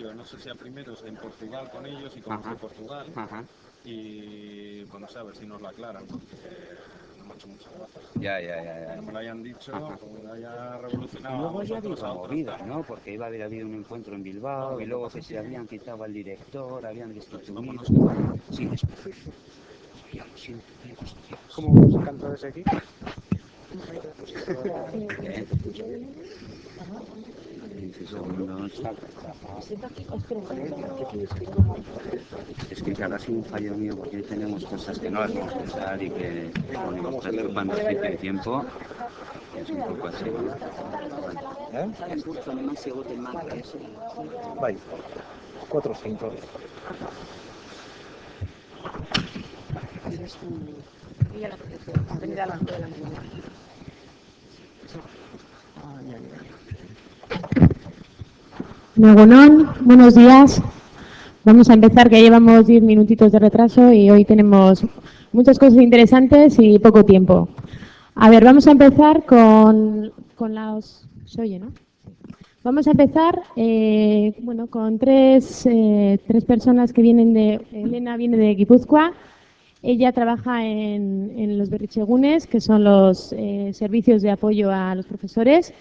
colegio, no sé si a primeros, en Portugal con ellos y conocí Portugal. Y bueno, a ver si nos la aclaran, porque no me ha hecho muchas gracias. Ya. Que me lo hayan dicho, como me haya revolucionado. Y luego ya había movidas, ¿no? Porque iba a haber un encuentro en Bilbao, y luego que se habían quitado al director, habían destituido. Sí, ¿Cómo se canta desde aquí? Es que claro, ha sido un fallo mío porque hoy tenemos cosas que no las vamos a pensar y que ponemos perturbando el sitio de tiempo. Y es un poco así. Vai, 4 o 5. Egunon, buenos días. Vamos a empezar, que llevamos 10 minutitos de retraso y hoy tenemos muchas cosas interesantes y poco tiempo. A ver, vamos a empezar con las... ¿Se oye, no? Vamos a empezar con tres personas que vienen de... Elena viene de Guipúzcoa. Ella trabaja en los berritzegunes, que son los servicios de apoyo a los profesores,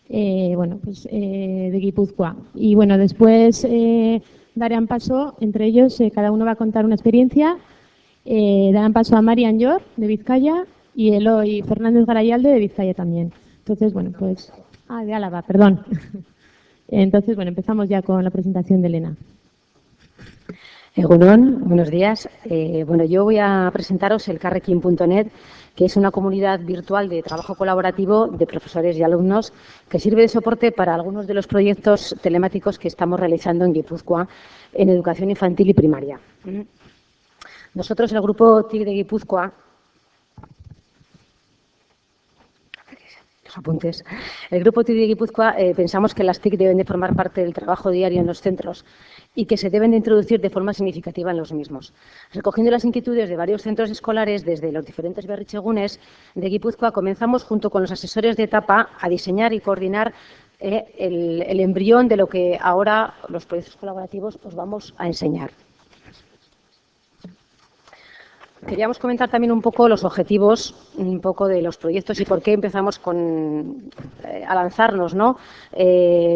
de Guipúzcoa. Y bueno, después darán paso, entre ellos, cada uno va a contar una experiencia. Darán paso a Marian Llor, de Vizcaya, y Eloy Fernández Garayalde, de Vizcaya también. Entonces, de Álava, perdón. Entonces, empezamos ya con la presentación de Elena. Egunon, buenos días. Yo voy a presentaros el Carrequín.net, que es una comunidad virtual de trabajo colaborativo de profesores y alumnos que sirve de soporte para algunos de los proyectos telemáticos que estamos realizando en Guipúzcoa en educación infantil y primaria. Nosotros, el grupo TIC de Guipúzcoa, apuntes. El grupo TIC de Guipúzcoa pensamos que las TIC deben de formar parte del trabajo diario en los centros y que se deben de introducir de forma significativa en los mismos. Recogiendo las inquietudes de varios centros escolares desde los diferentes berritzegunes de Guipúzcoa, comenzamos junto con los asesores de etapa a diseñar y coordinar el embrión de lo que ahora los proyectos colaborativos os vamos a enseñar. Queríamos comentar también un poco los objetivos, un poco de los proyectos y por qué empezamos a lanzarnos, ¿no?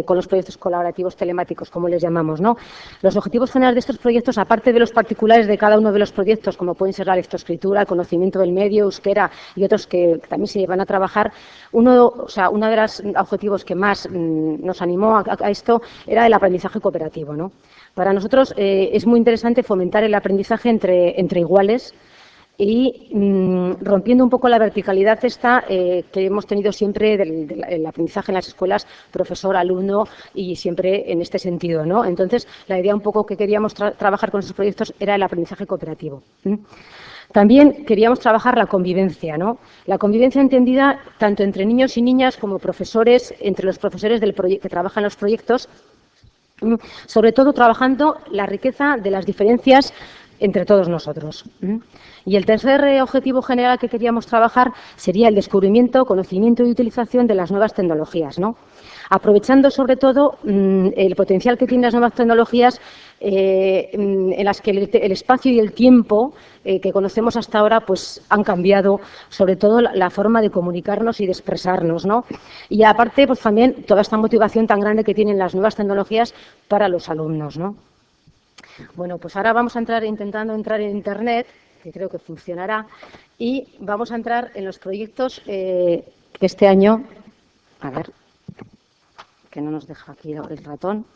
Con los proyectos colaborativos telemáticos, como les llamamos, ¿no? Los objetivos generales de estos proyectos, aparte de los particulares de cada uno de los proyectos, como pueden ser la lectoescritura, el conocimiento del medio, euskera y otros que también se llevan a trabajar, uno de los objetivos que más nos animó a esto era el aprendizaje cooperativo, ¿no? Para nosotros es muy interesante fomentar el aprendizaje entre iguales y rompiendo un poco la verticalidad que hemos tenido siempre del aprendizaje en las escuelas, profesor-alumno y siempre en este sentido, ¿no? Entonces, la idea un poco que queríamos trabajar con esos proyectos era el aprendizaje cooperativo. También queríamos trabajar la convivencia, ¿no? La convivencia entendida tanto entre niños y niñas como profesores, entre los profesores que trabajan los proyectos, sobre todo trabajando la riqueza de las diferencias entre todos nosotros. Y el tercer objetivo general que queríamos trabajar sería el descubrimiento, conocimiento y utilización de las nuevas tecnologías, ¿no? Aprovechando sobre todo el potencial que tienen las nuevas tecnologías en las que el espacio y el tiempo que conocemos hasta ahora pues han cambiado, sobre todo la forma de comunicarnos y de expresarnos, ¿no? Y aparte pues también toda esta motivación tan grande que tienen las nuevas tecnologías para los alumnos, ¿no? Bueno, pues ahora vamos a intentando entrar en Internet, que creo que funcionará, y vamos a entrar en los proyectos que este año, a ver, que no nos deja aquí el ratón,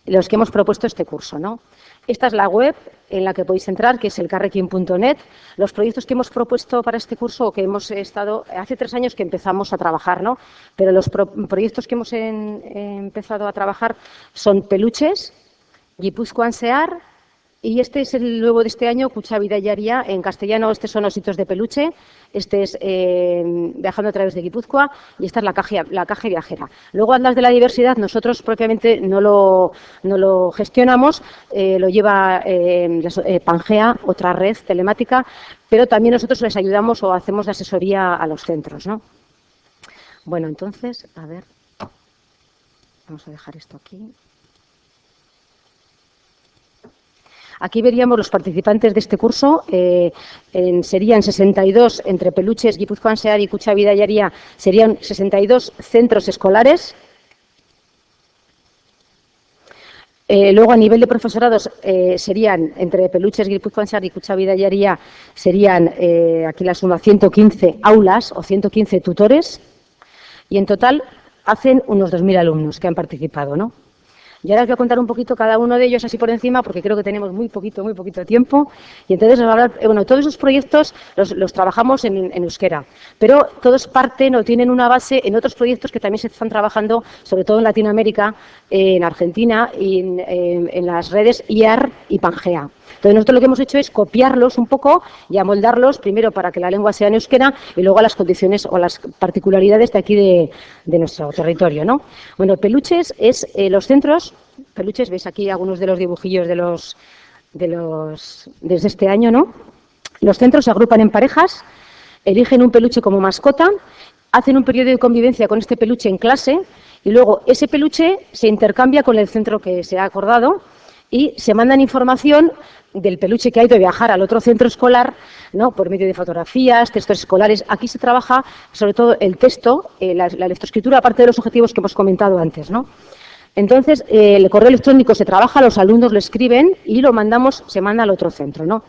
los que hemos propuesto este curso, ¿no? Esta es la web en la que podéis entrar, que es el Carrequín.net. Los proyectos que hemos propuesto para este curso, o que hemos estado, hace 3 años que empezamos a trabajar, ¿no? Pero los proyectos que hemos empezado a trabajar son peluches, Guipúzcoan Sear, y este es el nuevo de este año, Kutxa Bidaiaria, en castellano. Estos son ositos de peluche, este es Viajando a través de Guipúzcoa y esta es la caja viajera. Luego Atlas de la Diversidad, nosotros propiamente no lo gestionamos, lo lleva Pangea, otra red telemática, pero también nosotros les ayudamos o hacemos de asesoría a los centros, ¿no? Bueno, entonces, a ver, vamos a dejar esto aquí. Aquí veríamos los participantes de este curso, serían 62 entre Peluches, Guipúzcoa Sear y Kutxa Bidaiaria, serían 62 centros escolares. Luego, a nivel de profesorados, serían entre Peluches, Guipúzcoa Sear y Kutxa Bidaiaria, serían, aquí la suma, 115 aulas o 115 tutores, y en total hacen unos 2.000 alumnos que han participado, ¿no? Y ahora os voy a contar un poquito cada uno de ellos así por encima, porque creo que tenemos muy poquito tiempo. Y entonces os voy a hablar, bueno, todos esos proyectos los trabajamos en euskera, pero todos parten o tienen una base en otros proyectos que también se están trabajando, sobre todo en Latinoamérica, en Argentina y en las redes IAR y Pangea. Entonces nosotros lo que hemos hecho es copiarlos un poco y amoldarlos primero para que la lengua sea en euskera y luego a las condiciones o las particularidades de aquí de nuestro territorio, ¿no? Bueno, Peluches es los centros. Peluches, veis aquí algunos de los dibujillos desde este año, ¿no? Los centros se agrupan en parejas, eligen un peluche como mascota, hacen un periodo de convivencia con este peluche en clase y luego ese peluche se intercambia con el centro que se ha acordado y se mandan información del peluche que ha ido a viajar al otro centro escolar, ¿no? Por medio de fotografías, textos escolares. Aquí se trabaja sobre todo el texto, la lectoescritura, aparte de los objetivos que hemos comentado antes, ¿no? Entonces, el correo electrónico se trabaja, los alumnos lo escriben y lo mandamos, se manda al otro centro, ¿no?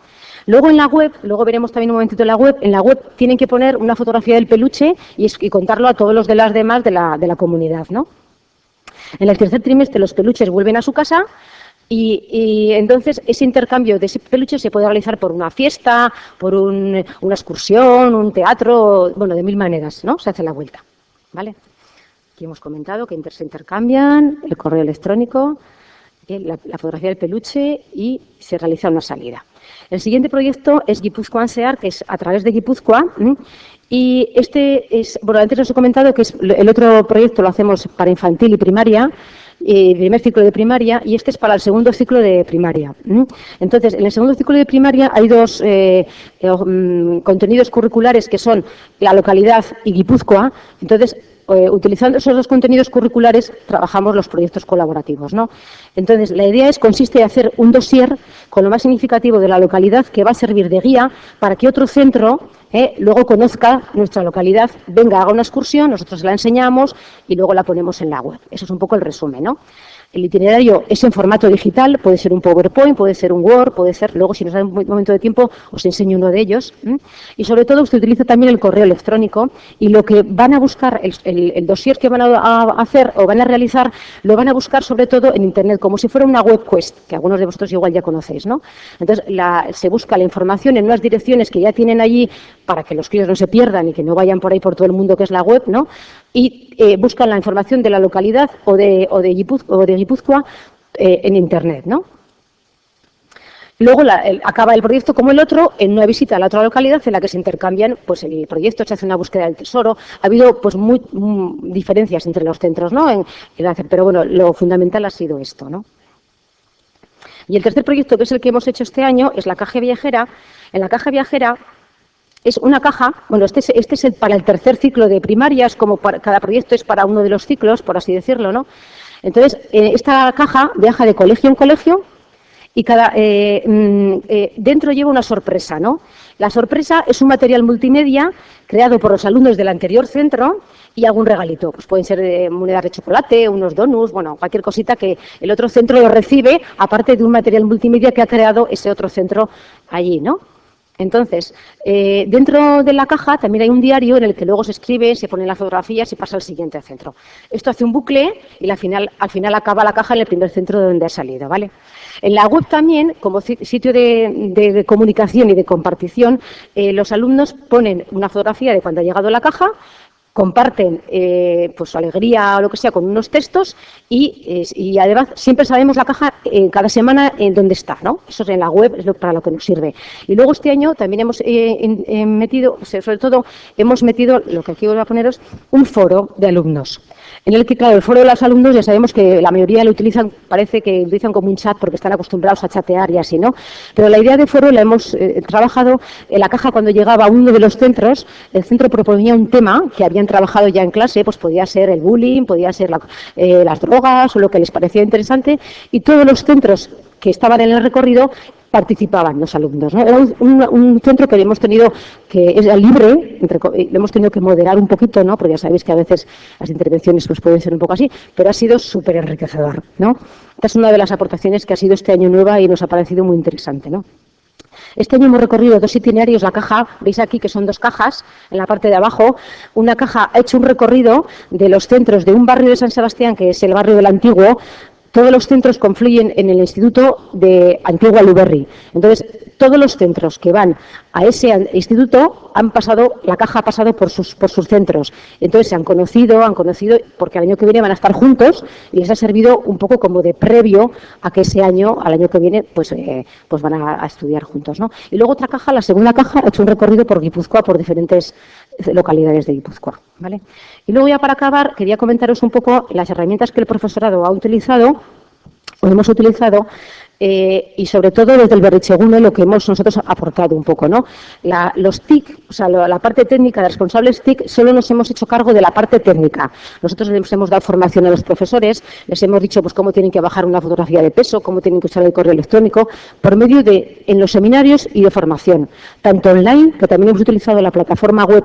Luego en la web, luego veremos también un momentito en la web tienen que poner una fotografía del peluche y contarlo a todos los de las demás de la comunidad, ¿no? En el tercer trimestre los peluches vuelven a su casa y entonces ese intercambio de ese peluche se puede realizar por una fiesta, por una excursión, un teatro, bueno, de 1000 maneras, ¿no? Se hace la vuelta, ¿vale? Aquí hemos comentado que se intercambian el correo electrónico, la fotografía del peluche y se realiza una salida. El siguiente proyecto es Guipúzcoa Sear, que es a través de Guipúzcoa, y este es, bueno, antes os he comentado que el otro proyecto lo hacemos para infantil y primaria, primer ciclo de primaria, y este es para el segundo ciclo de primaria. Entonces, en el segundo ciclo de primaria hay dos contenidos curriculares que son la localidad y Guipúzcoa. Entonces, utilizando esos dos contenidos curriculares trabajamos los proyectos colaborativos, ¿no? Entonces, la idea consiste en hacer un dossier con lo más significativo de la localidad que va a servir de guía para que otro centro luego conozca nuestra localidad, venga, haga una excursión, nosotros la enseñamos y luego la ponemos en la web. Eso es un poco el resumen, ¿no? El itinerario es en formato digital, puede ser un PowerPoint, puede ser un Word, puede ser, luego si nos da un momento de tiempo os enseño uno de ellos. Y sobre todo usted utiliza también el correo electrónico y lo que van a buscar, el dossier que van a hacer o van a realizar, lo van a buscar sobre todo en Internet, como si fuera una web quest, que algunos de vosotros igual ya conocéis, ¿no? Entonces se busca la información en unas direcciones que ya tienen allí para que los críos no se pierdan y que no vayan por ahí por todo el mundo que es la web, ¿no? Y buscan la información de la localidad o de Guipúzcoa en Internet, ¿no? Luego acaba el proyecto como el otro en una visita a la otra localidad en la que se intercambian, pues el proyecto, se hace una búsqueda del tesoro. Ha habido pues diferencias entre los centros, ¿no? Pero bueno, lo fundamental ha sido esto, ¿no? Y el tercer proyecto, que es el que hemos hecho este año, es la caja viajera. En la caja viajera es una caja, bueno, este es para el tercer ciclo de primaria, es como cada proyecto es para uno de los ciclos, por así decirlo, ¿no? Entonces, esta caja viaja de colegio en colegio y dentro lleva una sorpresa, ¿no? La sorpresa es un material multimedia creado por los alumnos del anterior centro y algún regalito. Pues pueden ser monedas de chocolate, unos donuts, bueno, cualquier cosita que el otro centro lo recibe, aparte de un material multimedia que ha creado ese otro centro allí, ¿no? Entonces, dentro de la caja también hay un diario en el que luego se escribe, se ponen las fotografías y pasa al siguiente centro. Esto hace un bucle y al final acaba la caja en el primer centro de donde ha salido, ¿vale? En la web también, como sitio de comunicación y de compartición, los alumnos ponen una fotografía de cuando ha llegado la caja, comparten pues su alegría o lo que sea con unos textos y además siempre sabemos la caja cada semana en dónde está, ¿no? Eso es en la web, es para lo que nos sirve. Y luego este año también hemos metido, sobre todo, hemos metido, lo que aquí voy a poneros, un foro de alumnos. En el que, claro, el foro de los alumnos ya sabemos que la mayoría lo utilizan, parece que utilizan como un chat porque están acostumbrados a chatear y así, ¿no? Pero la idea de foro la hemos trabajado en la caja cuando llegaba a uno de los centros, el centro proponía un tema que habían trabajado ya en clase, pues podía ser el bullying, podía ser las drogas o lo que les parecía interesante, y todos los centros que estaban en el recorrido participaban los alumnos, ¿no? Era un centro que hemos tenido que es libre, lo hemos tenido que moderar un poquito, ¿no? Porque ya sabéis que a veces las intervenciones pues pueden ser un poco así, pero ha sido súper enriquecedor, ¿no? Esta es una de las aportaciones que ha sido este año nueva y nos ha parecido muy interesante, ¿no? Este año hemos recorrido 2 itinerarios, la caja, veis aquí que son 2 cajas, en la parte de abajo, una caja ha hecho un recorrido de los centros de un barrio de San Sebastián, que es el barrio del Antiguo. Todos los centros confluyen en el Instituto de Antigua Luberri. Entonces, todos los centros que van a ese instituto la caja ha pasado por sus centros. Entonces, se han conocido, porque el año que viene van a estar juntos y les ha servido un poco como de previo a que al año que viene, pues van a estudiar juntos, ¿no? Y luego otra caja, la segunda caja, ha hecho un recorrido por Guipúzcoa, por diferentes localidades de Guipúzcoa, ¿vale? Y luego ya para acabar, quería comentaros un poco las herramientas que el profesorado hemos utilizado, y sobre todo desde el Berrichegune lo que hemos nosotros aportado un poco, ¿no? Los TIC, o sea, la parte técnica de responsables TIC, solo nos hemos hecho cargo de la parte técnica. Nosotros les hemos dado formación a los profesores, les hemos dicho pues cómo tienen que bajar una fotografía de peso, cómo tienen que usar el correo electrónico, por medio en los seminarios y de formación, tanto online, que también hemos utilizado la plataforma web,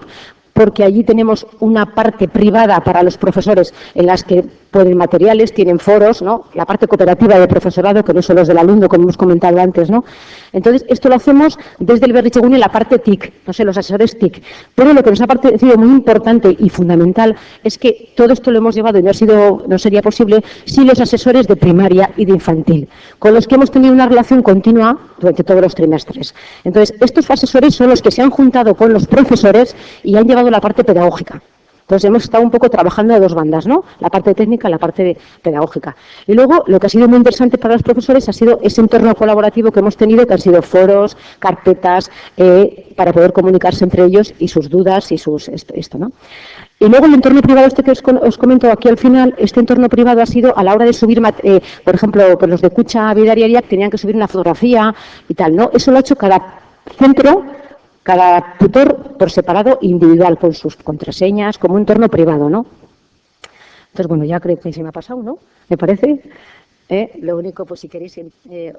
porque allí tenemos una parte privada para los profesores en las que ponen materiales, tienen foros, ¿no? La parte cooperativa del profesorado, que no son los del alumno, como hemos comentado antes, ¿no? Entonces, esto lo hacemos desde el Berrichegune, la parte TIC, no sé, los asesores TIC. Pero lo que nos ha parecido muy importante y fundamental es que todo esto lo hemos llevado y no sería posible sin los asesores de primaria y de infantil, con los que hemos tenido una relación continua durante todos los trimestres. Entonces, estos asesores son los que se han juntado con los profesores y han llevado la parte pedagógica. Entonces hemos estado un poco trabajando a 2 bandas, ¿no? La parte técnica y la parte pedagógica. Y luego lo que ha sido muy interesante para los profesores ha sido ese entorno colaborativo que hemos tenido, que han sido foros, carpetas, para poder comunicarse entre ellos y sus dudas y esto, ¿no? Y luego el entorno privado que os comento aquí al final, este entorno privado ha sido a la hora de subir, por ejemplo, pues los de Cucha Vida Diaria tenían que subir una fotografía y tal, ¿no? Eso lo ha hecho cada centro, cada tutor por separado, individual, con sus contraseñas, como un entorno privado, ¿no? Entonces, bueno, ya creo que se me ha pasado, ¿no? ¿Me parece? Lo único, pues si queréis,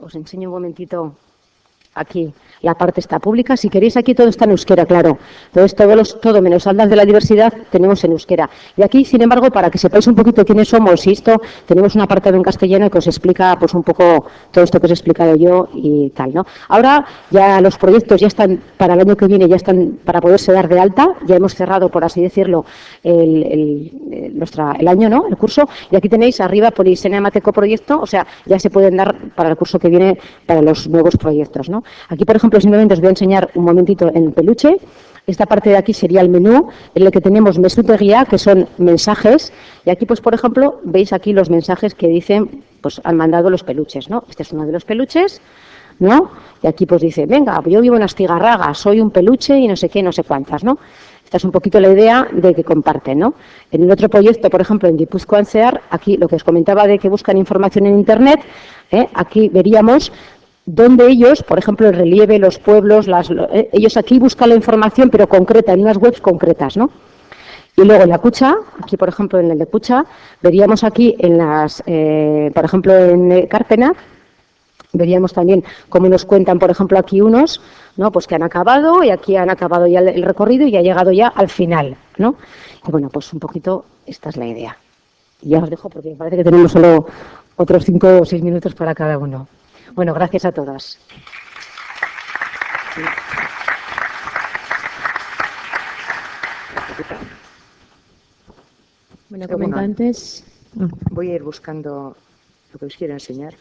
os enseño un momentito aquí. La parte está pública. Si queréis, aquí todo está en euskera, claro. Entonces, todo menos Aldas de la Diversidad tenemos en euskera. Y aquí, sin embargo, para que sepáis un poquito quiénes somos y esto, tenemos un apartado en castellano que os explica pues un poco todo esto que os he explicado yo y tal, ¿no? Ahora ya los proyectos ya están, para el año que viene, ya están para poderse dar de alta. Ya hemos cerrado, por así decirlo, el año, ¿no? El curso. Y aquí tenéis arriba por Iseneamateco proyecto, o sea, ya se pueden dar para el curso que viene para los nuevos proyectos, ¿no? Aquí, por ejemplo, simplemente os voy a enseñar un momentito en peluche. Esta parte de aquí sería el menú, en el que tenemos mesú de guía, que son mensajes. Y aquí, pues, por ejemplo, veis aquí los mensajes que dicen, pues, han mandado los peluches, ¿no? Este es uno de los peluches, ¿no? Y aquí, pues, dice, venga, yo vivo en Astigarraga, soy un peluche y no sé qué, no sé cuántas, ¿no? Esta es un poquito la idea de que comparten, ¿no? En el otro proyecto, por ejemplo, en Guipúzcoa Ancear, aquí lo que os comentaba de que buscan información en Internet, aquí veríamos donde ellos, por ejemplo, el relieve, los pueblos, ellos aquí buscan la información, pero concreta, en unas webs concretas, ¿no? Y luego en la Cucha, aquí por ejemplo en el de Cucha, veríamos aquí por ejemplo en Carpena, veríamos también cómo nos cuentan, por ejemplo, aquí unos, ¿no? Pues que han acabado y aquí han acabado ya el recorrido y ha llegado ya al final, ¿no? Y bueno, pues un poquito esta es la idea. Y ya os dejo porque me parece que tenemos solo otros 5 o 6 minutos para cada uno. Bueno, gracias a todas. Bueno, comentantes. Voy a ir buscando lo que os quiero enseñar.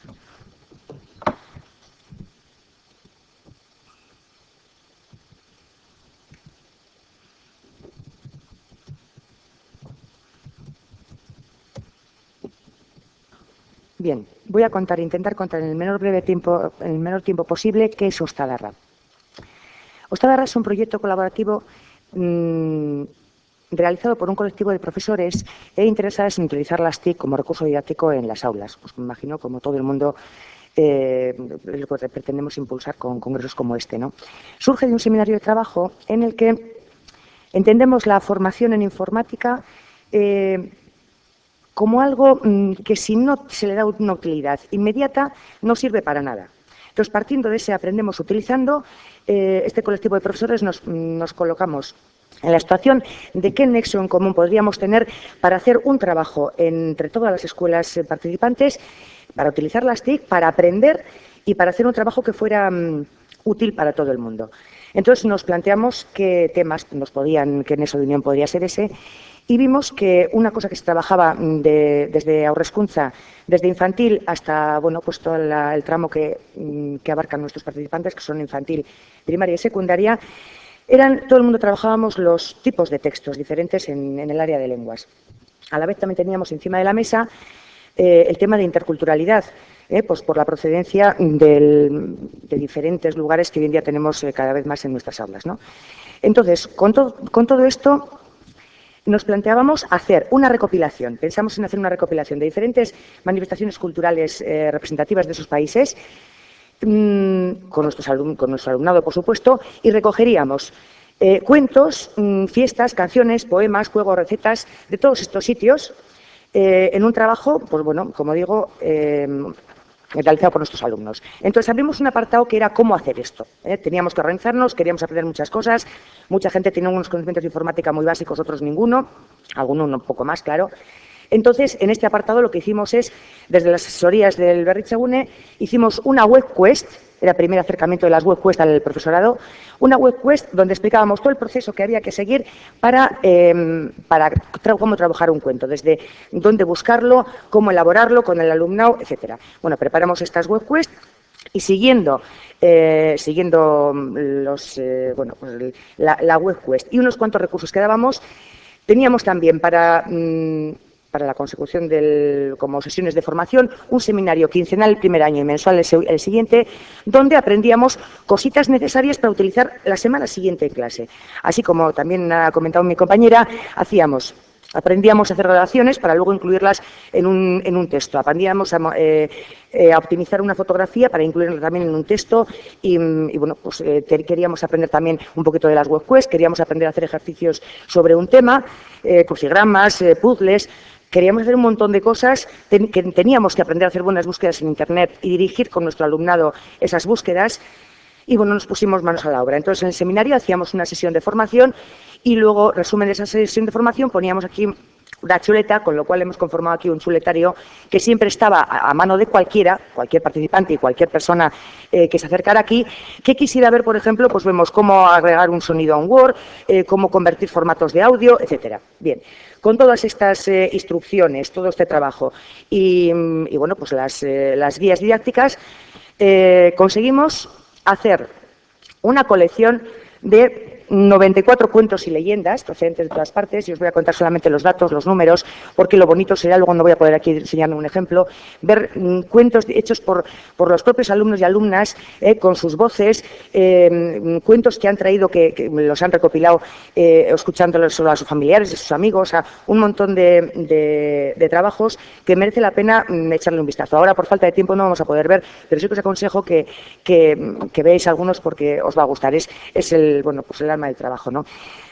Bien, voy a intentar contar en el menor tiempo posible qué es Ostadarra. Ostadarra es un proyecto colaborativo realizado por un colectivo de profesores interesados en utilizar las TIC como recurso didáctico en las aulas. Pues me imagino, como todo el mundo, lo que pretendemos impulsar con congresos como este, ¿no? Surge de un seminario de trabajo en el que entendemos la formación en informática como algo que si no se le da una utilidad inmediata no sirve para nada. Entonces, partiendo de ese aprendemos utilizando, este colectivo de profesores nos colocamos en la situación de qué nexo en común podríamos tener para hacer un trabajo entre todas las escuelas participantes, para utilizar las TIC, para aprender y para hacer un trabajo que fuera útil para todo el mundo. Entonces nos planteamos qué temas qué nexo de unión podría ser ese, y vimos que una cosa que se trabajaba desde Haurreskuntza, desde infantil hasta pues todo el tramo que abarcan nuestros participantes, que son infantil, primaria y secundaria, todo el mundo trabajábamos los tipos de textos diferentes en el área de lenguas. A la vez también teníamos encima de la mesa el tema de interculturalidad, pues por la procedencia de diferentes lugares que hoy en día tenemos cada vez más en nuestras aulas, ¿no? Entonces, con todo esto nos planteábamos hacer una recopilación, pensamos en hacer una recopilación de diferentes manifestaciones culturales representativas de esos países, con nuestro alumnado, por supuesto, y recogeríamos cuentos, fiestas, canciones, poemas, juegos, recetas de todos estos sitios en un trabajo, pues bueno, como digo, realizado por nuestros alumnos. Entonces abrimos un apartado que era cómo hacer esto. Teníamos que organizarnos, queríamos aprender muchas cosas, mucha gente tenía unos conocimientos de informática muy básicos, otros ninguno, algunos un poco más, claro. Entonces, en este apartado lo que hicimos es, desde las asesorías del Berritzegune, hicimos una web quest, era el primer acercamiento de las web quest al profesorado, una web quest donde explicábamos todo el proceso que había que seguir para cómo trabajar un cuento, desde dónde buscarlo, cómo elaborarlo con el alumnado, etcétera. Bueno, preparamos estas web quest y siguiendo la web quest y unos cuantos recursos que dábamos, teníamos también para la consecución como sesiones de formación, un seminario quincenal el primer año y mensual el siguiente, donde aprendíamos cositas necesarias para utilizar la semana siguiente en clase. Así como también ha comentado mi compañera, aprendíamos a hacer relaciones para luego incluirlas en un texto. Aprendíamos a optimizar una fotografía para incluirla también en un texto y bueno, pues queríamos aprender también un poquito de las web quests, queríamos aprender a hacer ejercicios sobre un tema, crucigramas, puzzles. Queríamos hacer un montón de cosas, teníamos que aprender a hacer buenas búsquedas en Internet y dirigir con nuestro alumnado esas búsquedas. Y bueno, nos pusimos manos a la obra. Entonces, en el seminario hacíamos una sesión de formación y luego, resumen de esa sesión de formación, poníamos aquí una chuleta, con lo cual hemos conformado aquí un chuletario que siempre estaba a mano de cualquier participante y cualquier persona que se acercara aquí, que quisiera ver, por ejemplo, pues vemos cómo agregar un sonido a un Word, cómo convertir formatos de audio, etcétera. Bien, con todas estas instrucciones, todo este trabajo y bueno, pues las guías didácticas, conseguimos hacer una colección de 94 cuentos y leyendas procedentes de todas partes, y os voy a contar solamente los datos, los números, porque lo bonito será, luego no voy a poder aquí enseñarme un ejemplo, ver cuentos hechos por los propios alumnos y alumnas, con sus voces, cuentos que han traído, que los han recopilado escuchándolos a sus familiares, a sus amigos, a un montón de trabajos que merece la pena echarle un vistazo. Ahora, por falta de tiempo, no vamos a poder ver, pero sí que os aconsejo que veáis algunos porque os va a gustar. Es el alma del trabajo, ¿no?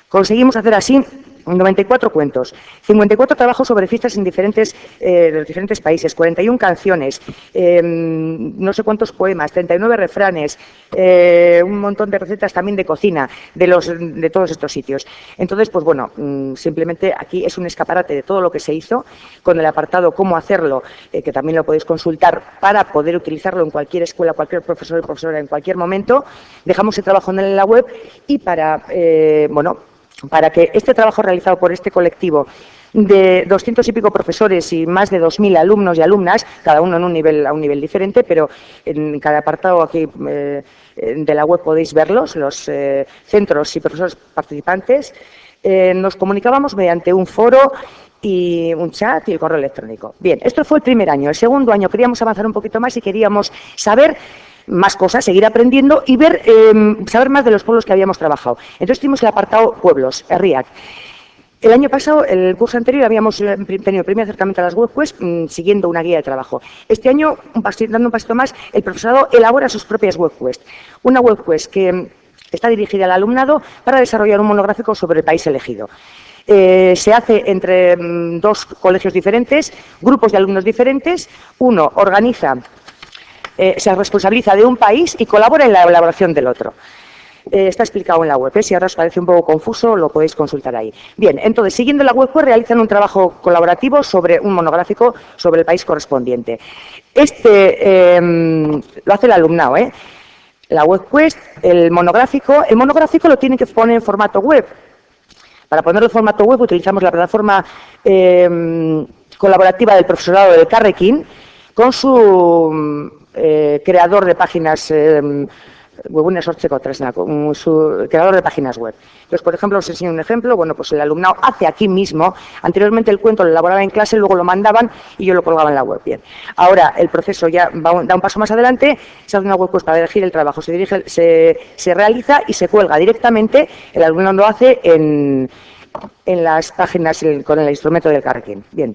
Conseguimos hacer así 94 cuentos, 54 trabajos sobre fiestas en de los diferentes países, 41 canciones, no sé cuántos poemas, 39 refranes, un montón de recetas también de cocina de todos estos sitios. Entonces, pues bueno, simplemente aquí es un escaparate de todo lo que se hizo, con el apartado cómo hacerlo, que también lo podéis consultar para poder utilizarlo en cualquier escuela, cualquier profesor y profesora en cualquier momento. Dejamos el trabajo en la web y para que este trabajo realizado por este colectivo de 200 y pico profesores y más de 2.000 alumnos y alumnas, cada uno a un nivel diferente, pero en cada apartado aquí de la web podéis verlos, los centros y profesores participantes, nos comunicábamos mediante un foro y un chat y el correo electrónico. Bien, esto fue el primer año. El segundo año queríamos avanzar un poquito más y queríamos saber más cosas, seguir aprendiendo y saber más de los pueblos que habíamos trabajado. Entonces tuvimos el apartado pueblos, RIAC. El año pasado, el curso anterior, habíamos tenido el primer acercamiento a las web quests siguiendo una guía de trabajo. Este año, dando un pasito más, el profesorado elabora sus propias web quests. Una web quest que está dirigida al alumnado para desarrollar un monográfico sobre el país elegido. Se hace entre dos colegios diferentes, grupos de alumnos diferentes. Uno organiza se responsabiliza de un país y colabora en la elaboración del otro. Está explicado en la web, si ahora os parece un poco confuso, lo podéis consultar ahí. Bien, entonces, siguiendo la web, pues realizan un trabajo colaborativo sobre un monográfico sobre el país correspondiente. Lo hace el alumnado, La web quest, el monográfico lo tienen que poner en formato web. Para ponerlo en formato web utilizamos la plataforma colaborativa del profesorado del Carrequín con su creador de páginas su creador de páginas web. Entonces, por ejemplo, os enseño un ejemplo. Bueno, pues el alumnado hace aquí mismo. Anteriormente el cuento lo elaboraba en clase, luego lo mandaban y yo lo colgaba en la web. Bien. Ahora el proceso ya da un paso más adelante. Se hace una web pues para elegir el trabajo. Se realiza y se cuelga directamente. El alumnado lo hace en las páginas con el instrumento del Carrequín. Bien.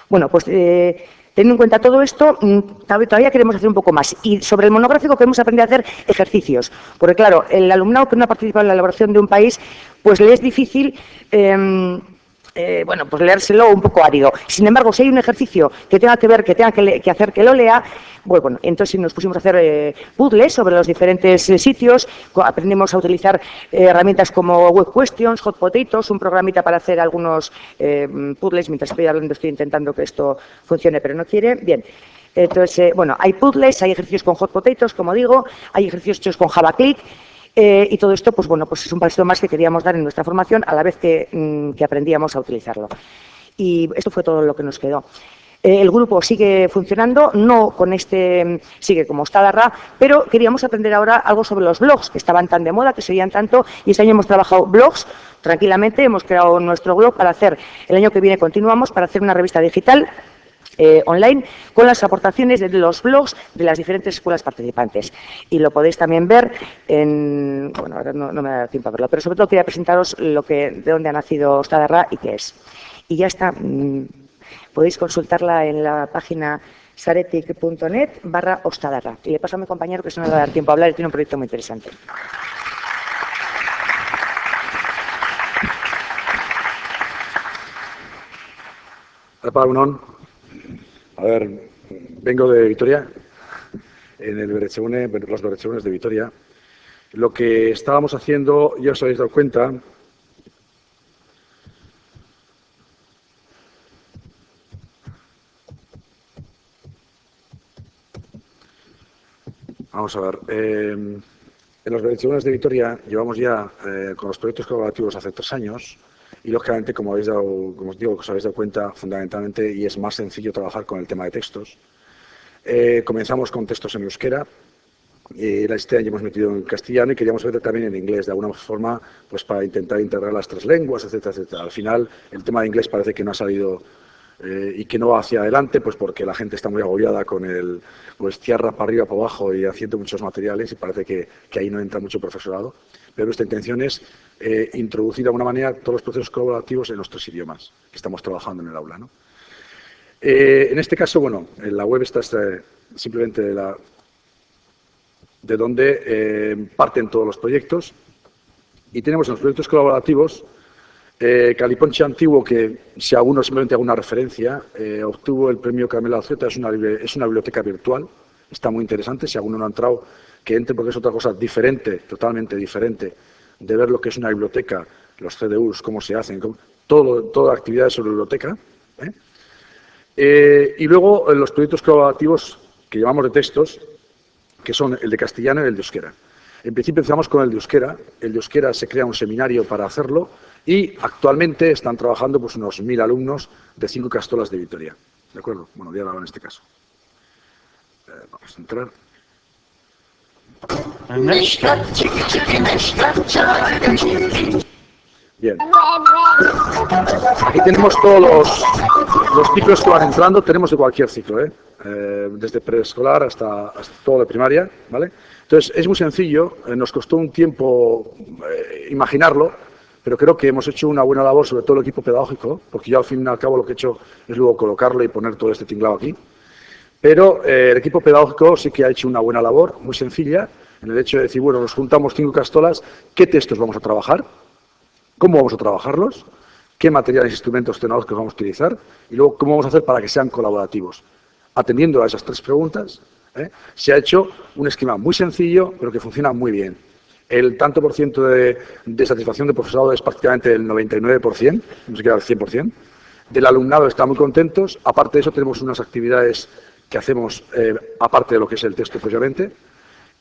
Bueno, pues teniendo en cuenta todo esto, todavía queremos hacer un poco más. Y sobre el monográfico queremos aprender a hacer ejercicios. Porque, claro, el alumnado que no ha participado en la elaboración de un país, pues le es difícil, pues leérselo un poco árido. Sin embargo, si hay un ejercicio que tenga que ver, que hacer que lo lea, bueno, entonces nos pusimos a hacer puzzles sobre los diferentes sitios. Aprendimos a utilizar herramientas como Web Questions, Hot Potatoes, un programita para hacer algunos puzzles. Mientras estoy hablando estoy intentando que esto funcione, pero no quiere. Bien. Entonces, hay puzzles, hay ejercicios con Hot Potatoes, como digo, hay ejercicios hechos con JavaClick. Y todo esto, pues es un paso más que queríamos dar en nuestra formación a la vez que aprendíamos a utilizarlo. Y esto fue todo lo que nos quedó. El grupo sigue funcionando, sigue como Stadarra, pero queríamos aprender ahora algo sobre los blogs, que estaban tan de moda, que se oían tanto, y este año hemos trabajado blogs tranquilamente, hemos creado nuestro blog el año que viene continuamos, para hacer una revista digital online con las aportaciones de los blogs de las diferentes escuelas participantes. Y lo podéis también ver ahora no me da tiempo a verlo, pero sobre todo quería presentaros de dónde ha nacido Stadarra y qué es. Y ya está. Podéis consultarla en la página saretic.net/Ostadarra. Y le paso a mi compañero, que se no le va a dar tiempo a hablar y tiene un proyecto muy interesante. A ver, vengo de Vitoria, en los Berretxegunes de Vitoria. Lo que estábamos haciendo, ya os habéis dado cuenta, vamos a ver, en los Berretxegunes de Vitoria llevamos ya con los proyectos colaborativos hace 3 años. Y, lógicamente, como os digo, os habéis dado cuenta, fundamentalmente, y es más sencillo trabajar con el tema de textos. Comenzamos con textos en euskera, este año hemos metido en castellano y queríamos meter también en inglés, de alguna forma, pues para intentar integrar las 3 lenguas, etcétera, etcétera. Al final, el tema de inglés parece que no ha salido y que no va hacia adelante, pues porque la gente está muy agobiada con tierra para arriba, para abajo y haciendo muchos materiales, y parece que ahí no entra mucho profesorado. Pero nuestra intención es introducir de alguna manera todos los procesos colaborativos en los 3 idiomas que estamos trabajando en el aula, ¿no? En este caso, en la web está simplemente de donde parten todos los proyectos, y tenemos en los proyectos colaborativos Caliponche Antiguo, que si alguno simplemente hago una referencia, obtuvo el premio Carmela Zeta, es una biblioteca virtual, está muy interesante. Si alguno no ha entrado, que entre, porque es otra cosa diferente, totalmente diferente, de ver lo que es una biblioteca, los CDUs, cómo se hacen, toda actividades sobre biblioteca. Y luego los proyectos colaborativos que llamamos de textos, que son el de castellano y el de euskera. En principio empezamos con el de euskera. El de euskera se crea un seminario para hacerlo y actualmente están trabajando pues unos 1000 alumnos de 5 Ikastolas de Vitoria. ¿De acuerdo? Bueno, de ahora en este caso. Vamos a entrar. Bien. Aquí tenemos todos los ciclos que van entrando, tenemos de cualquier ciclo, desde preescolar hasta todo de primaria, ¿vale? Entonces, es muy sencillo, nos costó un tiempo imaginarlo, pero creo que hemos hecho una buena labor, sobre todo el equipo pedagógico, porque yo al fin y al cabo lo que he hecho es luego colocarlo y poner todo este tinglado aquí. Pero el equipo pedagógico sí que ha hecho una buena labor, muy sencilla, en el hecho de decir, bueno, nos juntamos 5 Ikastolas, ¿qué textos vamos a trabajar? ¿Cómo vamos a trabajarlos? ¿Qué materiales e instrumentos tecnológicos vamos a utilizar? Y luego, ¿cómo vamos a hacer para que sean colaborativos? Atendiendo a esas 3 preguntas, Se ha hecho un esquema muy sencillo, pero que funciona muy bien. El tanto por ciento de satisfacción del profesorado es prácticamente del 99%, no se queda al 100%. Del alumnado está muy contentos. Aparte de eso, tenemos unas actividades que hacemos, aparte de lo que es el texto propiamente,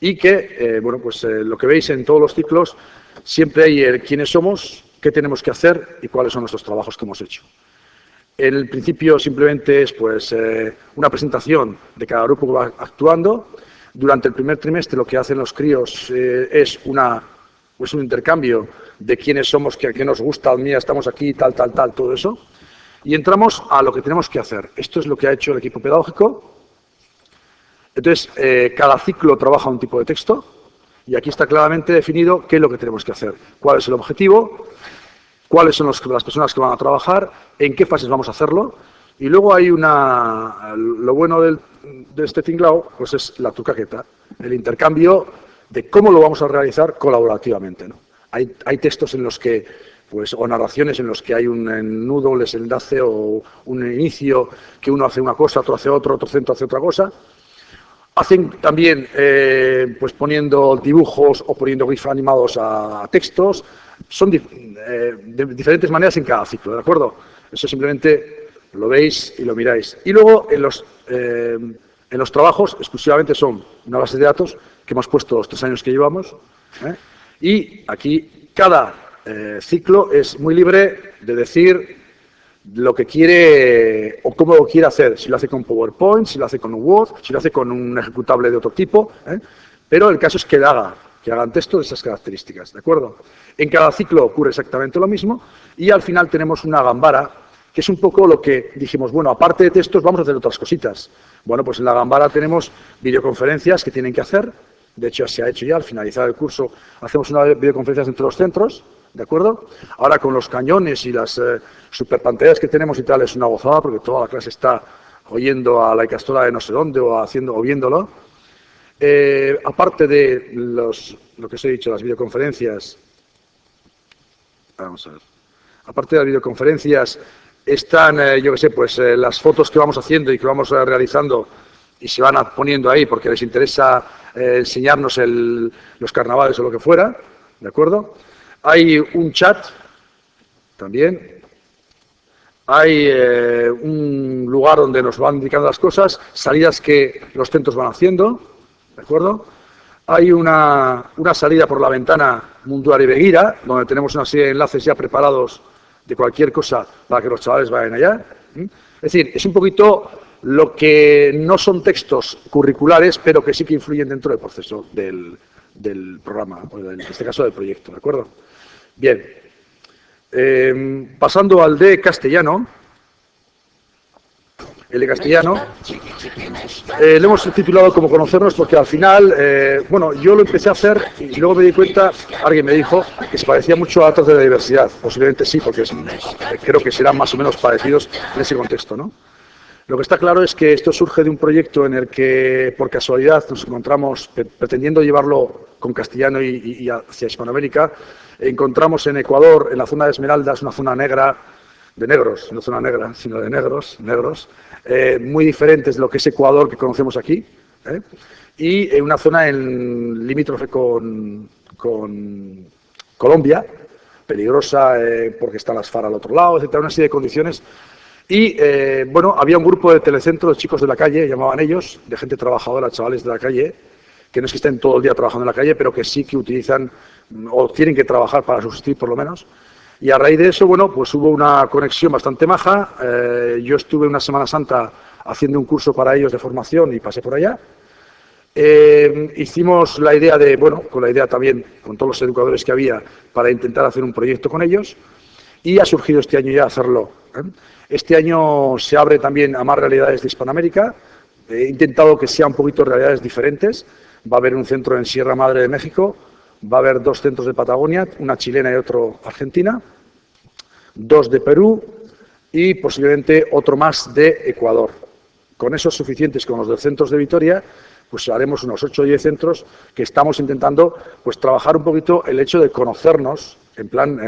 y que, lo que veis en todos los ciclos, siempre hay el quiénes somos, qué tenemos que hacer y cuáles son nuestros trabajos que hemos hecho. En el principio simplemente es una presentación de cada grupo que va actuando. Durante el primer trimestre lo que hacen los críos es un intercambio de quiénes somos, qué nos gusta, mira, estamos aquí, tal, todo eso. Y entramos a lo que tenemos que hacer. Esto es lo que ha hecho el equipo pedagógico. Entonces, cada ciclo trabaja un tipo de texto y aquí está claramente definido qué es lo que tenemos que hacer, cuál es el objetivo, cuáles son las personas que van a trabajar, en qué fases vamos a hacerlo. Y luego hay lo bueno de este tinglao, pues es la trucaqueta, el intercambio de cómo lo vamos a realizar colaborativamente, ¿no? Hay textos en los que, o narraciones en los que hay un nudo, un desenlace o un inicio, que uno hace una cosa, otro hace otro centro hace otra cosa. Hacen también, poniendo dibujos o poniendo GIF animados a textos. Son de diferentes maneras en cada ciclo, ¿de acuerdo? Eso simplemente lo veis y lo miráis. Y luego en los trabajos exclusivamente son una base de datos que hemos puesto los 3 años que llevamos, y aquí cada ciclo es muy libre de decir lo que quiere o cómo lo quiere hacer, si lo hace con PowerPoint, si lo hace con un Word, si lo hace con un ejecutable de otro tipo, pero el caso es que hagan texto de esas características, ¿de acuerdo? En cada ciclo ocurre exactamente lo mismo y al final tenemos una gambara, que es un poco lo que dijimos, bueno, aparte de textos vamos a hacer otras cositas. Bueno, pues en la gambara tenemos videoconferencias que tienen que hacer, de hecho se ha hecho ya, al finalizar el curso hacemos unas videoconferencias entre los centros, ¿de acuerdo? Ahora con los cañones y las superpantallas que tenemos y tal es una gozada porque toda la clase está oyendo a la Ikastola de no sé dónde o viéndolo. Aparte de lo que os he dicho, las videoconferencias, vamos a ver, aparte de las videoconferencias están, las fotos que vamos haciendo y que vamos realizando y se van poniendo ahí porque les interesa enseñarnos los carnavales o lo que fuera, ¿de acuerdo? Hay un chat también, hay un lugar donde nos van indicando las cosas, salidas que los centros van haciendo, ¿de acuerdo? Hay una salida por la ventana Munduari Begira, donde tenemos una serie de enlaces ya preparados de cualquier cosa para que los chavales vayan allá. Es decir, es un poquito lo que no son textos curriculares, pero que sí que influyen dentro del proceso del programa, o en este caso del proyecto, ¿de acuerdo? Bien, pasando al de castellano. El de castellano le hemos titulado como conocernos porque al final, yo lo empecé a hacer y luego me di cuenta, alguien me dijo que se parecía mucho a Atlas de la Diversidad. Posiblemente sí, porque creo que serán más o menos parecidos en ese contexto, ¿no? Lo que está claro es que esto surge de un proyecto en el que, por casualidad, nos encontramos pretendiendo llevarlo con castellano y hacia Hispanoamérica. Encontramos en Ecuador, en la zona de Esmeraldas, una zona negra, de negros, no zona negra, sino de negros, muy diferentes de lo que es Ecuador que conocemos aquí, y una zona en limítrofe con Colombia, peligrosa porque están las FARC al otro lado, etcétera, una serie de condiciones. Y, había un grupo de telecentro, de chicos de la calle, llamaban ellos, de gente trabajadora, chavales de la calle, que no es que estén todo el día trabajando en la calle, pero que sí que utilizan o tienen que trabajar para subsistir por lo menos. Y a raíz de eso, hubo una conexión bastante maja. Yo estuve una Semana Santa haciendo un curso para ellos de formación y pasé por allá. Hicimos la idea con la idea también, con todos los educadores que había, para intentar hacer un proyecto con ellos. Y ha surgido este año ya hacerlo. Este año se abre también a más realidades de Hispanoamérica. He intentado que sean un poquito realidades diferentes. Va a haber un centro en Sierra Madre de México. Va a haber 2 centros de Patagonia, una chilena y otro argentina, 2 de Perú y posiblemente otro más de Ecuador. Con esos suficientes con los de centros de Vitoria, pues haremos unos 8 o 10 centros que estamos intentando trabajar un poquito el hecho de conocernos, en plan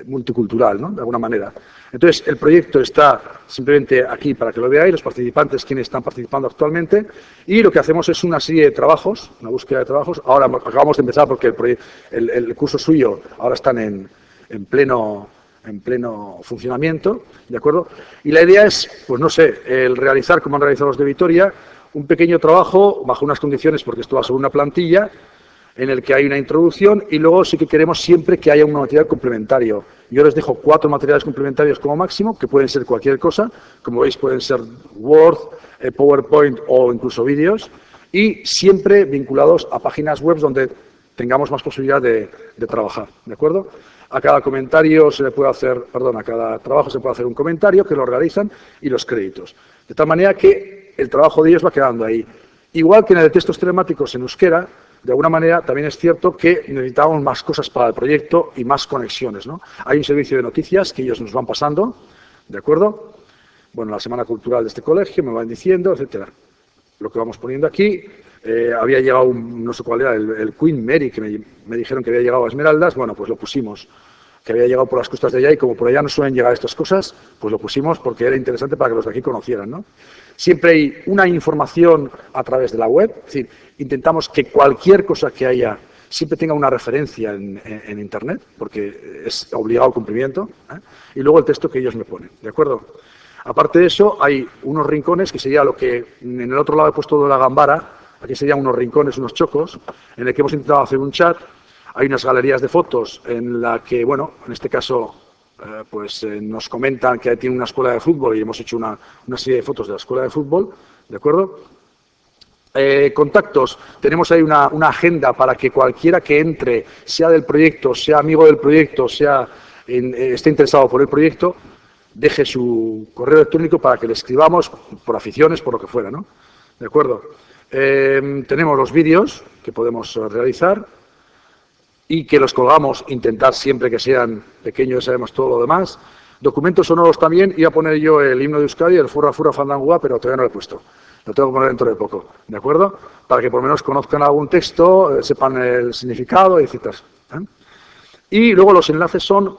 multicultural, ¿no? De alguna manera. Entonces, el proyecto está simplemente aquí para que lo veáis, los participantes, quienes están participando actualmente, y lo que hacemos es una serie de trabajos, una búsqueda de trabajos. Ahora acabamos de empezar porque el curso suyo ahora están en pleno funcionamiento, ¿de acuerdo? Y la idea es, pues no sé, el realizar, como han realizado los de Vitoria, un pequeño trabajo bajo unas condiciones, porque esto va sobre una plantilla, en el que hay una introducción y luego sí que queremos siempre que haya un material complementario. Yo les dejo 4 materiales complementarios como máximo, que pueden ser cualquier cosa, como veis pueden ser Word, PowerPoint o incluso vídeos, y siempre vinculados a páginas web donde tengamos más posibilidad de trabajar, ¿de acuerdo? A cada comentario se le puede hacer, perdón, a cada trabajo se puede hacer un comentario que lo realizan y los créditos. De tal manera que el trabajo de ellos va quedando ahí. Igual que en el de textos telemáticos en euskera, de alguna manera también es cierto que necesitamos más cosas para el proyecto y más conexiones, ¿no? Hay un servicio de noticias que ellos nos van pasando, ¿de acuerdo? Bueno, la semana cultural de este colegio me van diciendo, etcétera. Lo que vamos poniendo aquí, había llegado, no sé cuál era, el Queen Mary, que me dijeron que había llegado a Esmeraldas, bueno, pues lo pusimos, que había llegado por las costas de allá y como por allá no suelen llegar estas cosas, pues lo pusimos porque era interesante para que los de aquí conocieran, ¿no? Siempre hay una información a través de la web, es decir, intentamos que cualquier cosa que haya siempre tenga una referencia en Internet, porque es obligado cumplimiento, ¿eh? Y luego el texto que ellos me ponen, ¿de acuerdo? Aparte de eso, hay unos rincones, que sería lo que en el otro lado he puesto de la gambara, aquí serían unos rincones, unos chocos, en el que hemos intentado hacer un chat. Hay unas galerías de fotos en la que, bueno, en este caso, nos comentan que tiene una escuela de fútbol y hemos hecho una serie de fotos de la escuela de fútbol, ¿de acuerdo? Contactos, tenemos ahí una agenda para que cualquiera que entre, sea del proyecto, sea amigo del proyecto, esté interesado por el proyecto, deje su correo electrónico para que le escribamos por aficiones, por lo que fuera, ¿no? ¿De acuerdo? Tenemos los vídeos que podemos realizar y que los colgamos, intentar siempre que sean pequeños, ya sabemos todo lo demás. Documentos sonoros también, iba a poner yo el himno de Euskadi, el Furra Furra Fandangua, pero todavía no lo he puesto. Lo tengo que poner dentro de poco, ¿de acuerdo? Para que por lo menos conozcan algún texto, sepan el significado, etc. Y luego los enlaces son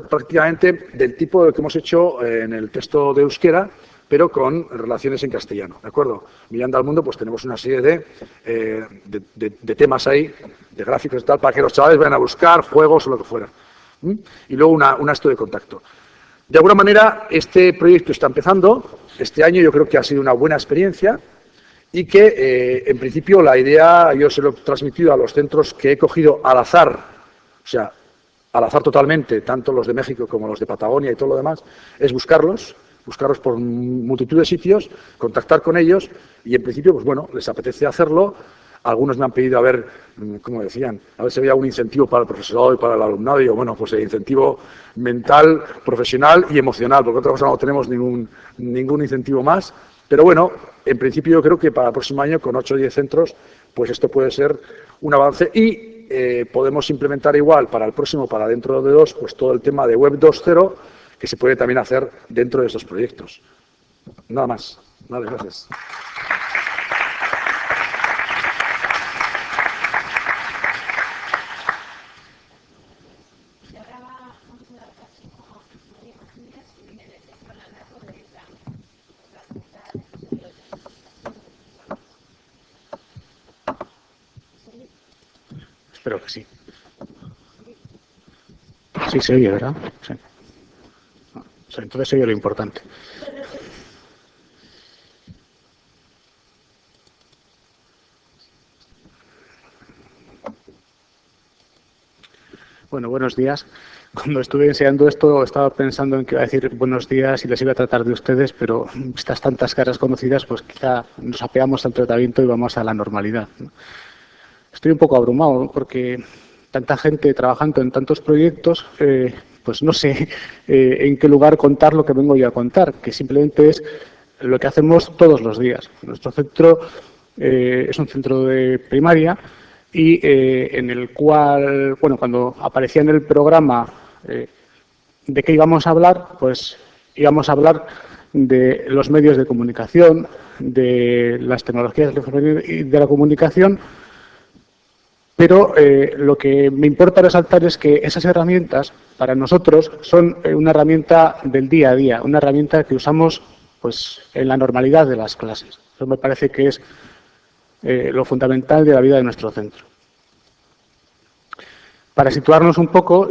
prácticamente del tipo que hemos hecho en el texto de euskera, pero con relaciones en castellano, ¿de acuerdo? Mirando al mundo, pues tenemos una serie de temas ahí, de gráficos y tal, para que los chavales vayan a buscar juegos o lo que fuera. Y luego una esto de contacto. De alguna manera, este proyecto está empezando. Este año yo creo que ha sido una buena experiencia y que, en principio, la idea, yo se lo he transmitido a los centros que he cogido al azar, o sea, al azar totalmente, tanto los de México como los de Patagonia y todo lo demás, es buscarlos por multitud de sitios, contactar con ellos y, en principio, pues bueno, les apetece hacerlo. Algunos me han pedido a ver, como decían, a ver si había un incentivo para el profesorado y para el alumnado. Y digo, bueno, pues el incentivo mental, profesional y emocional, porque otra cosa no tenemos ningún incentivo más. Pero bueno, en principio yo creo que para el próximo año, con 8 o 10 centros, pues esto puede ser un avance. Y podemos implementar igual para el próximo, para dentro de 2, pues todo el tema de Web 2.0, que se puede también hacer dentro de estos proyectos. Nada más. Vale, gracias. Espero que sí. Sí, se oye, ¿verdad? Sí. O sea, entonces se oye lo importante. Bueno, buenos días. Cuando estuve enseñando esto, estaba pensando en que iba a decir buenos días y les iba a tratar de ustedes, pero estas tantas caras conocidas, pues quizá nos apeamos al tratamiento y vamos a la normalidad, ¿no? Estoy un poco abrumado porque tanta gente trabajando en tantos proyectos, pues no sé en qué lugar contar lo que vengo yo a contar, que simplemente es lo que hacemos todos los días. Nuestro centro es un centro de primaria y en el cual, bueno, cuando aparecía en el programa de qué íbamos a hablar, pues íbamos a hablar de los medios de comunicación, de las tecnologías de la información y de la comunicación, Pero lo que me importa resaltar es que esas herramientas, para nosotros, son una herramienta del día a día, una herramienta que usamos pues, en la normalidad de las clases. Eso me parece que es lo fundamental de la vida de nuestro centro. Para situarnos un poco,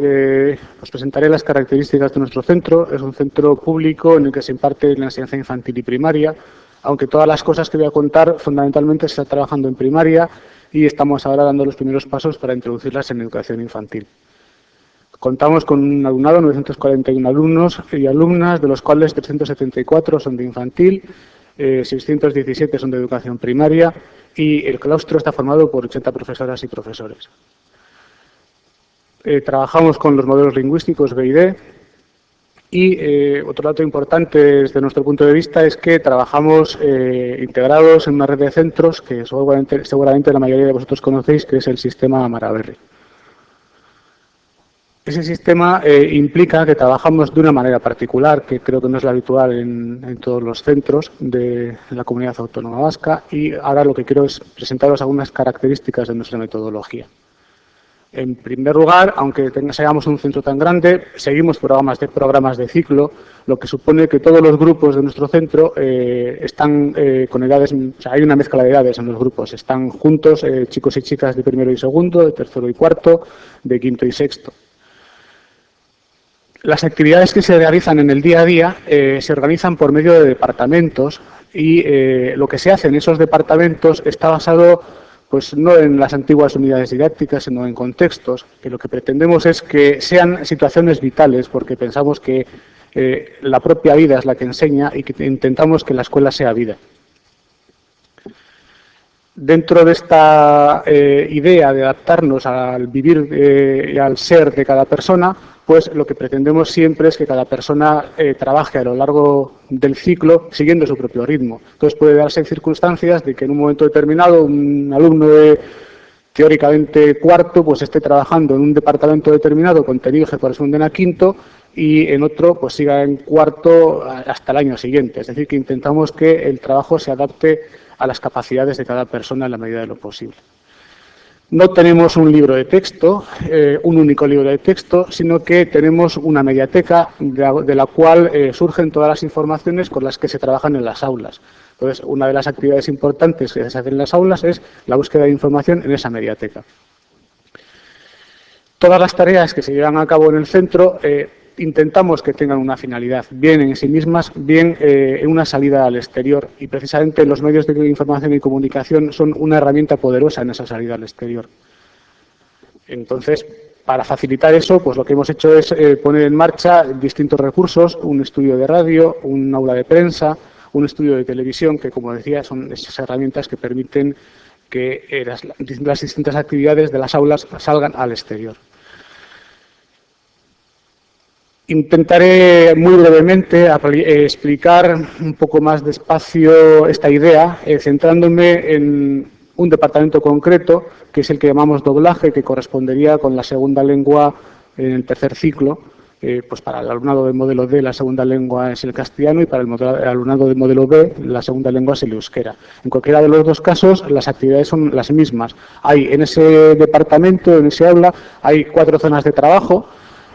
os presentaré las características de nuestro centro. Es un centro público en el que se imparte la enseñanza infantil y primaria, aunque todas las cosas que voy a contar fundamentalmente se está trabajando en primaria y estamos ahora dando los primeros pasos para introducirlas en educación infantil. Contamos con un alumnado, 941 alumnos y alumnas, de los cuales 374 son de infantil, 617 son de educación primaria y el claustro está formado por 80 profesoras y profesores. Trabajamos con los modelos lingüísticos B y D y otro dato importante desde nuestro punto de vista es que trabajamos integrados en una red de centros que seguramente la mayoría de vosotros conocéis, que es el sistema Maraberry. Ese sistema implica que trabajamos de una manera particular, que creo que no es la habitual en todos los centros de la Comunidad Autónoma Vasca, y ahora lo que quiero es presentaros algunas características de nuestra metodología. En primer lugar, aunque seamos un centro tan grande, seguimos programas de ciclo, lo que supone que todos los grupos de nuestro centro están con edades, o sea, hay una mezcla de edades en los grupos, están juntos chicos y chicas de primero y segundo, de tercero y cuarto, de quinto y sexto. Las actividades que se realizan en el día a día se organizan por medio de departamentos y lo que se hace en esos departamentos está basado pues no en las antiguas unidades didácticas, sino en contextos, que lo que pretendemos es que sean situaciones vitales, porque pensamos que la propia vida es la que enseña y que intentamos que la escuela sea vida. Dentro de esta idea de adaptarnos al vivir y al ser de cada persona, pues lo que pretendemos siempre es que cada persona trabaje a lo largo del ciclo siguiendo su propio ritmo. Entonces puede darse circunstancias de que en un momento determinado un alumno de teóricamente cuarto pues esté trabajando en un departamento determinado con contenidos que corresponden a quinto y en otro pues siga en cuarto hasta el año siguiente. Es decir, que intentamos que el trabajo se adapte a las capacidades de cada persona en la medida de lo posible. No tenemos un libro de texto, un único libro de texto, sino que tenemos una mediateca de la cual surgen todas las informaciones con las que se trabajan en las aulas. Entonces, una de las actividades importantes que se hacen en las aulas es la búsqueda de información en esa mediateca. Todas las tareas que se llevan a cabo en el centro intentamos que tengan una finalidad, bien en sí mismas, bien en una salida al exterior. Y precisamente los medios de información y comunicación son una herramienta poderosa en esa salida al exterior. Entonces, para facilitar eso, pues lo que hemos hecho es poner en marcha distintos recursos, un estudio de radio, un aula de prensa, un estudio de televisión, que como decía son esas herramientas que permiten que las distintas actividades de las aulas salgan al exterior. Intentaré muy brevemente explicar un poco más despacio esta idea, centrándome en un departamento concreto, que es el que llamamos doblaje, que correspondería con la segunda lengua en el tercer ciclo. Pues para el alumnado de modelo D la segunda lengua es el castellano y para el alumnado de modelo B la segunda lengua es el euskera. En cualquiera de los dos casos las actividades son las mismas. Hay en ese departamento, en ese aula, hay 4 zonas de trabajo.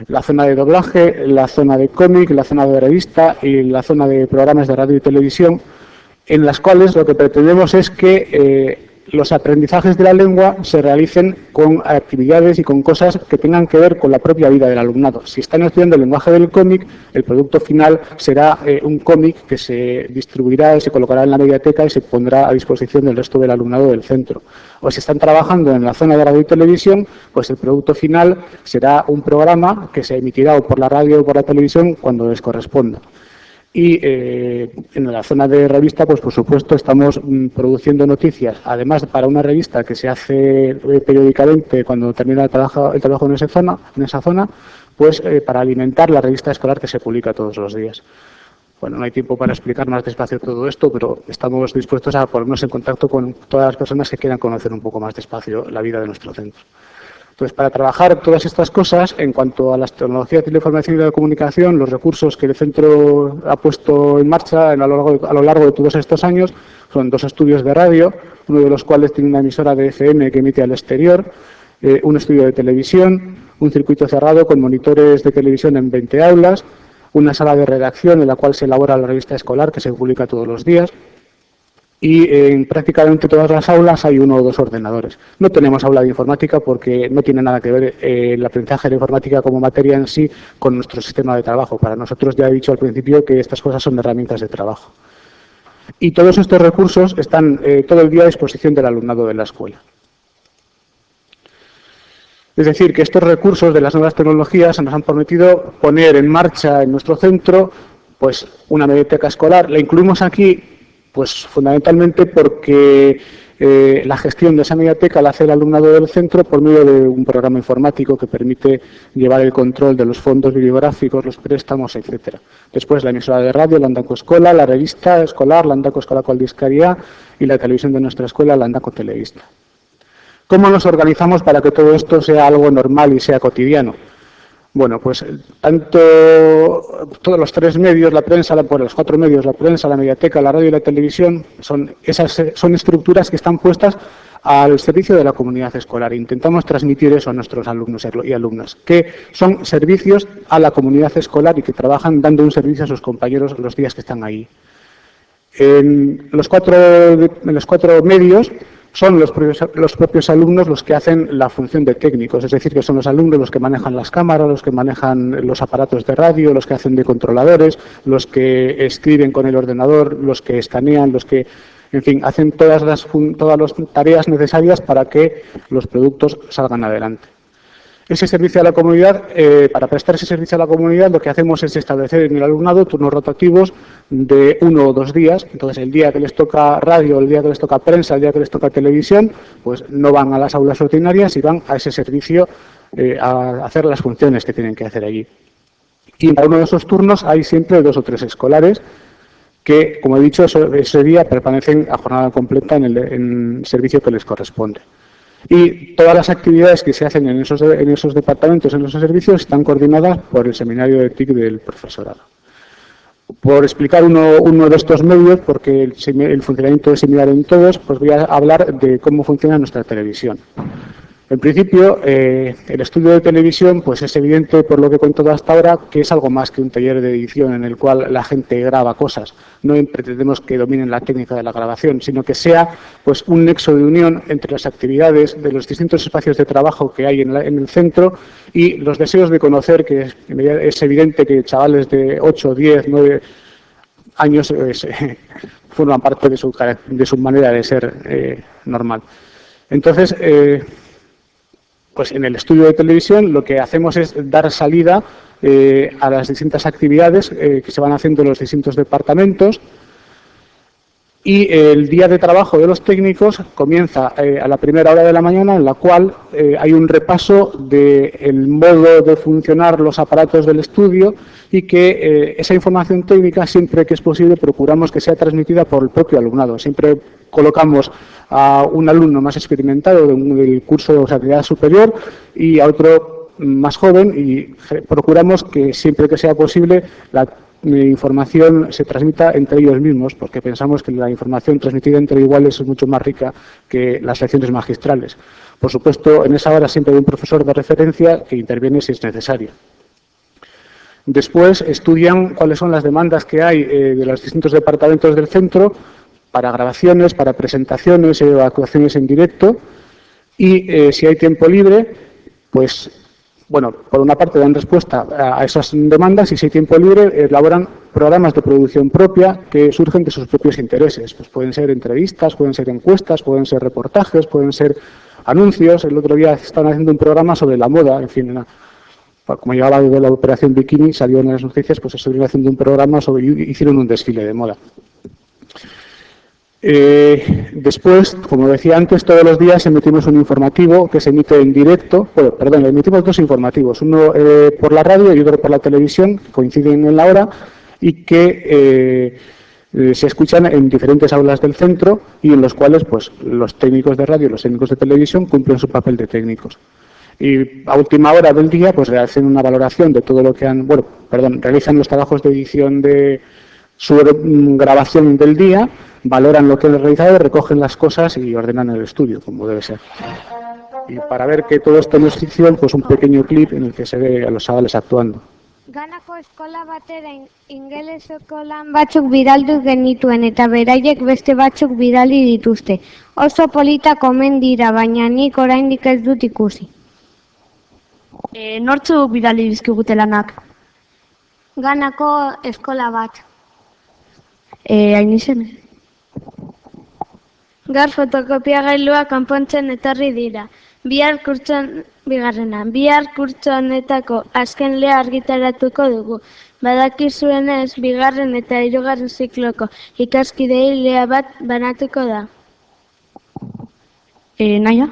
La zona de doblaje, la zona de cómic, la zona de revista y la zona de programas de radio y televisión, en las cuales lo que pretendemos es que los aprendizajes de la lengua se realicen con actividades y con cosas que tengan que ver con la propia vida del alumnado. Si están estudiando el lenguaje del cómic, el producto final será un cómic que se distribuirá y se colocará en la mediateca y se pondrá a disposición del resto del alumnado del centro. O si están trabajando en la zona de radio y televisión, pues el producto final será un programa que se emitirá o por la radio o por la televisión cuando les corresponda. Y en la zona de revista, pues por supuesto, estamos produciendo noticias, además para una revista que se hace periódicamente cuando termina el trabajo en esa zona, pues para alimentar la revista escolar que se publica todos los días. Bueno, no hay tiempo para explicar más despacio todo esto, pero estamos dispuestos a ponernos en contacto con todas las personas que quieran conocer un poco más despacio la vida de nuestro centro. Entonces, para trabajar todas estas cosas, en cuanto a las tecnologías de la información y de la comunicación, los recursos que el centro ha puesto en marcha a lo largo de todos estos años son 2 estudios de radio, uno de los cuales tiene una emisora de FM que emite al exterior, un estudio de televisión, un circuito cerrado con monitores de televisión en 20 aulas, una sala de redacción en la cual se elabora la revista escolar que se publica todos los días, y en prácticamente todas las aulas hay 1 o 2 ordenadores. No tenemos aula de informática porque no tiene nada que ver el aprendizaje de la informática como materia en sí con nuestro sistema de trabajo. Para nosotros, ya he dicho al principio, que estas cosas son herramientas de trabajo. Y todos estos recursos están todo el día a disposición del alumnado de la escuela. Es decir, que estos recursos de las nuevas tecnologías nos han permitido poner en marcha en nuestro centro pues una mediateca escolar. La incluimos aquí pues fundamentalmente porque la gestión de esa mediateca la hace el alumnado del centro por medio de un programa informático que permite llevar el control de los fondos bibliográficos, los préstamos, etcétera. Después la emisora de radio, la Landako Escola, la revista escolar, la Landako Escola Aldizkaria, y la televisión de nuestra escuela, la Landako Televista. ¿Cómo nos organizamos para que todo esto sea algo normal y sea cotidiano? Bueno, pues todos los 3 medios, la prensa, los 4 medios, la prensa, la mediateca, la radio y la televisión, son estructuras que están puestas al servicio de la comunidad escolar. Intentamos transmitir eso a nuestros alumnos y alumnas, que son servicios a la comunidad escolar y que trabajan dando un servicio a sus compañeros los días que están ahí. En los 4 medios son los propios alumnos los que hacen la función de técnicos, es decir, que son los alumnos los que manejan las cámaras, los que manejan los aparatos de radio, los que hacen de controladores, los que escriben con el ordenador, los que escanean, los que, en fin, hacen todas las tareas necesarias para que los productos salgan adelante. Ese servicio a la comunidad, para prestar ese servicio a la comunidad, lo que hacemos es establecer en el alumnado turnos rotativos de 1 o 2 días. Entonces, el día que les toca radio, el día que les toca prensa, el día que les toca televisión, pues no van a las aulas ordinarias y van a ese servicio a hacer las funciones que tienen que hacer allí. Y en cada uno de esos turnos hay siempre 2 o 3 escolares que, como he dicho, ese día permanecen a jornada completa en el servicio que les corresponde. Y todas las actividades que se hacen en esos departamentos, en esos servicios, están coordinadas por el seminario de TIC del profesorado. Por explicar uno de estos medios, porque el funcionamiento es similar en todos, pues voy a hablar de cómo funciona nuestra televisión. En principio, el estudio de televisión pues es evidente, por lo que cuento hasta ahora, que es algo más que un taller de edición en el cual la gente graba cosas. No pretendemos que dominen la técnica de la grabación, sino que sea pues un nexo de unión entre las actividades de los distintos espacios de trabajo que hay en el centro y los deseos de conocer, que es evidente que chavales de 8, 10, 9 años forman parte de su manera de ser normal. Entonces, pues en el estudio de televisión lo que hacemos es dar salida a las distintas actividades que se van haciendo en los distintos departamentos, y el día de trabajo de los técnicos comienza a la primera hora de la mañana, en la cual hay un repaso del modo de funcionar los aparatos del estudio, y que esa información técnica, siempre que es posible, procuramos que sea transmitida por el propio alumnado. Siempre colocamos a un alumno más experimentado del curso de actividad superior y a otro más joven, y procuramos que siempre que sea posible la información se transmita entre ellos mismos, porque pensamos que la información transmitida entre iguales es mucho más rica que las lecciones magistrales. Por supuesto, en esa hora siempre hay un profesor de referencia que interviene si es necesario. Después estudian cuáles son las demandas que hay de los distintos departamentos del centro para grabaciones, para presentaciones, actuaciones en directo, y si hay tiempo libre, pues, bueno, por una parte dan respuesta a esas demandas, y si hay tiempo libre elaboran programas de producción propia que surgen de sus propios intereses. Pues pueden ser entrevistas, pueden ser encuestas, pueden ser reportajes, pueden ser anuncios. El otro día estaban haciendo un programa sobre la moda, en fin, como llevaba de la operación Bikini, salió en las noticias, pues estuvieron haciendo un programa hicieron un desfile de moda. Después, como decía antes, todos los días emitimos un informativo que se emite en directo. Bueno, perdón, emitimos 2 informativos, uno por la radio y otro por la televisión, que coinciden en la hora y que se escuchan en diferentes aulas del centro, y en los cuales pues los técnicos de radio y los técnicos de televisión cumplen su papel de técnicos. Y a última hora del día pues hacen una valoración de todo lo que realizan los trabajos de edición de su grabación del día, valoran lo que han realizado, recogen las cosas y ordenan el estudio, como debe ser. Y para ver que todo esto no es ficción, pues un pequeño clip en el que se ve a los chavales actuando. Ganako eskola batera ingeleseko lan batzuk bidaldu genituen eta beraiek beste batzuk bidali dituzte. Oso politak omen dira, baina nik oraindik ez dut ikusi. Nortzuk bidali dizkigute lanak? Ganako eskola bat. Hain izen? Gaur fotokopiagailua kanpontzen etorri dira. Bihar kurtso honetako azken lea argitaratuko dugu. Badakizuenez, bigarren eta hirugarren zikloko ikaskidei lea bat banatuko da. Naia?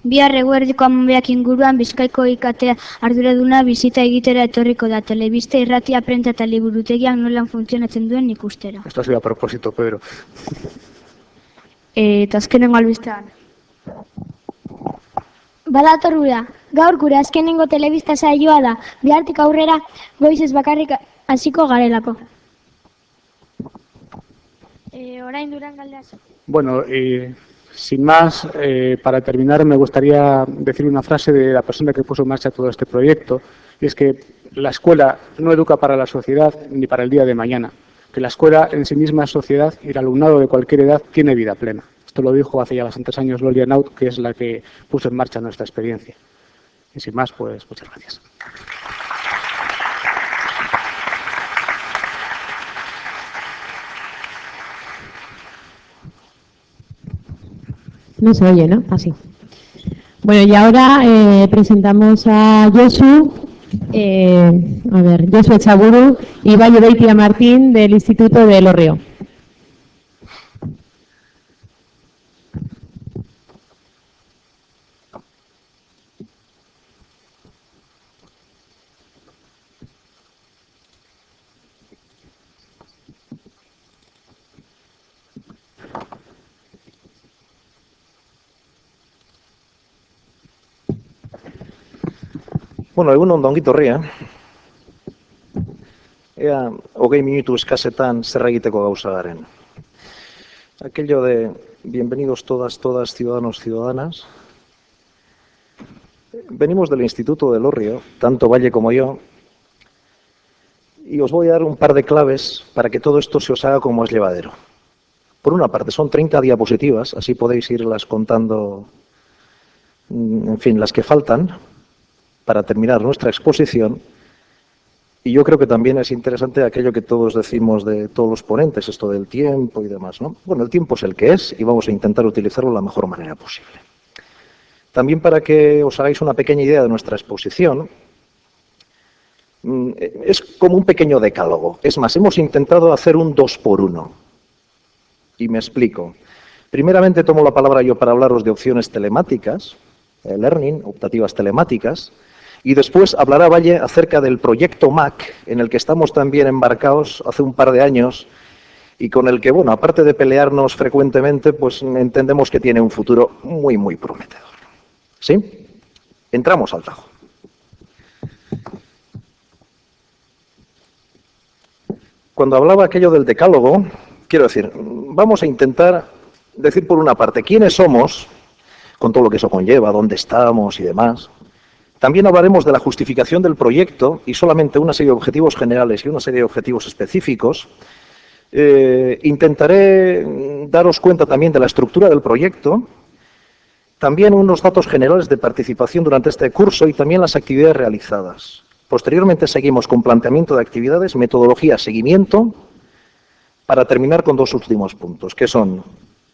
Bihar eguerdiko 12 inguruan Bizkaiko ikatea arduraduna bizita egitera etorriko da. Telebista, irratia, prentza eta liburutegiak nolan funtzionatzen duen ikustera. Esto ha sido a propósito, Pedro. Eta azkenengo albistean? Badatorrura, gaur gure azkenengo telebista saioa da. Bihartik aurrera goizez bakarrik hasiko garelako. Orain Durangaldeaz. Bueno, sin más, para terminar me gustaría decir una frase de la persona que puso en marcha todo este proyecto, y es que la escuela no educa para la sociedad ni para el día de mañana, que la escuela en sí misma es sociedad y el alumnado de cualquier edad tiene vida plena. Esto lo dijo hace ya bastantes años Lolia Naut, que es la que puso en marcha nuestra experiencia. Y sin más, pues muchas gracias. No se oye, ¿no? Así. Bueno, y ahora presentamos a Josu, Josu Echaburu y Valle Beitia Martín del Instituto de Elorrio. Bueno, egun ondo ongi torria. Ea, 20 minutu eskasetan zer egiteko gauza garen. Aquello de bienvenidos todas, ciudadanos, ciudadanas. Venimos del Instituto de Elorrio, tanto Valle como yo, y os voy a dar un par de claves para que todo esto se os haga como es llevadero. Por una parte, son 30 diapositivas, así podéis irlas contando, en fin, las que faltan, para terminar nuestra exposición. Y yo creo que también es interesante aquello que todos decimos de todos los ponentes, esto del tiempo y demás, ¿no? Bueno, el tiempo es el que es y vamos a intentar utilizarlo de la mejor manera posible. También para que os hagáis una pequeña idea de nuestra exposición, es como un pequeño decálogo. Es más, hemos intentado hacer un 2x1. Y me explico. Primeramente tomo la palabra yo para hablaros de opciones telemáticas, learning, optativas telemáticas, y después hablará Valle acerca del proyecto MAC, en el que estamos también embarcados hace un par de años, y con el que, bueno, aparte de pelearnos frecuentemente, pues entendemos que tiene un futuro muy, muy prometedor. ¿Sí? Entramos al tajo. Cuando hablaba aquello del decálogo, quiero decir, vamos a intentar decir por una parte quiénes somos, con todo lo que eso conlleva, dónde estamos y demás. También hablaremos de la justificación del proyecto y solamente una serie de objetivos generales y una serie de objetivos específicos. Intentaré daros cuenta también de la estructura del proyecto, también unos datos generales de participación durante este curso y también las actividades realizadas. Posteriormente seguimos con planteamiento de actividades, metodología, seguimiento, para terminar con dos últimos puntos, que son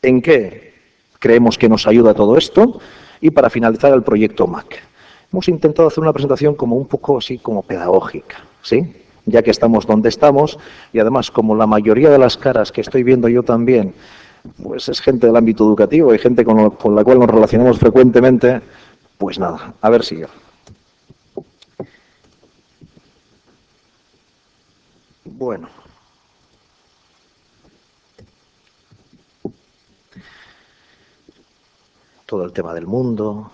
en qué creemos que nos ayuda todo esto y para finalizar el proyecto MAC. Hemos intentado hacer una presentación como un poco así como pedagógica, ¿sí? Ya que estamos donde estamos y además como la mayoría de las caras que estoy viendo yo también, pues es gente del ámbito educativo y gente con la cual nos relacionamos frecuentemente, pues nada, a ver si yo. Bueno. Todo el tema del mundo.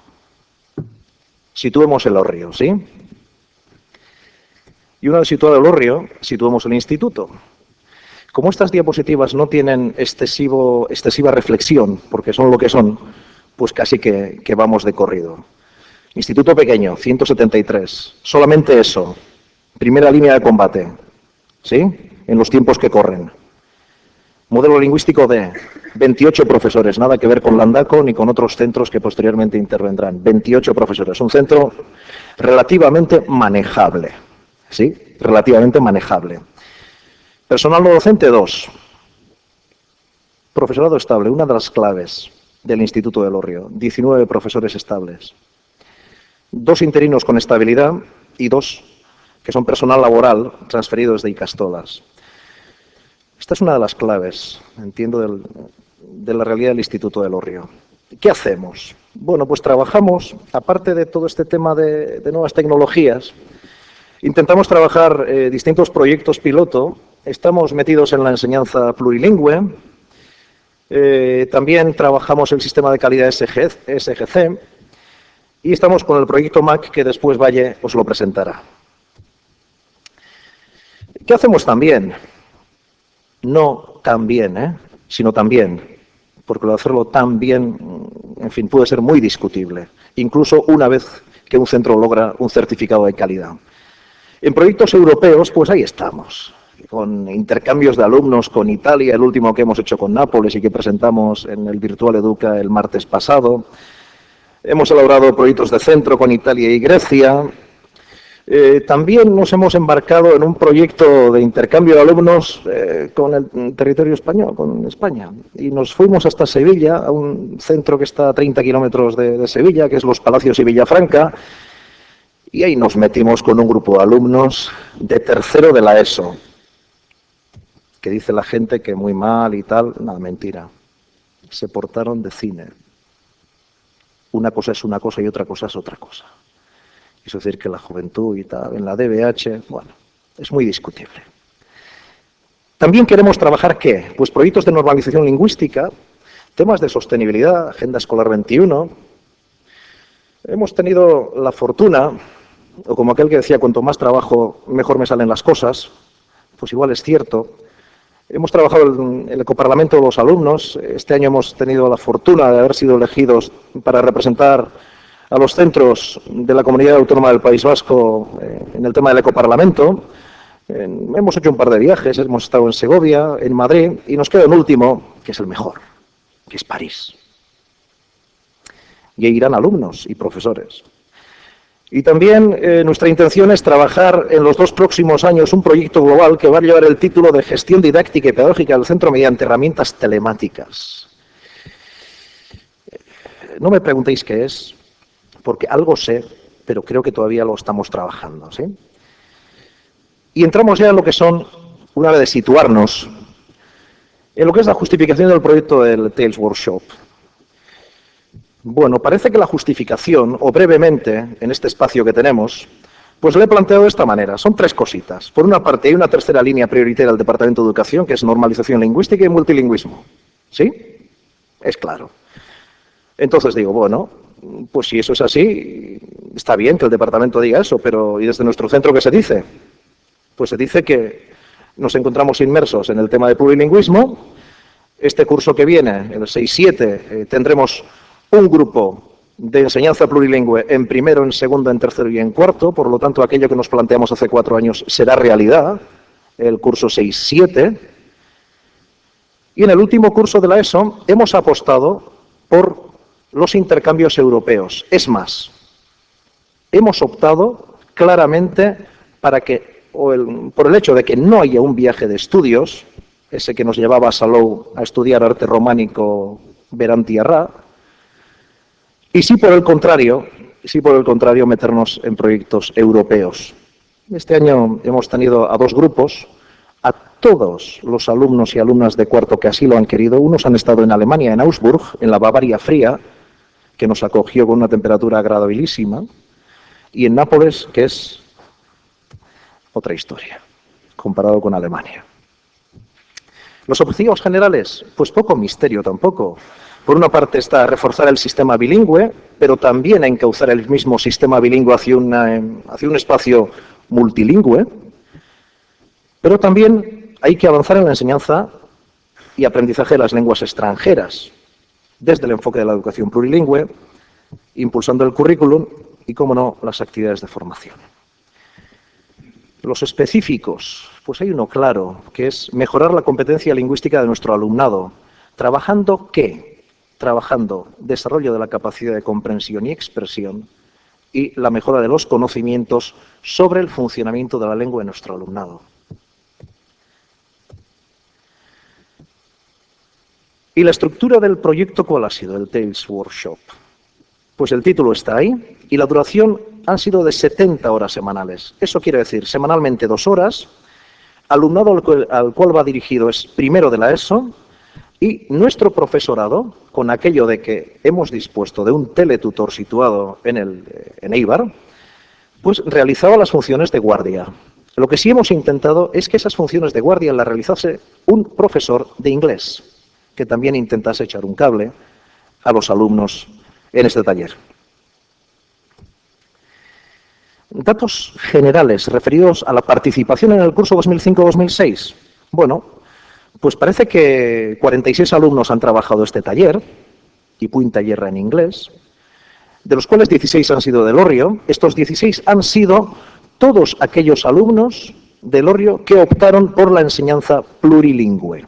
Situemos el Elorrio, ¿sí? Y una vez situado el Elorrio, situemos el instituto. Como estas diapositivas no tienen excesiva reflexión, porque son lo que son, pues casi que vamos de corrido. Instituto pequeño, 173. Solamente eso. Primera línea de combate. ¿Sí? En los tiempos que corren. Modelo lingüístico de 28 profesores. Nada que ver con Landaco ni con otros centros que posteriormente intervendrán. 28 profesores. Un centro relativamente manejable. ¿Sí? Relativamente manejable. Personal no docente, 2. Profesorado estable, una de las claves del Instituto de Elorrio. 19 profesores estables. 2 interinos con estabilidad y 2 que son personal laboral transferido desde Icastolas. Esta es una de las claves, entiendo, de la realidad del Instituto de Elorrio. ¿Qué hacemos? Bueno, pues trabajamos, aparte de todo este tema de nuevas tecnologías, intentamos trabajar distintos proyectos piloto. Estamos metidos en la enseñanza plurilingüe. También trabajamos el sistema de calidad SGC y estamos con el proyecto MAC que después Valle os lo presentará. ¿Qué hacemos también? No tan bien, sino también, porque lo de hacerlo tan bien, en fin, puede ser muy discutible, incluso una vez que un centro logra un certificado de calidad. En proyectos europeos, pues ahí estamos, con intercambios de alumnos con Italia, el último que hemos hecho con Nápoles y que presentamos en el Virtual Educa el martes pasado. Hemos elaborado proyectos de centro con Italia y Grecia. También nos hemos embarcado en un proyecto de intercambio de alumnos con el territorio español, con España. Y nos fuimos hasta Sevilla, a un centro que está a 30 kilómetros de Sevilla, que es Los Palacios y Villafranca. Y ahí nos metimos con un grupo de alumnos de tercero de la ESO. Que dice la gente que muy mal y tal. Nada, mentira. Se portaron de cine. Una cosa es una cosa y otra cosa es otra cosa. Es decir, que la juventud y tal, en la DBH, bueno, es muy discutible. También queremos trabajar, ¿qué? Pues proyectos de normalización lingüística, temas de sostenibilidad, Agenda Escolar 21. Hemos tenido la fortuna, o como aquel que decía, cuanto más trabajo, mejor me salen las cosas, pues igual es cierto. Hemos trabajado en el Ecoparlamento de los alumnos. Este año hemos tenido la fortuna de haber sido elegidos para representar a los centros de la Comunidad Autónoma del País Vasco en el tema del Ecoparlamento. Hemos hecho un par de viajes, hemos estado en Segovia, en Madrid, y nos queda un último, que es el mejor, que es París. Y ahí irán alumnos y profesores. Y también nuestra intención es trabajar en los 2 próximos años un proyecto global que va a llevar el título de Gestión Didáctica y Pedagógica del Centro mediante herramientas telemáticas. No me preguntéis qué es, porque algo sé, pero creo que todavía lo estamos trabajando, ¿sí? Y entramos ya en lo que son, una vez de situarnos, en lo que es la justificación del proyecto del Tales Workshop. Bueno, parece que la justificación, o brevemente, en este espacio que tenemos, pues lo he planteado de esta manera. Son 3 cositas. Por una parte, hay una tercera línea prioritaria del Departamento de Educación, que es normalización lingüística y multilingüismo. ¿Sí? Es claro. Entonces digo, bueno, pues si eso es así, está bien que el departamento diga eso, pero ¿y desde nuestro centro qué se dice? Pues se dice que nos encontramos inmersos en el tema de plurilingüismo. Este curso que viene, el 6-7, tendremos un grupo de enseñanza plurilingüe en primero, en segundo, en tercero y en cuarto. Por lo tanto, aquello que nos planteamos hace 4 años será realidad, el curso 6-7. Y en el último curso de la ESO hemos apostado por los intercambios europeos. Es más, hemos optado claramente para que, por el hecho de que no haya un viaje de estudios, ese que nos llevaba a Salou a estudiar arte románico Berantiarrá, y sí por el contrario, meternos en proyectos europeos. Este año hemos tenido a 2 grupos, a todos los alumnos y alumnas de cuarto que así lo han querido. Unos han estado en Alemania, en Augsburg, en la Bavaria fría, que nos acogió con una temperatura agradabilísima, y en Nápoles, que es otra historia, comparado con Alemania. Los objetivos generales, pues poco misterio tampoco. Por una parte está reforzar el sistema bilingüe, pero también encauzar el mismo sistema bilingüe hacia un espacio multilingüe. Pero también hay que avanzar en la enseñanza y aprendizaje de las lenguas extranjeras. desde el enfoque de la educación plurilingüe, impulsando el currículum y, como no, las actividades de formación. Los específicos, pues hay uno claro, que es mejorar la competencia lingüística de nuestro alumnado. ¿Trabajando qué? Trabajando desarrollo de la capacidad de comprensión y expresión y la mejora de los conocimientos sobre el funcionamiento de la lengua de nuestro alumnado. ¿Y la estructura del proyecto cuál ha sido, el TALES Workshop? Pues el título está ahí y la duración han sido de 70 horas semanales. Eso quiere decir, semanalmente 2 horas, alumnado al cual va dirigido es primero de la ESO y nuestro profesorado, con aquello de que hemos dispuesto de un teletutor situado en Eibar, pues realizaba las funciones de guardia. Lo que sí hemos intentado es que esas funciones de guardia las realizase un profesor de inglés, que también intentase echar un cable a los alumnos en este taller. Datos generales referidos a la participación en el curso 2005-2006. Bueno, pues parece que 46 alumnos han trabajado este taller, y Punt Taller en inglés, de los cuales 16 han sido de Elorrio. Estos 16 han sido todos aquellos alumnos de Elorrio que optaron por la enseñanza plurilingüe,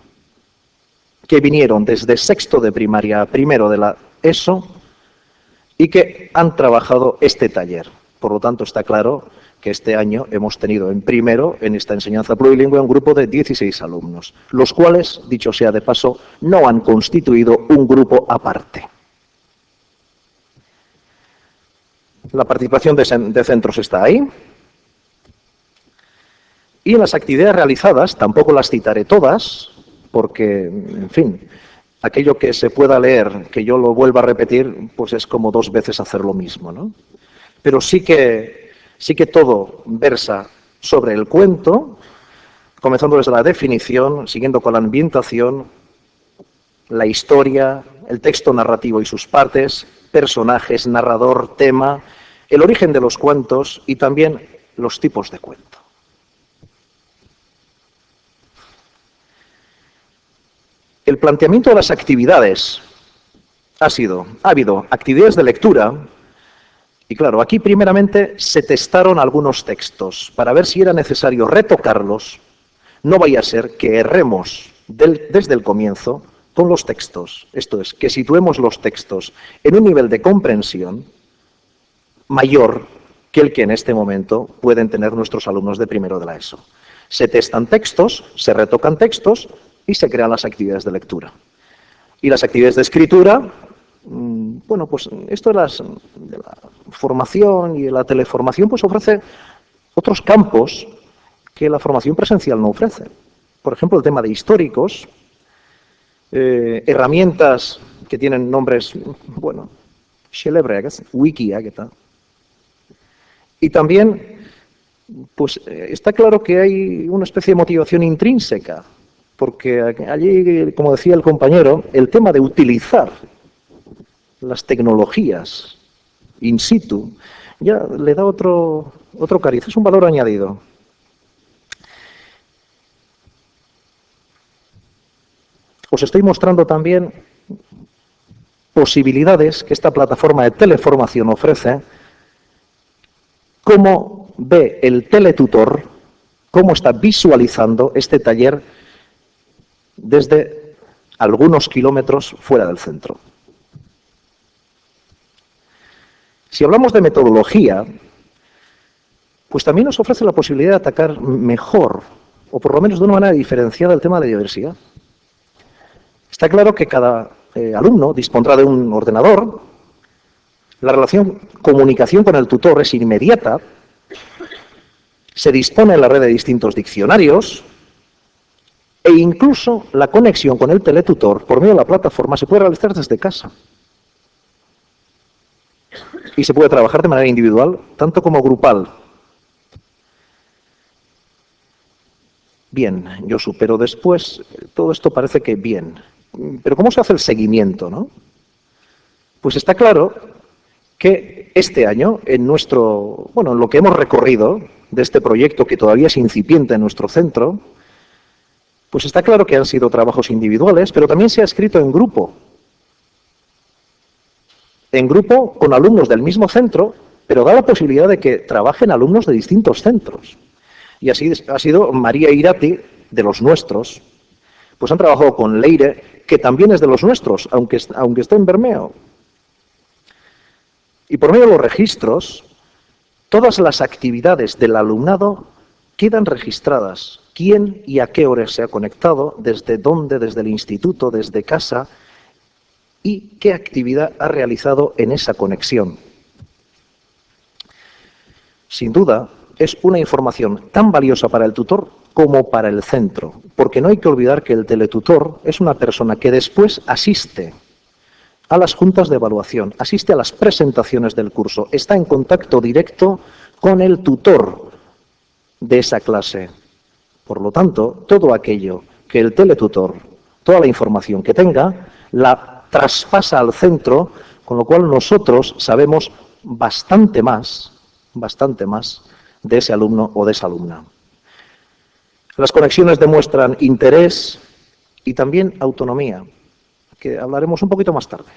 que vinieron desde sexto de primaria a primero de la ESO y que han trabajado este taller. Por lo tanto, está claro que este año hemos tenido en primero, en esta enseñanza plurilingüe, un grupo de 16 alumnos, los cuales, dicho sea de paso, no han constituido un grupo aparte. La participación de centros está ahí. Y en las actividades realizadas, tampoco las citaré todas, porque, en fin, aquello que se pueda leer, que yo lo vuelva a repetir, pues es como 2 veces hacer lo mismo, ¿no? Pero sí que todo versa sobre el cuento, comenzando desde la definición, siguiendo con la ambientación, la historia, el texto narrativo y sus partes, personajes, narrador, tema, el origen de los cuentos y también los tipos de cuento. El planteamiento de las actividades ha habido actividades de lectura y, claro, aquí primeramente se testaron algunos textos para ver si era necesario retocarlos. No vaya a ser que erremos desde el comienzo con los textos. Esto es, que situemos los textos en un nivel de comprensión mayor que el que en este momento pueden tener nuestros alumnos de primero de la ESO. Se testan textos, se retocan textos y se crean las actividades de lectura. Y las actividades de escritura, bueno, pues esto de la formación y de la teleformación pues ofrece otros campos que la formación presencial no ofrece. Por ejemplo, el tema de históricos, herramientas que tienen nombres, bueno, célebres, wiki, ¿qué tal? Y también, pues está claro que hay una especie de motivación intrínseca, porque allí, como decía el compañero, el tema de utilizar las tecnologías in situ ya le da otro cariz, es un valor añadido. Os estoy mostrando también posibilidades que esta plataforma de teleformación ofrece, cómo ve el teletutor, cómo está visualizando este taller desde algunos kilómetros fuera del centro. Si hablamos de metodología, pues también nos ofrece la posibilidad de atacar mejor, o por lo menos de una manera diferenciada, el tema de la diversidad. Está claro que cada alumno dispondrá de un ordenador, la comunicación con el tutor es inmediata, se dispone en la red de distintos diccionarios e incluso la conexión con el teletutor por medio de la plataforma se puede realizar desde casa. Y se puede trabajar de manera individual, tanto como grupal. Bien, yo supero después, todo esto parece que bien. Pero ¿cómo se hace el seguimiento, no? Pues está claro que este año, en lo que hemos recorrido de este proyecto que todavía es incipiente en nuestro centro, pues está claro que han sido trabajos individuales, pero también se ha escrito en grupo. en grupo con alumnos del mismo centro, pero da la posibilidad de que trabajen alumnos de distintos centros. Y así ha sido María Irati, de los nuestros, pues han trabajado con Leire, que también es de los nuestros, aunque esté en Bermeo. Y por medio de los registros, todas las actividades del alumnado quedan registradas. Quién y a qué hora se ha conectado, desde dónde, desde el instituto, desde casa, y qué actividad ha realizado en esa conexión. Sin duda, es una información tan valiosa para el tutor como para el centro, porque no hay que olvidar que el teletutor es una persona que después asiste a las juntas de evaluación, asiste a las presentaciones del curso, está en contacto directo con el tutor de esa clase. Por lo tanto, todo aquello que el teletutor, toda la información que tenga, la traspasa al centro, con lo cual nosotros sabemos bastante más de ese alumno o de esa alumna. Las conexiones demuestran interés y también autonomía, que hablaremos un poquito más tarde.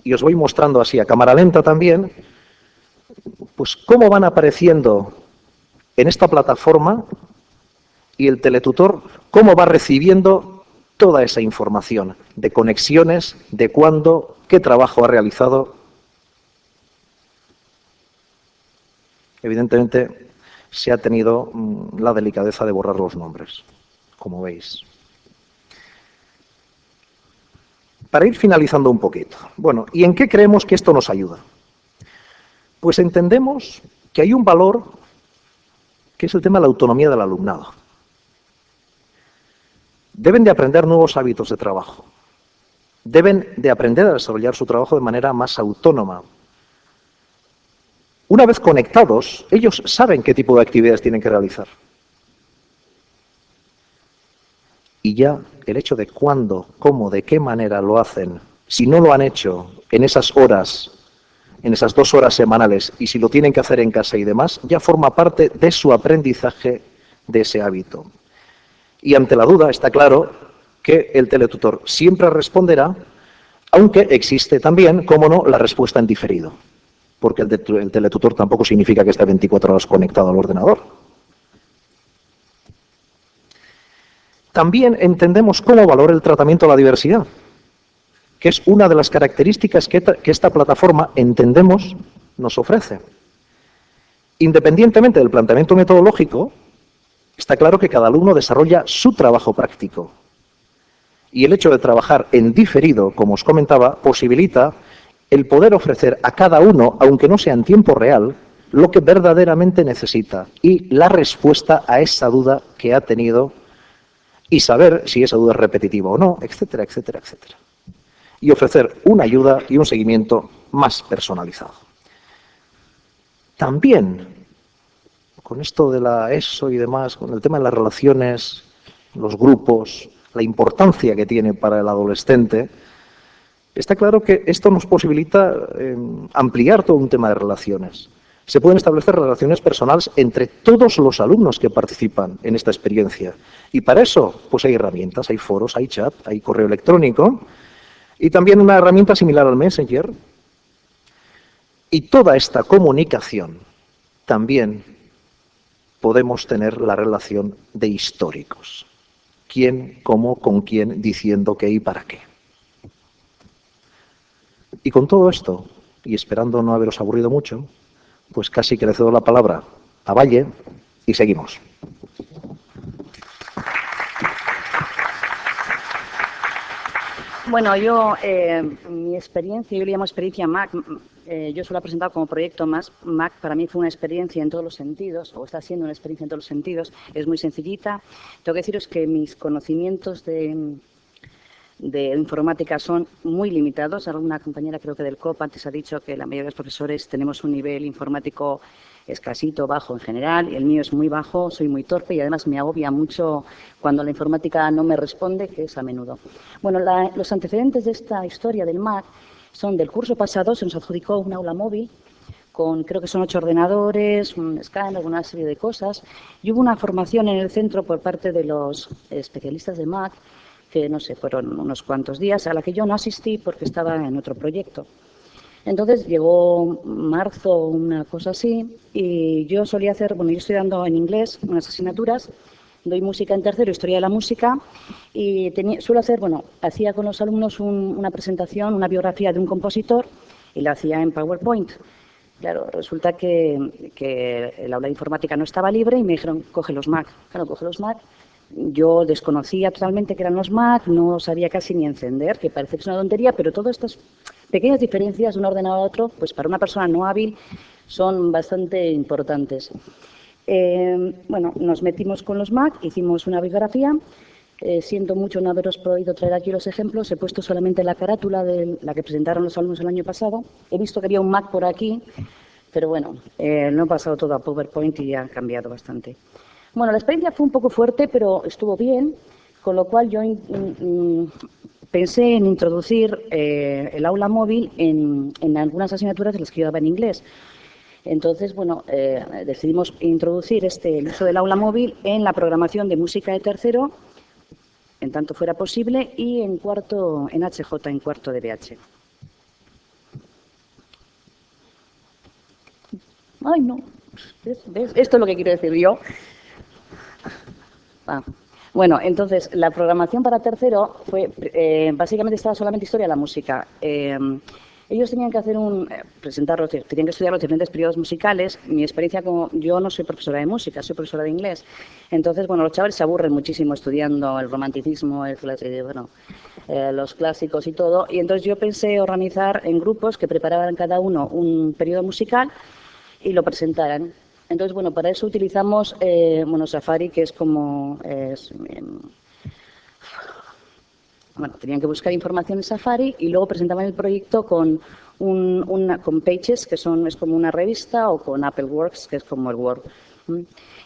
Y os voy mostrando así a cámara lenta también, pues cómo van apareciendo en esta plataforma y el teletutor, cómo va recibiendo toda esa información de conexiones, de cuándo, qué trabajo ha realizado. Evidentemente, se ha tenido la delicadeza de borrar los nombres, como veis. Para ir finalizando un poquito. Bueno, ¿y en qué creemos que esto nos ayuda? Pues entendemos que hay un valor que es el tema de la autonomía del alumnado. Deben de aprender nuevos hábitos de trabajo. Deben de aprender a desarrollar su trabajo de manera más autónoma. Una vez conectados, ellos saben qué tipo de actividades tienen que realizar. Y ya el hecho de cuándo, cómo, de qué manera lo hacen, si no lo han hecho en esas horas, en esas 2 horas semanales, y si lo tienen que hacer en casa y demás, ya forma parte de su aprendizaje de ese hábito. Y ante la duda está claro que el teletutor siempre responderá, aunque existe también, cómo no, la respuesta en diferido. Porque el teletutor tampoco significa que esté 24 horas conectado al ordenador. También entendemos cómo valora el tratamiento de la diversidad, que es una de las características que esta plataforma, entendemos, nos ofrece. Independientemente del planteamiento metodológico, está claro que cada alumno desarrolla su trabajo práctico. Y el hecho de trabajar en diferido, como os comentaba, posibilita el poder ofrecer a cada uno, aunque no sea en tiempo real, lo que verdaderamente necesita y la respuesta a esa duda que ha tenido y saber si esa duda es repetitiva o no, etcétera, etcétera, etcétera. Y ofrecer una ayuda y un seguimiento más personalizado. También, con esto de la ESO y demás, con el tema de las relaciones, los grupos, la importancia que tiene para el adolescente, está claro que esto nos posibilita ampliar todo un tema de relaciones. Se pueden establecer relaciones personales entre todos los alumnos que participan en esta experiencia. Y para eso, pues hay herramientas, hay foros, hay chat, hay correo electrónico y también una herramienta similar al Messenger. Y toda esta comunicación también podemos tener la relación de históricos. ¿Quién, cómo, con quién, diciendo qué y para qué? Y con todo esto, y esperando no haberos aburrido mucho, pues casi que le cedo la palabra a Valle y seguimos. Bueno, yo, mi experiencia, yo le llamo experiencia MAC, yo se lo he presentado como proyecto MAC, para mí fue una experiencia en todos los sentidos, o está siendo una experiencia en todos los sentidos, es muy sencillita. Tengo que deciros que mis conocimientos de informática son muy limitados. Alguna compañera, creo que del COP, antes ha dicho que la mayoría de los profesores tenemos un nivel informático escasito, bajo en general, y el mío es muy bajo, soy muy torpe y además me agobia mucho cuando la informática no me responde, que es a menudo. Bueno, los antecedentes de esta historia del MAC son del curso pasado, se nos adjudicó un aula móvil con, creo que son 8 ordenadores, un escáner, una serie de cosas, y hubo una formación en el centro por parte de los especialistas de MAC que no sé, fueron unos cuantos días, a la que yo no asistí porque estaba en otro proyecto. Entonces llegó marzo, una cosa así, y yo solía hacer, bueno, yo estoy dando en inglés unas asignaturas, doy música en tercero, historia de la música, y suelo hacer, bueno, hacía con los alumnos una presentación, una biografía de un compositor, y la hacía en PowerPoint. Claro, resulta que el aula de informática no estaba libre y me dijeron, coge los Mac. Claro, coge los Mac. Yo desconocía totalmente qué eran los Mac, no sabía casi ni encender, que parece que es una tontería, pero todas estas pequeñas diferencias de un ordenador a otro, pues para una persona no hábil son bastante importantes. Bueno, nos metimos con los Mac, hicimos una bibliografía. Siento mucho no haberos podido traer aquí los ejemplos. He puesto solamente la carátula de la que presentaron los alumnos el año pasado. He visto que había un Mac por aquí, pero bueno, no he pasado todo a PowerPoint y ya ha cambiado bastante. Bueno, la experiencia fue un poco fuerte, pero estuvo bien, con lo cual yo pensé en introducir el aula móvil en algunas asignaturas de las que yo daba en inglés. Entonces, bueno, decidimos introducir el uso del aula móvil en la programación de música de tercero, en tanto fuera posible, y en cuarto, en HJ, en cuarto de BH. Ay, no. ¿Ves? Esto es lo que quiero decir yo. Bueno, entonces, la programación para tercero fue, básicamente estaba solamente historia de la música. Ellos tenían que hacer tenían que estudiar los diferentes periodos musicales. Mi experiencia yo no soy profesora de música, soy profesora de inglés. Entonces, bueno, los chavales se aburren muchísimo estudiando el romanticismo, los clásicos y todo. Y entonces yo pensé organizar en grupos que prepararan cada uno un periodo musical y lo presentaran. Entonces, bueno, para eso utilizamos Safari, que es como... Bueno, tenían que buscar información en Safari y luego presentaban el proyecto con Pages, que es como una revista, o con Apple Works, que es como el Word.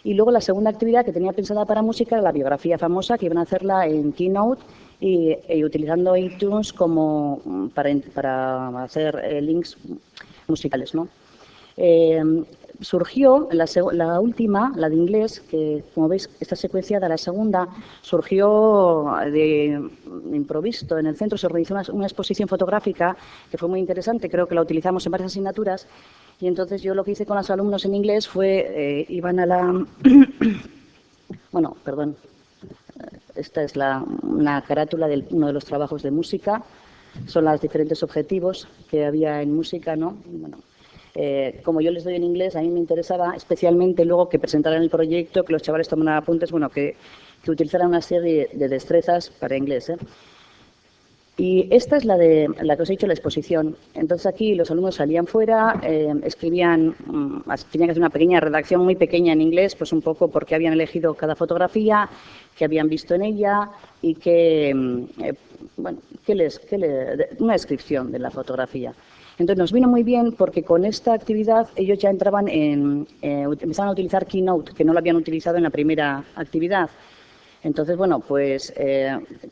Y luego la segunda actividad que tenía pensada para música era la biografía famosa, que iban a hacerla en Keynote y utilizando iTunes como para hacer links musicales, ¿no? Surgió la última, la de inglés, que como veis está secuenciada, la segunda, surgió de improviso. En el centro se organizó una exposición fotográfica que fue muy interesante, creo que la utilizamos en varias asignaturas, y entonces yo lo que hice con los alumnos en inglés fue, iban a la... Bueno, perdón, esta es una carátula de uno de los trabajos de música, son los diferentes objetivos que había en música, ¿no? Bueno, como yo les doy en inglés, a mí me interesaba especialmente luego que presentaran el proyecto, que los chavales tomaran apuntes, bueno, que utilizaran una serie de destrezas para inglés, ¿eh? Y esta es la que os he dicho, la exposición. Entonces aquí los alumnos salían fuera, escribían, tenían que hacer una pequeña redacción muy pequeña en inglés, pues un poco porque habían elegido cada fotografía, que habían visto en ella y una descripción de la fotografía. Entonces nos vino muy bien porque con esta actividad ellos ya entraban empezaban a utilizar Keynote, que no lo habían utilizado en la primera actividad. Entonces, bueno, pues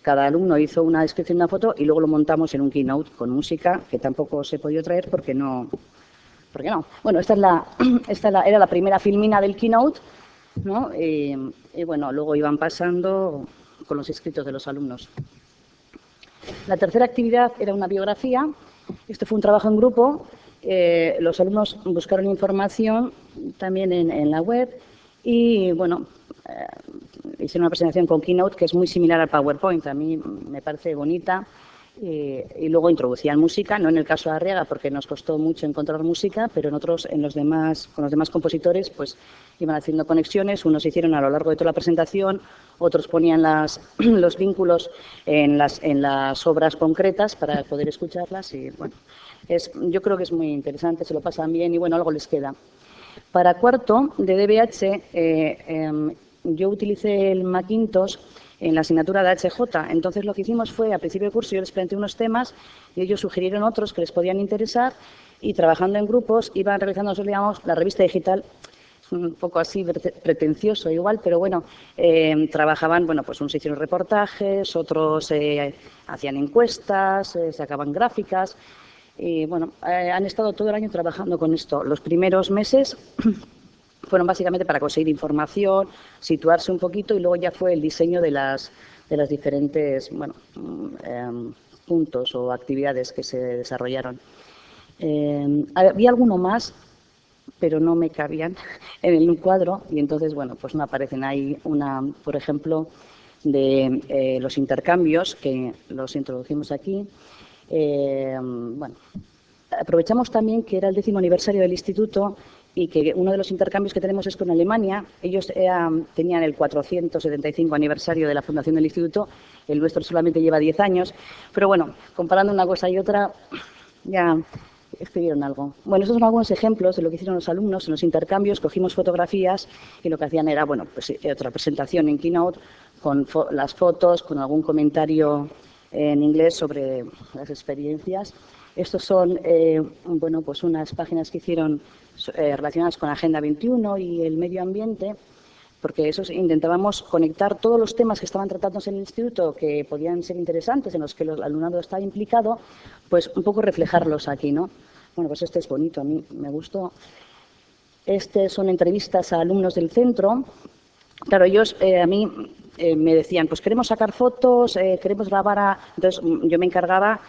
cada alumno hizo una descripción de una foto y luego lo montamos en un Keynote con música, que tampoco os he podido traer porque no. Bueno, esta era la primera filmina del Keynote, ¿no? Y bueno, luego iban pasando con los escritos de los alumnos. La tercera actividad era una biografía. Esto fue un trabajo en grupo. Los alumnos buscaron información también en la web y, bueno, hicieron una presentación con Keynote que es muy similar al PowerPoint. A mí me parece bonita. Y luego introducían música, no en el caso de Arriaga porque nos costó mucho encontrar música, pero con los demás compositores pues iban haciendo conexiones, unos hicieron a lo largo de toda la presentación, otros ponían los vínculos en las obras concretas para poder escucharlas y bueno, yo creo que es muy interesante, se lo pasan bien y bueno, algo les queda. Para cuarto de DBH yo utilicé el Macintosh en la asignatura de HJ. Entonces lo que hicimos fue, a principio de curso, yo les planteé unos temas y ellos sugirieron otros que les podían interesar y trabajando en grupos iban realizando, digamos, la revista digital, un poco así pretencioso igual, pero bueno, trabajaban, bueno, pues unos hicieron reportajes, otros hacían encuestas, sacaban gráficas y bueno, han estado todo el año trabajando con esto. Los primeros meses fueron básicamente para conseguir información, situarse un poquito y luego ya fue el diseño de las diferentes puntos o actividades que se desarrollaron. Había alguno más, pero no me cabían en el cuadro y entonces, bueno, pues no aparecen. Hay una, por ejemplo, de los intercambios, que los introducimos aquí. Bueno, aprovechamos también que era el 10º aniversario del instituto y que uno de los intercambios que tenemos es con Alemania. Ellos tenían el 475 aniversario de la fundación del instituto, el nuestro solamente lleva 10 años, pero bueno, comparando una cosa y otra, ya escribieron algo. Bueno, estos son algunos ejemplos de lo que hicieron los alumnos en los intercambios. Cogimos fotografías y lo que hacían era, bueno, pues otra presentación en Keynote con las fotos, con algún comentario en inglés sobre las experiencias. Estos son, bueno, pues unas páginas que hicieron relacionadas con Agenda 21 y el medio ambiente, porque intentábamos conectar todos los temas que estaban tratándose en el instituto, que podían ser interesantes, en los que el alumnado estaba implicado, pues un poco reflejarlos aquí, ¿no? Bueno, pues este es bonito, a mí me gustó. Son entrevistas a alumnos del centro. Claro, ellos a mí me decían, pues queremos sacar fotos, queremos grabar. Entonces yo me encargaba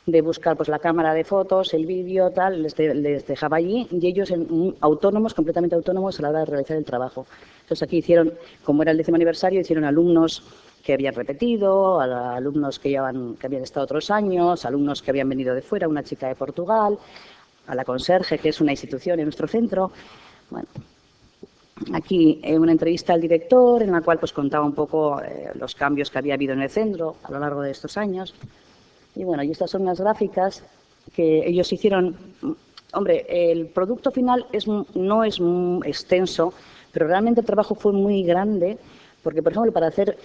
de buscar pues la cámara de fotos, el vídeo, tal, les dejaba allí y ellos autónomos, completamente autónomos a la hora de realizar el trabajo. Entonces aquí hicieron, como era el 10º aniversario, hicieron alumnos que habían repetido, alumnos que habían estado otros años, alumnos que habían venido de fuera, una chica de Portugal, a la conserje, que es una institución en nuestro centro. Bueno, aquí una entrevista al director en la cual pues contaba un poco los cambios que había habido en el centro a lo largo de estos años. Y bueno, y estas son unas gráficas que ellos hicieron. Hombre, el producto final no es muy extenso, pero realmente el trabajo fue muy grande, porque, por ejemplo,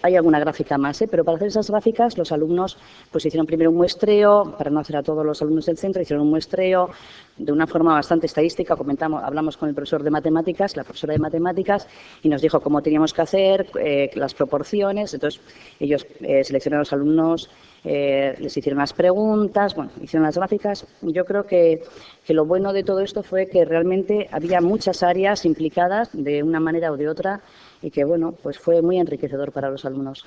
hay alguna gráfica más, pero para hacer esas gráficas los alumnos pues hicieron primero un muestreo, para no hacer a todos los alumnos del centro, hicieron un muestreo de una forma bastante estadística. Hablamos con el profesor de matemáticas, la profesora de matemáticas, y nos dijo cómo teníamos que hacer, las proporciones. Entonces, ellos seleccionaron a los alumnos, les hicieron las preguntas, bueno, hicieron las gráficas. Yo creo que lo bueno de todo esto fue que realmente había muchas áreas implicadas de una manera o de otra y que, bueno, pues fue muy enriquecedor para los alumnos.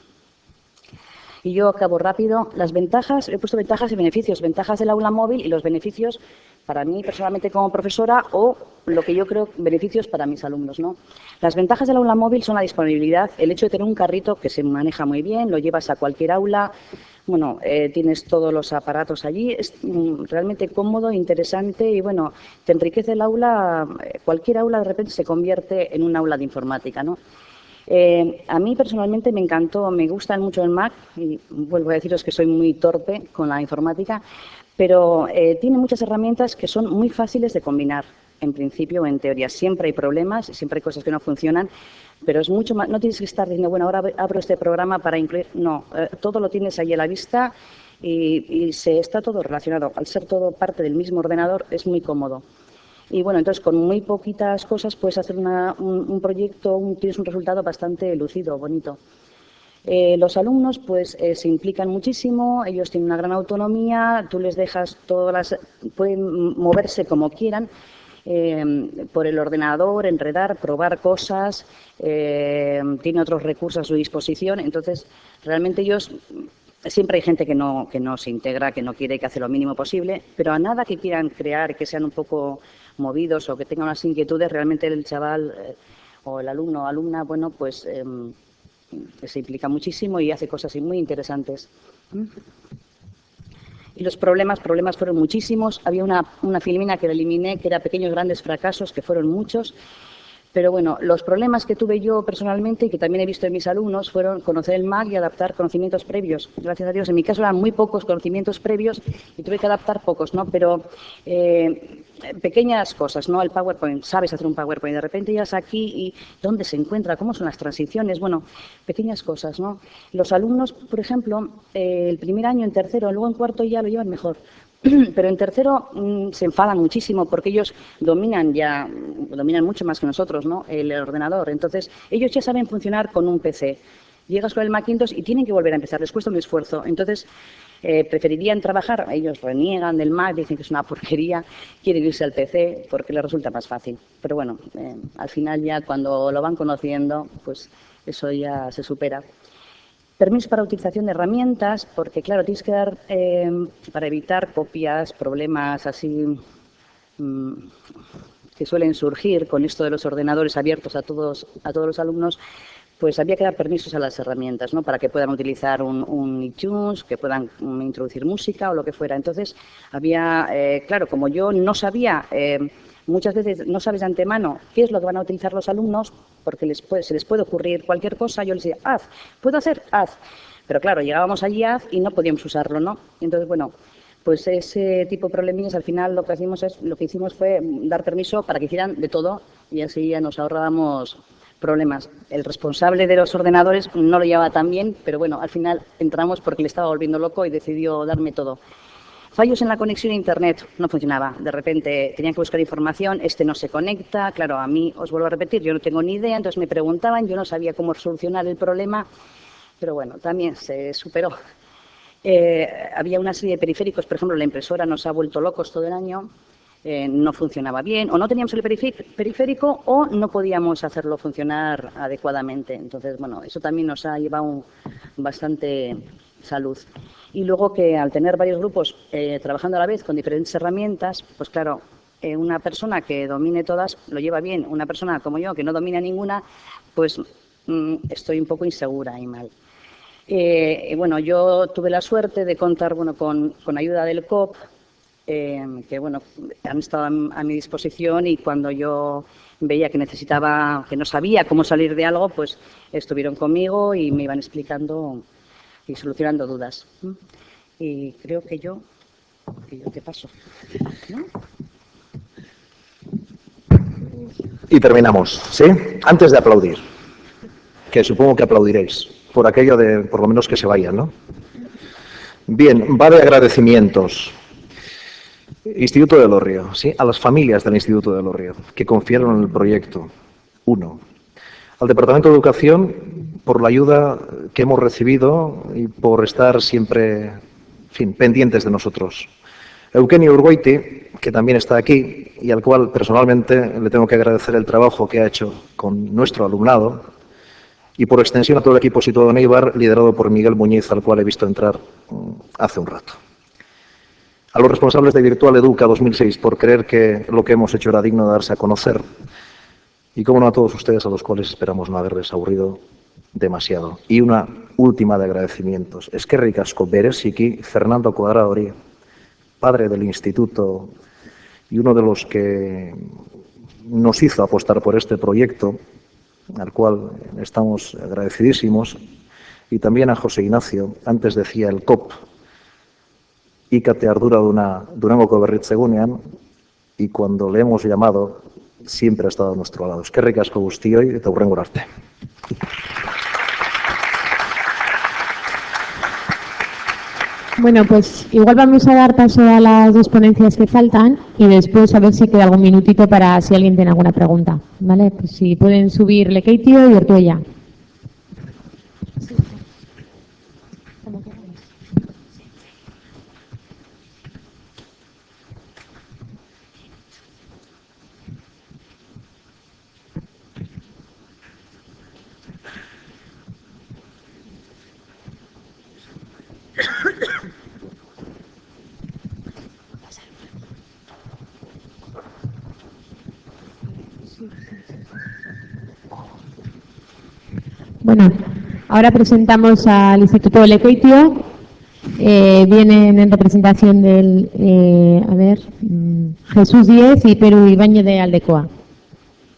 Y yo acabo rápido. Las ventajas, he puesto ventajas y beneficios. Ventajas del aula móvil y los beneficios para mí personalmente como profesora, o lo que yo creo beneficios para mis alumnos, ¿no? Las ventajas del aula móvil son la disponibilidad, el hecho de tener un carrito que se maneja muy bien, lo llevas a cualquier aula, bueno, tienes todos los aparatos allí, es realmente cómodo, interesante y, bueno, te enriquece el aula. Cualquier aula de repente se convierte en un aula de informática, ¿no? A mí personalmente me encantó, me gusta mucho el Mac y vuelvo a deciros que soy muy torpe con la informática, pero tiene muchas herramientas que son muy fáciles de combinar, en principio o en teoría. Siempre hay problemas, siempre hay cosas que no funcionan, pero es mucho más, no tienes que estar diciendo, bueno, ahora abro este programa para incluir, no, todo lo tienes ahí a la vista y está todo relacionado. Al ser todo parte del mismo ordenador es muy cómodo. Y bueno, entonces con muy poquitas cosas puedes hacer un proyecto, tienes un resultado bastante lucido, bonito. Los alumnos pues se implican muchísimo, ellos tienen una gran autonomía, tú les dejas pueden moverse como quieran por el ordenador, enredar, probar cosas, tiene otros recursos a su disposición. Entonces realmente ellos, siempre hay gente que no se integra, que no quiere, que hace lo mínimo posible, pero a nada que quieran crear, que sean un poco movidos o que tengan unas inquietudes, realmente el chaval o el alumno o alumna, bueno, pues se implica muchísimo y hace cosas muy interesantes. Y los problemas fueron muchísimos. Había una filmina que la eliminé, que era Pequeños Grandes Fracasos, que fueron muchos. Pero bueno, los problemas que tuve yo personalmente y que también he visto en mis alumnos fueron conocer el Mac y adaptar conocimientos previos. Gracias a Dios, en mi caso eran muy pocos conocimientos previos y tuve que adaptar pocos, ¿no? Pero pequeñas cosas, ¿no? El PowerPoint, sabes hacer un PowerPoint, de repente llegas aquí y ¿dónde se encuentra? ¿Cómo son las transiciones? Bueno, pequeñas cosas, ¿no? Los alumnos, por ejemplo, el primer año en tercero, luego en cuarto ya lo llevan mejor. Pero en tercero se enfadan muchísimo porque ellos dominan mucho más que nosotros, ¿no? El ordenador. Entonces, ellos ya saben funcionar con un PC. Llegas con el Macintosh y tienen que volver a empezar, les cuesta un esfuerzo. Entonces, preferirían trabajar, ellos reniegan del Mac, dicen que es una porquería, quieren irse al PC porque les resulta más fácil. Pero bueno, al final ya cuando lo van conociendo, pues eso ya se supera. Permisos para utilización de herramientas, porque claro, tienes que dar, para evitar copias, problemas así que suelen surgir con esto de los ordenadores abiertos a todos los alumnos, pues había que dar permisos a las herramientas, ¿no? Para que puedan utilizar un iTunes, que puedan introducir música o lo que fuera. Entonces, había, claro, como yo no sabía, muchas veces no sabes de antemano qué es lo que van a utilizar los alumnos, porque se les puede ocurrir cualquier cosa, yo les decía, haz, ¿puedo hacer? Haz. Pero claro, llegábamos allí haz y no podíamos usarlo, ¿no? Entonces, bueno, pues ese tipo de problemillas, al final lo que hicimos fue dar permiso para que hicieran de todo y así ya nos ahorrábamos problemas. El responsable de los ordenadores no lo llevaba tan bien, pero bueno, al final entramos porque le estaba volviendo loco y decidió darme todo. Fallos en la conexión a Internet, no funcionaba. De repente tenían que buscar información, no se conecta. Claro, a mí, os vuelvo a repetir, yo no tengo ni idea, entonces me preguntaban, yo no sabía cómo solucionar el problema, pero bueno, también se superó. Había una serie de periféricos, por ejemplo, la impresora nos ha vuelto locos todo el año. No funcionaba bien, o no teníamos el periférico o no podíamos hacerlo funcionar adecuadamente. Entonces, bueno, eso también nos ha llevado bastante salud. Y luego que al tener varios grupos trabajando a la vez con diferentes herramientas, pues claro, una persona que domine todas lo lleva bien. Una persona como yo que no domina ninguna, pues estoy un poco insegura y mal. Bueno, yo tuve la suerte de contar con ayuda del COP, que bueno, han estado a mi disposición y cuando yo veía que necesitaba, que no sabía cómo salir de algo, pues estuvieron conmigo y me iban explicando y solucionando dudas. Y creo que yo te paso, ¿no? Y terminamos, ¿sí? Antes de aplaudir, que supongo que aplaudiréis, por aquello de, por lo menos, que se vayan, ¿no? Bien, va de agradecimientos. Instituto de Elorrio, ¿sí? A las familias del Instituto de Elorrio, que confiaron en el proyecto. 1. Al Departamento de Educación, por la ayuda que hemos recibido y por estar siempre, en fin, pendientes de nosotros. Eugenio Urgoiti, que también está aquí y al cual personalmente le tengo que agradecer el trabajo que ha hecho con nuestro alumnado, y por extensión a todo el equipo situado en Eibar, liderado por Miguel Muñiz, al cual he visto entrar hace un rato. A los responsables de Virtual Educa 2006 por creer que lo que hemos hecho era digno de darse a conocer. Y, como no, a todos ustedes, a los cuales esperamos no haberles aburrido demasiado. Y una última de agradecimientos. Eskerrik asko bereziki Fernando Cuadradori, padre del instituto y uno de los que nos hizo apostar por este proyecto, al cual estamos agradecidísimos. Y también a José Ignacio, antes decía el COP, ikate ardura Durangoko berritzegunean, y cuando le hemos llamado siempre ha estado a nuestro lado. Eskerrik asko guztioi eta hurrengora arte. Bueno, pues igual vamos a dar paso a las dos ponencias que faltan y después a ver si queda algún minutito para si alguien tiene alguna pregunta, ¿vale? Pues si pueden subir Lekeitio y Ortuella. Bueno, ahora presentamos al Instituto de Lekeitio. Vienen en representación del, Jesús Díez y Peru Ibáñez de Aldecoa.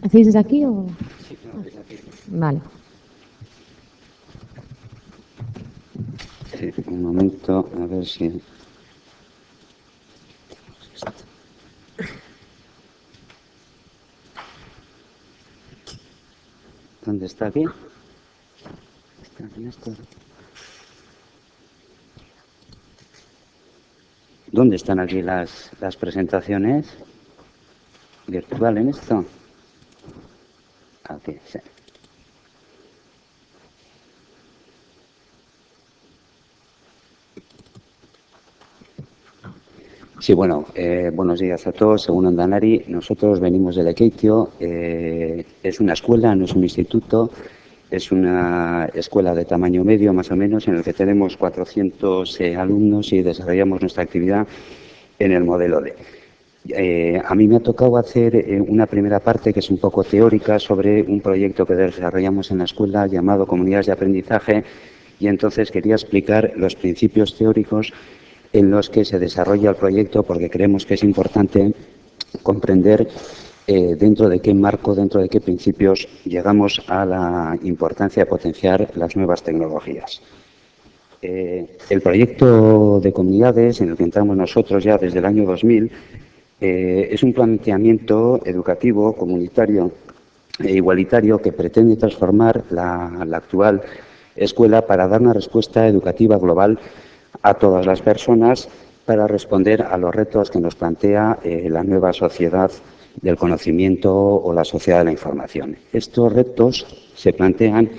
¿Hacéis desde aquí o...? Sí, vale. Sí, un momento, a ver si... ¿Dónde está aquí? Está aquí esto. ¿Dónde están aquí las presentaciones? ¿Virtual en esto? Aquí, sí. Sí, bueno, buenos días a todos. Según Ondanari, nosotros venimos de Lekeitio. Es una escuela, no es un instituto. Es una escuela de tamaño medio, más o menos, en el que tenemos 400 alumnos y desarrollamos nuestra actividad en el modelo D. A mí me ha tocado hacer una primera parte que es un poco teórica sobre un proyecto que desarrollamos en la escuela llamado Comunidades de Aprendizaje, y entonces quería explicar los principios teóricos en los que se desarrolla el proyecto, porque creemos que es importante comprender dentro de qué marco, dentro de qué principios llegamos a la importancia de potenciar las nuevas tecnologías. El proyecto de comunidades en el que entramos nosotros ya desde el año 2000 es un planteamiento educativo, comunitario e igualitario que pretende transformar la actual escuela para dar una respuesta educativa global a todas las personas para responder a los retos que nos plantea la nueva sociedad del conocimiento o la sociedad de la información. Estos retos se plantean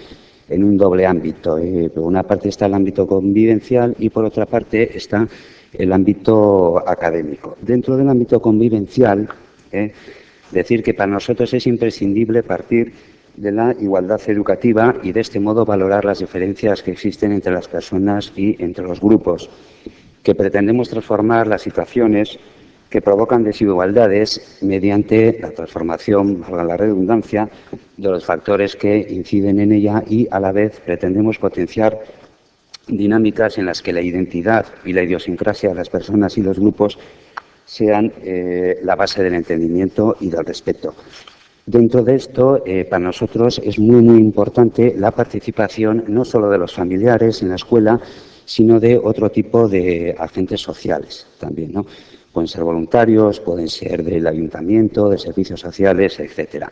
en un doble ámbito. Por una parte está el ámbito convivencial y por otra parte está el ámbito académico. Dentro del ámbito convivencial, decir que para nosotros es imprescindible partir de la igualdad educativa y de este modo valorar las diferencias que existen entre las personas y entre los grupos, que pretendemos transformar las situaciones que provocan desigualdades mediante la transformación, valga la redundancia, de los factores que inciden en ella, y a la vez pretendemos potenciar dinámicas en las que la identidad y la idiosincrasia de las personas y los grupos sean la base del entendimiento y del respeto. Dentro de esto, para nosotros es muy importante la participación no solo de los familiares en la escuela, sino de otro tipo de agentes sociales también, ¿no? Pueden ser voluntarios, pueden ser del ayuntamiento, de servicios sociales, etcétera.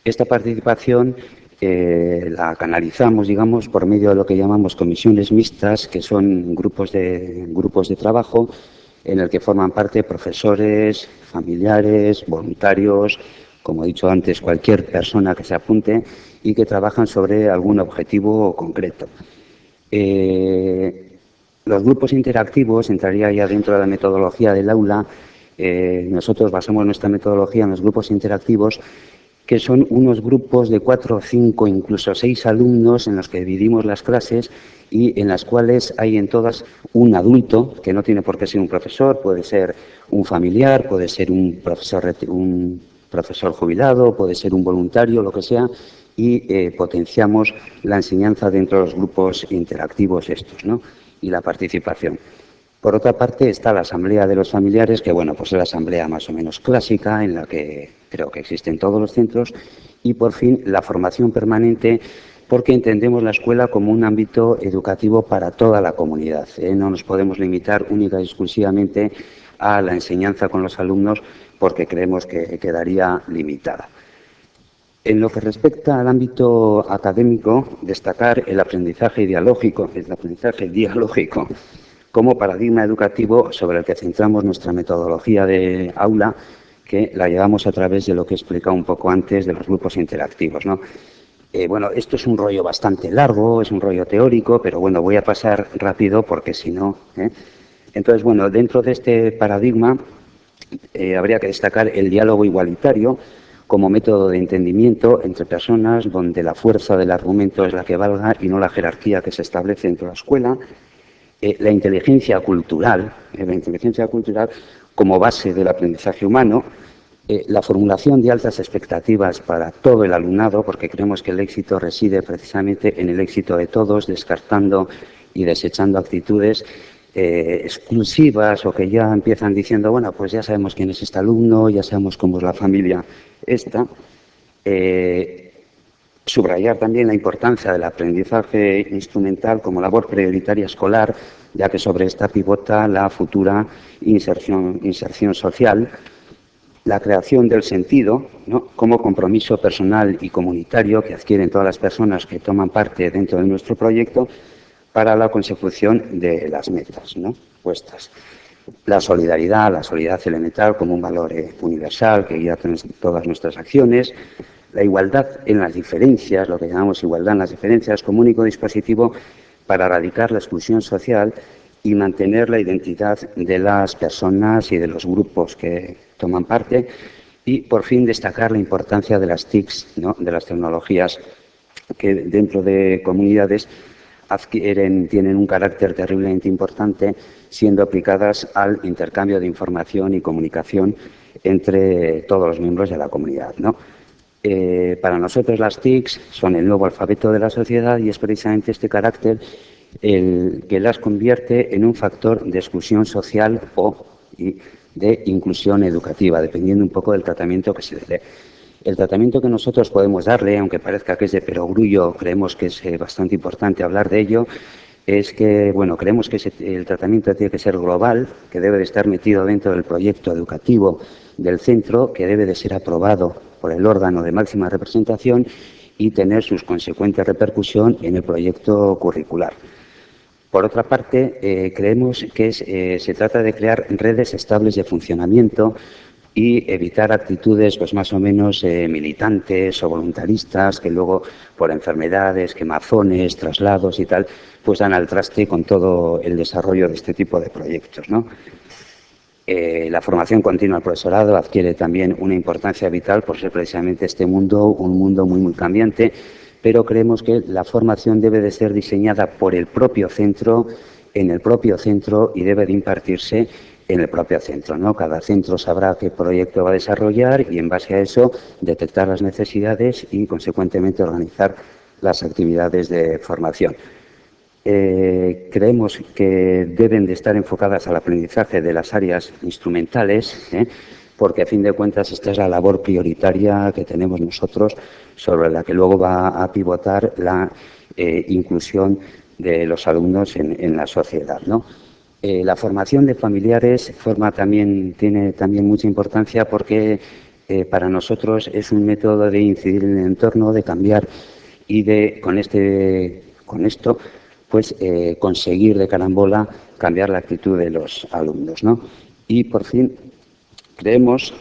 Esta participación la canalizamos, digamos, por medio de lo que llamamos comisiones mixtas, que son grupos de trabajo en el que forman parte profesores, familiares, voluntarios, como he dicho antes, cualquier persona que se apunte y que trabajan sobre algún objetivo concreto. Los grupos interactivos entraría ya dentro de la metodología del aula. Nosotros basamos nuestra metodología en los grupos interactivos, que son unos grupos de 4, 5, incluso 6 alumnos en los que dividimos las clases y en las cuales hay en todas un adulto, que no tiene por qué ser un profesor, puede ser un familiar, puede ser un profesor jubilado, puede ser un voluntario, lo que sea, y potenciamos la enseñanza dentro de los grupos interactivos estos, ¿no? Y la participación. Por otra parte está la asamblea de los familiares, que bueno, pues es la asamblea más o menos clásica, en la que creo que existe en todos los centros, y por fin la formación permanente, porque entendemos la escuela como un ámbito educativo para toda la comunidad. No nos podemos limitar única y exclusivamente a la enseñanza con los alumnos, porque creemos que quedaría limitada. En lo que respecta al ámbito académico, destacar el aprendizaje dialógico como paradigma educativo sobre el que centramos nuestra metodología de aula, que la llevamos a través de lo que he explicado un poco antes de los grupos interactivos, ¿no? Bueno, esto es un rollo bastante largo, es un rollo teórico, pero bueno, voy a pasar rápido porque si no... Entonces, bueno, dentro de este paradigma habría que destacar el diálogo igualitario como método de entendimiento entre personas, donde la fuerza del argumento es la que valga y no la jerarquía que se establece dentro de la escuela. La inteligencia cultural como base del aprendizaje humano. La formulación de altas expectativas para todo el alumnado, porque creemos que el éxito reside precisamente en el éxito de todos, descartando y desechando actitudes exclusivas o que ya empiezan diciendo, bueno, pues ya sabemos quién es este alumno, ya sabemos cómo es la familia esta. Subrayar también la importancia del aprendizaje instrumental como labor prioritaria escolar, ya que sobre esta pivota la futura inserción social. La creación del sentido, ¿no?, como compromiso personal y comunitario que adquieren todas las personas que toman parte dentro de nuestro proyecto para la consecución de las metas, ¿no?, puestas. La solidaridad elemental como un valor universal que guía todas nuestras acciones. La igualdad en las diferencias, lo que llamamos igualdad en las diferencias, como único dispositivo para erradicar la exclusión social y mantener la identidad de las personas y de los grupos que toman parte, y por fin destacar la importancia de las TICs, ¿no?, de las tecnologías que dentro de comunidades tienen un carácter terriblemente importante, siendo aplicadas al intercambio de información y comunicación entre todos los miembros de la comunidad, ¿no? Para nosotros las TICs son el nuevo alfabeto de la sociedad, y es precisamente este carácter el que las convierte en un factor de exclusión social y de inclusión educativa, dependiendo un poco del tratamiento que se le dé. El tratamiento que nosotros podemos darle, aunque parezca que es de perogrullo, creemos que es bastante importante hablar de ello, es que, bueno, creemos que el tratamiento tiene que ser global, que debe de estar metido dentro del proyecto educativo del centro, que debe de ser aprobado por el órgano de máxima representación y tener sus consecuentes repercusión en el proyecto curricular. Por otra parte, creemos que se trata de crear redes estables de funcionamiento y evitar actitudes pues más o menos militantes o voluntaristas que luego por enfermedades, quemazones, traslados y tal, pues dan al traste con todo el desarrollo de este tipo de proyectos, ¿no? La formación continua del profesorado adquiere también una importancia vital por ser precisamente este mundo un mundo muy cambiante, pero creemos que la formación debe de ser diseñada por el propio centro, en el propio centro, y debe de impartirse en el propio centro, ¿no? Cada centro sabrá qué proyecto va a desarrollar y en base a eso detectar las necesidades y consecuentemente organizar las actividades de formación. Creemos que deben de estar enfocadas al aprendizaje de las áreas instrumentales, porque a fin de cuentas esta es la labor prioritaria que tenemos nosotros, sobre la que luego va a pivotar la inclusión de los alumnos en la sociedad, ¿no? La formación de familiares tiene también mucha importancia porque para nosotros es un método de incidir en el entorno, de cambiar y de con esto pues conseguir de carambola cambiar la actitud de los alumnos, ¿no? Y por fin creemos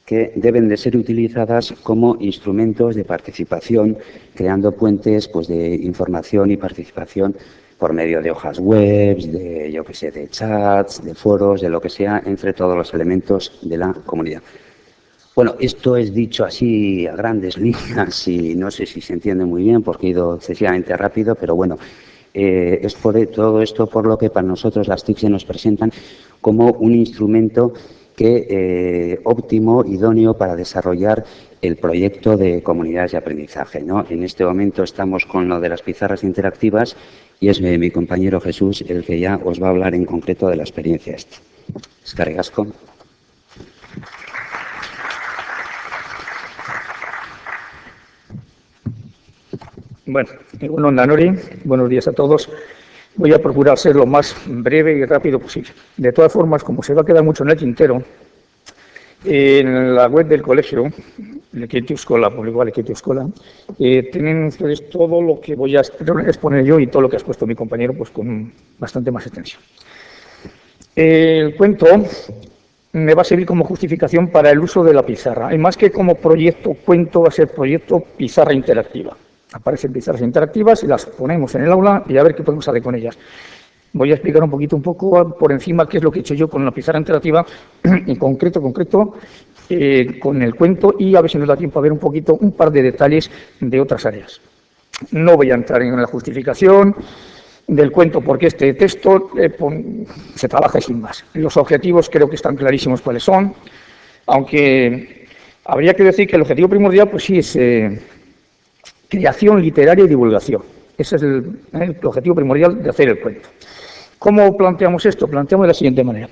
que deben de ser utilizadas como instrumentos de participación, creando puentes pues de información y participación por medio de hojas web, de chats, de foros, de lo que sea, entre todos los elementos de la comunidad. Bueno, esto es dicho así a grandes líneas y no sé si se entiende muy bien porque he ido excesivamente rápido, pero bueno, es por todo esto por lo que para nosotros las TIC se nos presentan como un instrumento óptimo, idóneo para desarrollar el proyecto de comunidades de aprendizaje, ¿no? En este momento estamos con lo de las pizarras interactivas y es mi compañero Jesús el que ya os va a hablar en concreto de la experiencia esta. Eskerrik asko. Bueno, Danori, buenos días a todos. Voy a procurar ser lo más breve y rápido posible. De todas formas, como se va a quedar mucho en el tintero, en la web del colegio, Lekeitio Eskola, publicó Lekeitio Eskola, tienen ustedes todo lo que voy a exponer yo y todo lo que ha expuesto mi compañero, pues con bastante más extensión. El cuento me va a servir como justificación para el uso de la pizarra. Y más que como proyecto cuento, va a ser proyecto pizarra interactiva. Aparecen pizarras interactivas y las ponemos en el aula y a ver qué podemos hacer con ellas. Voy a explicar un poco por encima qué es lo que he hecho yo con la pizarra interactiva, en concreto, con el cuento, y a ver si nos da tiempo a ver un par de detalles de otras áreas. No voy a entrar en la justificación del cuento porque este texto se trabaja sin más. Los objetivos creo que están clarísimos cuáles son, aunque habría que decir que el objetivo primordial pues sí es creación literaria y divulgación. Ese es el objetivo primordial de hacer el cuento. ¿Cómo planteamos esto? Planteamos de la siguiente manera.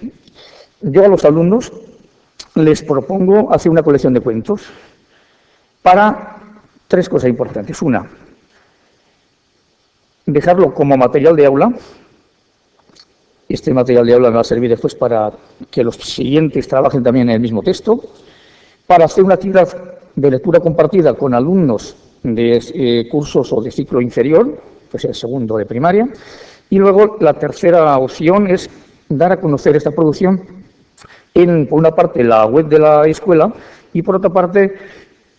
Yo a los alumnos les propongo hacer una colección de cuentos para tres cosas importantes. Una, dejarlo como material de aula. Este material de aula me va a servir después para que los siguientes trabajen también en el mismo texto, para hacer una actividad de lectura compartida con alumnos de cursos o de ciclo inferior, pues el segundo de primaria, y luego la tercera opción es dar a conocer esta producción en, por una parte, la web de la escuela y por otra parte,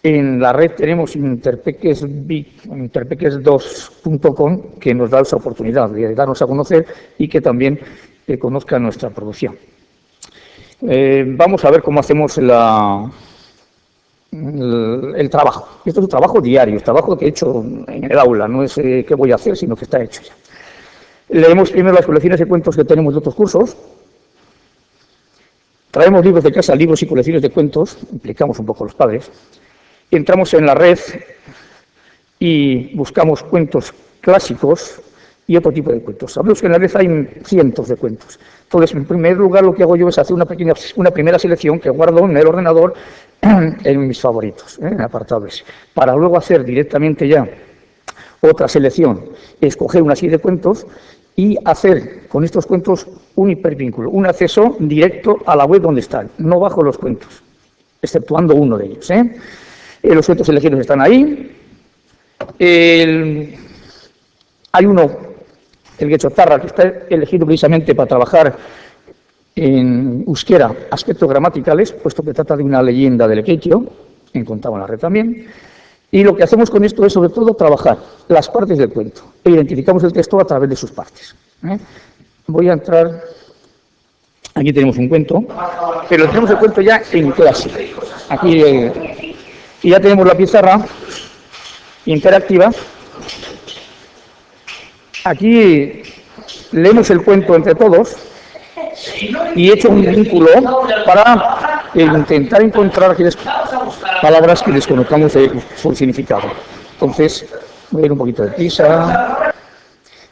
En la red tenemos interpeques2.com, que nos da esa oportunidad de darnos a conocer y que también conozca nuestra producción. Vamos a ver cómo hacemos el trabajo. Esto es un trabajo diario, es trabajo que he hecho en el aula, no es qué voy a hacer, sino que está hecho ya. Leemos primero las colecciones de cuentos que tenemos de otros cursos. Traemos libros de casa, libros y colecciones de cuentos, implicamos un poco a los padres. Entramos en la red y buscamos cuentos clásicos y otro tipo de cuentos. Sabemos que en la red hay cientos de cuentos. Entonces, en primer lugar, lo que hago yo es hacer una primera selección que guardo en el ordenador en mis favoritos, en apartados, para luego hacer directamente ya otra selección, escoger una serie de cuentos y hacer con estos cuentos un hipervínculo, un acceso directo a la web donde están. No bajo los cuentos, exceptuando uno de ellos. Los cuentos elegidos están ahí. Hay uno, el Getxotarra, que está elegido precisamente para trabajar en euskera aspectos gramaticales, puesto que trata de una leyenda del Lekeitio, encontramos en la red también. Y lo que hacemos con esto es, sobre todo, trabajar las partes del cuento e identificamos el texto a través de sus partes. Voy a entrar. Aquí tenemos un cuento, pero tenemos el cuento ya en clase. Aquí y ya tenemos la pizarra interactiva. Aquí leemos el cuento entre todos y he hecho un vínculo para intentar encontrar aquellas palabras que desconozcamos su significado. Entonces, voy a ir un poquito de prisa.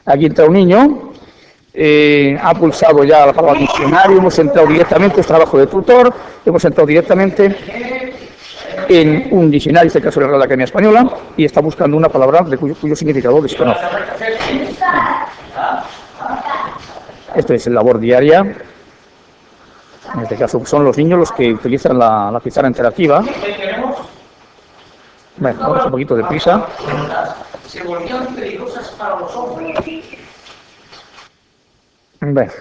Aquí entra un niño, ha pulsado ya la palabra diccionario, hemos entrado directamente, es trabajo de tutor, hemos entrado directamente en un diccionario, en este caso de la Real Academia Española, y está buscando una palabra de cuyo significado desconoce. Esto es labor diaria. En este caso son los niños los que utilizan la pizarra interactiva. Bueno, vamos un poquito de prisa. Se volvían peligrosas para los hombres. Bueno.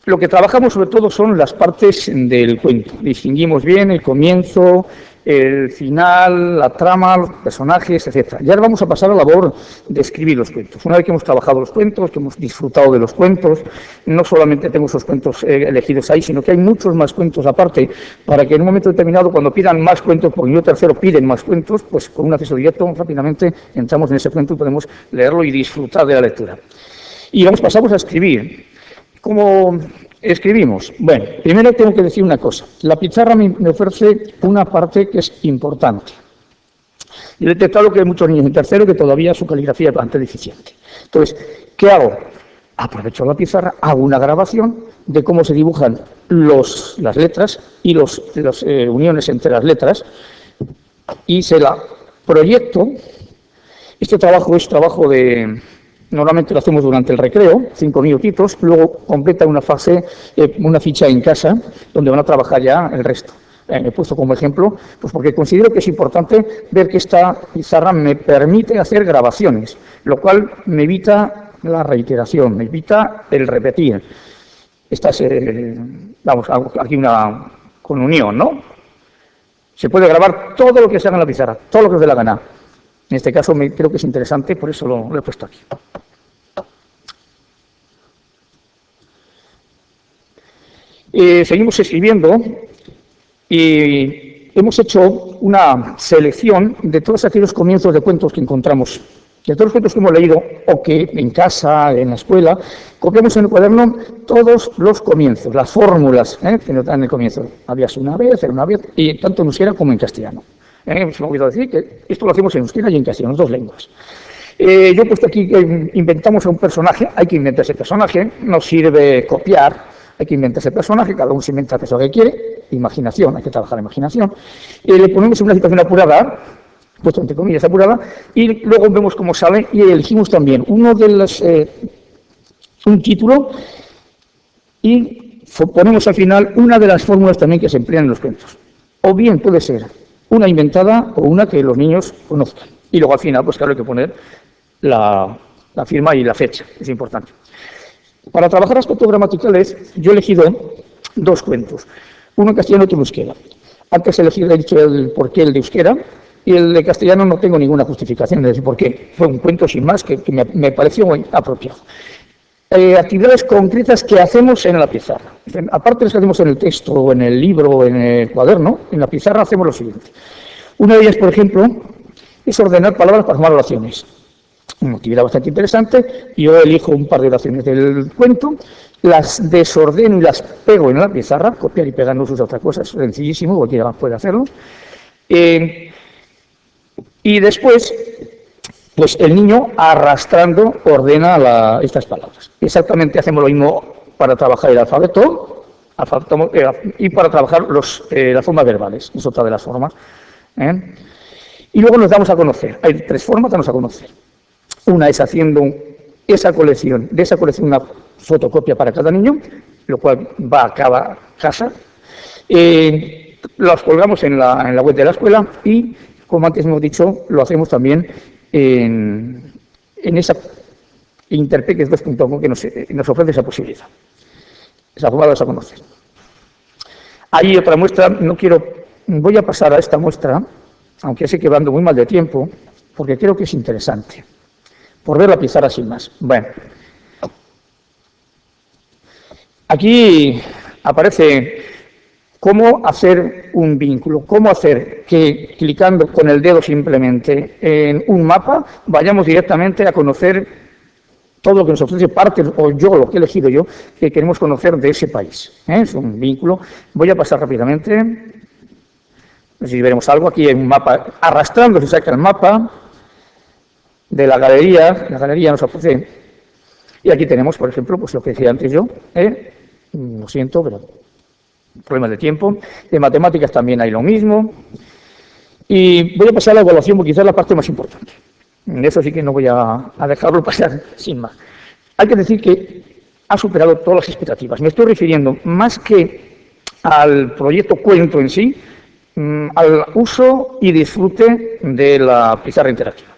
Lo que trabajamos sobre todo son las partes del cuento. Distinguimos bien el comienzo, el final, la trama, los personajes, etc. Y ahora vamos a pasar a la labor de escribir los cuentos. Una vez que hemos trabajado los cuentos, que hemos disfrutado de los cuentos, no solamente tengo esos cuentos elegidos ahí, sino que hay muchos más cuentos aparte, para que en un momento determinado, cuando pidan más cuentos, porque yo tercero piden más cuentos, pues con un acceso directo rápidamente entramos en ese cuento y podemos leerlo y disfrutar de la lectura. Y pasamos a escribir. ¿Cómo escribimos? Bueno, primero tengo que decir una cosa. La pizarra me ofrece una parte que es importante. He detectado que hay muchos niños en tercero que todavía su caligrafía es bastante deficiente. Entonces, ¿qué hago? Aprovecho la pizarra, hago una grabación de cómo se dibujan las letras y las uniones entre las letras y se la proyecto. Este trabajo es trabajo de... Normalmente lo hacemos durante el recreo, 5 minutitos, luego completa una fase, una ficha en casa, donde van a trabajar ya el resto. Me he puesto como ejemplo, pues porque considero que es importante ver que esta pizarra me permite hacer grabaciones, lo cual me evita la reiteración, me evita el repetir. Esta es, hago aquí una con unión, ¿no? Se puede grabar todo lo que se haga en la pizarra, todo lo que os dé la gana. En este caso creo que es interesante, por eso lo he puesto aquí. Seguimos escribiendo y hemos hecho una selección de todos aquellos comienzos de cuentos que encontramos, de todos los cuentos que hemos leído o que en casa, en la escuela, copiamos en el cuaderno todos los comienzos, las fórmulas que nos dan en el comienzo. Habías una vez, era una vez, y tanto en euskera como en castellano. Se me ha olvidado decir que esto lo hacemos en euskera y en castellano, en 2 lenguas. Yo he puesto aquí que inventamos a un personaje, hay que inventar ese personaje, no sirve copiar, hay que inventar ese personaje, cada uno se inventa el personaje que quiere, imaginación, hay que trabajar la imaginación, le ponemos en una situación apurada, puesto entre comillas apurada, y luego vemos cómo sale y elegimos también un título y ponemos al final una de las fórmulas también que se emplean en los cuentos. O bien puede ser una inventada o una que los niños conozcan. Y luego al final, pues claro, hay que poner la firma y la fecha, es importante. Para trabajar aspectos gramaticales, yo he elegido 2 cuentos, uno en castellano y otro en euskera. Antes he dicho el porqué el de euskera, y el de castellano no tengo ninguna justificación de decir por qué. Fue un cuento sin más que me pareció muy apropiado. Actividades concretas que hacemos en la pizarra. Aparte de las que hacemos en el texto, o en el libro, o en el cuaderno, en la pizarra hacemos lo siguiente. Una de ellas, por ejemplo, es ordenar palabras para formar oraciones. Una actividad bastante interesante. Yo elijo un par de oraciones del cuento, las desordeno y las pego en la pizarra. Copiar y pegar no se usa otra cosa, es sencillísimo, cualquiera puede hacerlo. Y después, pues el niño arrastrando ordena estas palabras. Exactamente hacemos lo mismo para trabajar el alfabeto y para trabajar las formas verbales, es otra de las formas. Y luego nos damos a conocer. Hay 3 formas de darnos a conocer. Una es haciendo de esa colección una fotocopia para cada niño, lo cual va a cada casa. Las colgamos en la web de la escuela y, como antes hemos dicho, lo hacemos también en esa Interpeques 2.com que nos ofrece esa posibilidad. Esa forma de darnos a conocer. Hay otra muestra, voy a pasar a esta muestra, aunque sé que ando muy mal de tiempo, porque creo que es interesante, por ver la pizarra sin más. Bueno, aquí aparece cómo hacer un vínculo, cómo hacer que clicando con el dedo simplemente en un mapa vayamos directamente a conocer todo lo que nos ofrece partes, o lo que he elegido yo, que queremos conocer de ese país. Es un vínculo. Voy a pasar rápidamente. No sé si veremos algo. Aquí hay un mapa. Arrastrando se saca el mapa de la galería. La galería nos ofrece. Y aquí tenemos, por ejemplo, pues lo que decía antes yo. Lo siento, pero problemas de tiempo. De matemáticas también hay lo mismo. Y voy a pasar a la evaluación, porque quizás es la parte más importante. Eso sí que no voy a dejarlo pasar sin más. Hay que decir que ha superado todas las expectativas. Me estoy refiriendo más que al proyecto cuento en sí, al uso y disfrute de la pizarra interactiva.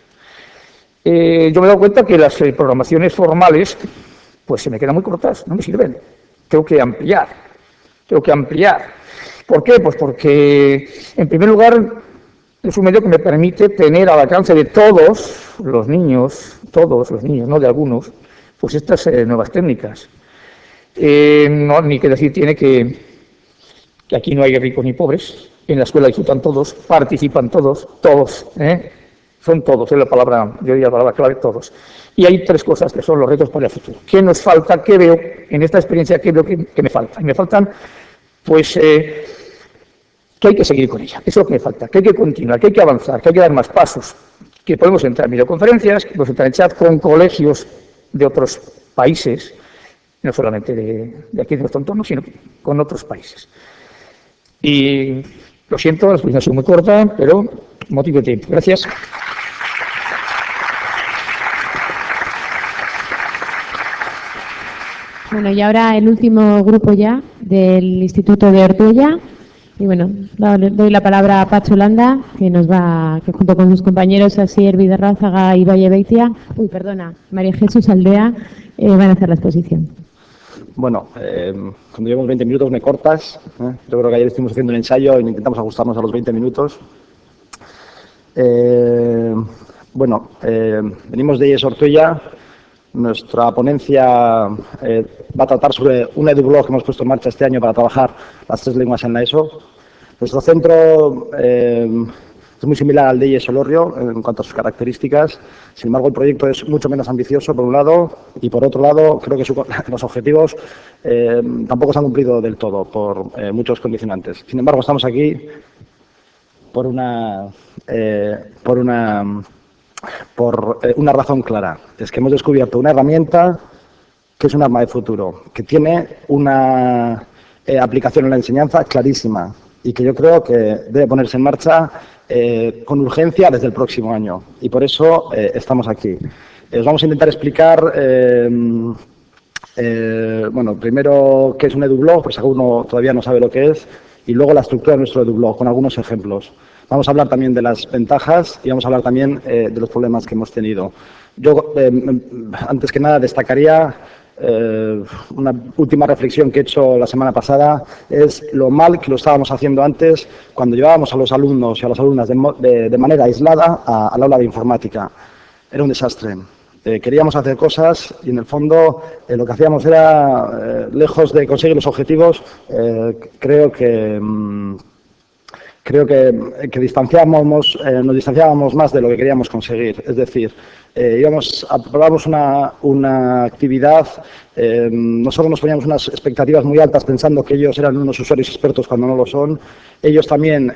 Yo me he dado cuenta que las programaciones formales pues se me quedan muy cortas, no me sirven. Tengo que ampliar. ¿Por qué? Pues porque, en primer lugar, es un medio que me permite tener al alcance de todos los niños, no de algunos, pues estas nuevas técnicas. No, ni que decir tiene que aquí no hay ricos ni pobres, en la escuela disfrutan todos, participan todos, son todos, es la palabra, yo diría la palabra clave, todos. Y hay 3 cosas que son los retos para el futuro. ¿Qué nos falta? ¿Qué veo en esta experiencia? ¿Qué veo que me falta? Y me faltan, pues, que hay que seguir con ella, eso es lo que me falta, que hay que continuar, que hay que avanzar, que hay que dar más pasos, que podemos entrar en videoconferencias, que podemos entrar en chat con colegios de otros países, no solamente de aquí de nuestro entorno, sino con otros países. Y lo siento, la explicación es muy corta, pero motivo de tiempo. Gracias. Bueno, y ahora el último grupo ya del Instituto de Ortuella. Y bueno, doy la palabra a Pacho Landa, que junto con sus compañeros Asier Vidarrázaga y Valle Beitia, María Jesús Aldea, van a hacer la exposición. Bueno, cuando llevamos 20 minutos me cortas. Yo creo que ayer estuvimos haciendo un ensayo y intentamos ajustarnos a los 20 minutos. Venimos de IES Ortuella. Nuestra ponencia va a tratar sobre un edublog que hemos puesto en marcha este año para trabajar las 3 lenguas en la ESO. Nuestro centro es muy similar al de IES Olorrio en cuanto a sus características. Sin embargo, el proyecto es mucho menos ambicioso, por un lado, y por otro lado, creo que los objetivos tampoco se han cumplido del todo por muchos condicionantes. Sin embargo, estamos aquí por una razón clara. Es que hemos descubierto una herramienta que es un arma de futuro, que tiene una aplicación en la enseñanza clarísima y que yo creo que debe ponerse en marcha con urgencia desde el próximo año. Y por eso estamos aquí. Os vamos a intentar explicar, primero qué es un edublog, pues alguno todavía no sabe lo que es, y luego la estructura de nuestro edublog, con algunos ejemplos. Vamos a hablar también de las ventajas y vamos a hablar también de los problemas que hemos tenido. Yo, antes que nada, destacaría una última reflexión que he hecho la semana pasada es lo mal que lo estábamos haciendo antes cuando llevábamos a los alumnos y a las alumnas de manera aislada al aula de informática. Era un desastre. Queríamos hacer cosas y en el fondo lo que hacíamos era, lejos de conseguir los objetivos, creo que nos distanciábamos más de lo que queríamos conseguir. Es decir, probábamos una actividad, nosotros nos poníamos unas expectativas muy altas pensando que ellos eran unos usuarios expertos cuando no lo son. Ellos también